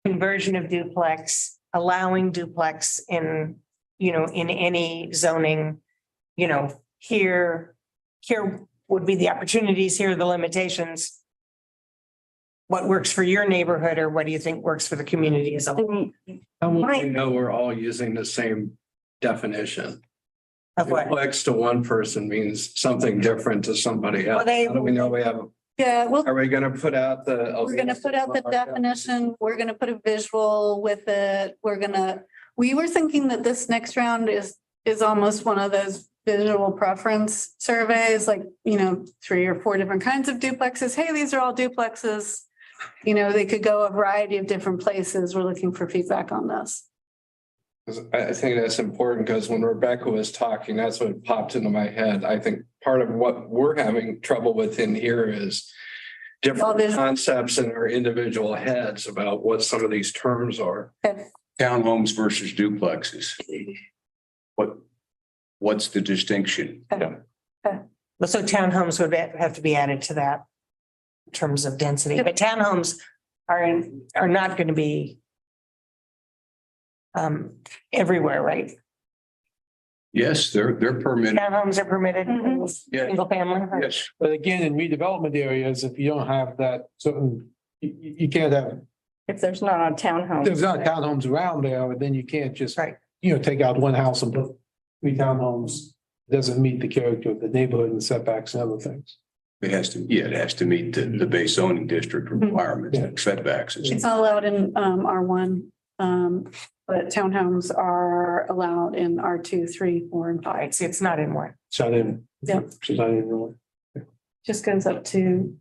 conversion of duplex, allowing duplex in any zoning, here would be the opportunities, here are the limitations. What works for your neighborhood, or what do you think works for the community as a whole? How will we know we're all using the same definition? Of what? Duplex to one person means something different to somebody else. Well, they- How do we know we have, Yeah, well, are we gonna put out the? we're gonna put out the definition, we're gonna put a visual with it, we were thinking that this next round is almost one of those visual preference surveys, like, 3 or 4 different kinds of duplexes. Hey, these are all duplexes. They could go a variety of different places. We're looking for feedback on this. I think that's important because when Rebecca was talking, that's what popped into my head. I think part of what we're having trouble with in here is different concepts in our individual heads about what some of these terms are. Townhomes versus duplexes. What's the distinction? So townhomes would have to be added to that in terms of density, but townhomes are not going to be everywhere, right? Yes, they're permitted. Townhomes are permitted, Yeah. single family. Yes. But again, in redevelopment areas, if you don't have that certain, you can't have, If there's not a townhome. there's not townhomes around there, then you can't just, Right. take out one house and put 3 townhomes. Doesn't meet the character of the neighborhood and setbacks and other things. It has to meet the base zoning district requirements, and setbacks. and It's not allowed in R1, but townhomes are allowed in R2, 3, 4, and 5. It's not in one. It's not in. Yep. It's not in the Just goes up to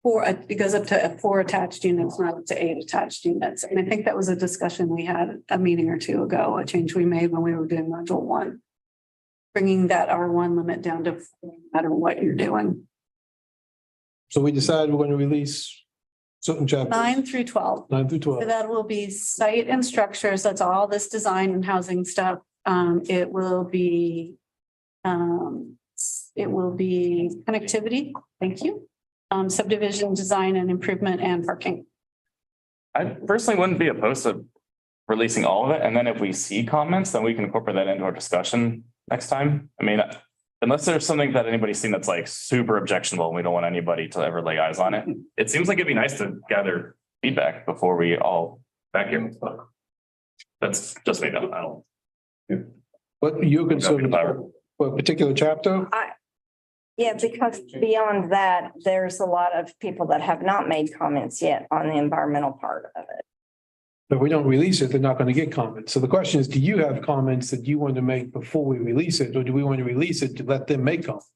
4, it goes up to 4 attached units, not up to 8 attached units. And I think that was a discussion we had a meeting or two ago, a change we made when we were doing module 1. Bringing that R1 limit down to 4, no matter what you're doing. So we decided we're going to release certain chapters. 9 through 12. 9 through So 12. that will be site and structures. That's all this design and housing stuff. It will be connectivity. Thank you. Subdivision design and improvement and parking. I personally wouldn't be opposed to releasing all of it, and then if we see comments, then we can incorporate that into our discussion next time. I mean, unless there's something that anybody's seen that's like super objectionable, and we don't want anybody to ever lay eyes on it. It seems like it'd be nice to gather feedback before we all back here. That's just me, though. I don't. What you're concerned about, for a particular chapter? Yeah, because beyond that, there's a lot of people that have not made comments yet on the environmental part of it. If we don't release it, they're not going to get comments. So the question is, do you have comments that you want to make before we release it, or do we want to release it to let them make comments?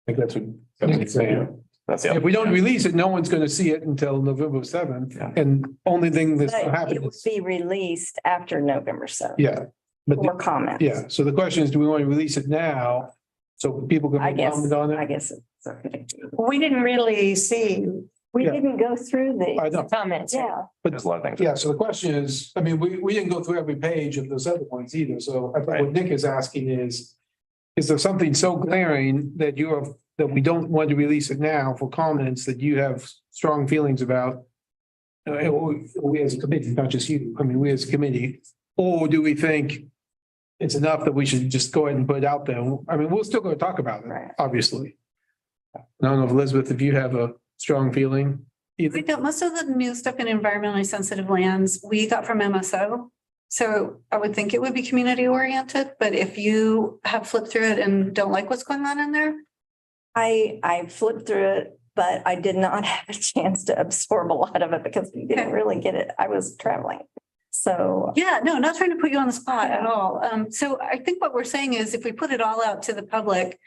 I think that's what Nick is saying. If we don't release it, no one's going to see it until November 7th. And only thing that's going to But happen it would is, be released after November 7th. yeah. But For comments. yeah, so the question is, do we want to release it now? So people can I guess, comment on I it? guess it's okay. We didn't really see We Yeah. didn't go through I the know. comments. yeah. There's a lot of things. Yeah, so the question is, I mean, we didn't go through every page of those other ones either, so I think what Nick is asking is there something so glaring that that we don't want to release it now for comments that you have strong feelings about? We as a committee, not just you, I mean, we as a committee, or do we think it's enough that we should just go ahead and put it out there? I mean, we're still going to talk about it, Right. obviously. I don't know if Elizabeth, if you have a strong feeling. either. We got most of the new stuff in environmentally sensitive lands we got from MSO. So I would think it would be community oriented, but if you have flipped through it and don't like what's going on in there. I flipped through it, but I did not have a chance to absorb a lot of it because we didn't Okay. really get it. I was traveling. So Yeah, no, not trying to put you on the spot at all. So I think what we're saying is if we put it all out to the public,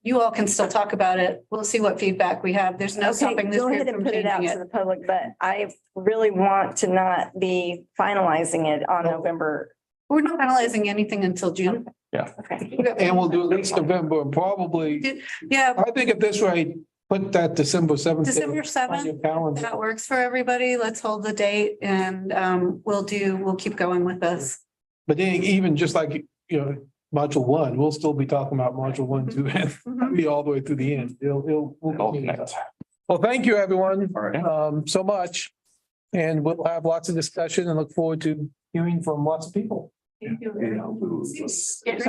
you all can still talk about it. We'll see what feedback we have. There's no okay, stopping this go group ahead and from put it out changing to it. the public, but I really want to not be finalizing it on November. We're not finalizing anything until June. Okay. And we'll do at least November and probably, Yeah, I think at this rate, put that December 7th. December on your 7th. calendar. That works for everybody. Let's hold the date and we'll keep going with this. But then even just like, module 1, we'll still be talking about module 1, 2, and be all the way through the end. We'll All continue. connect. Well, thank you, everyone, All right. so much. And we'll have lots of discussion and look forward to hearing from lots of people. So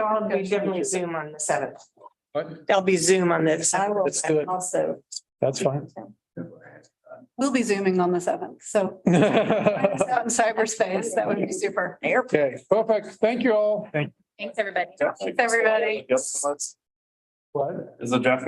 I'll be definitely Zoom on the 7th. What? There'll be Zoom on the I 7th. will Let's do it. also. That's fine. We'll be zooming on the 7th. So out in Okay, cyberspace, that would be super. perfect. Thank you all. Thank Thanks, everybody. Thanks, everybody. Yes, let's- What? Is the draft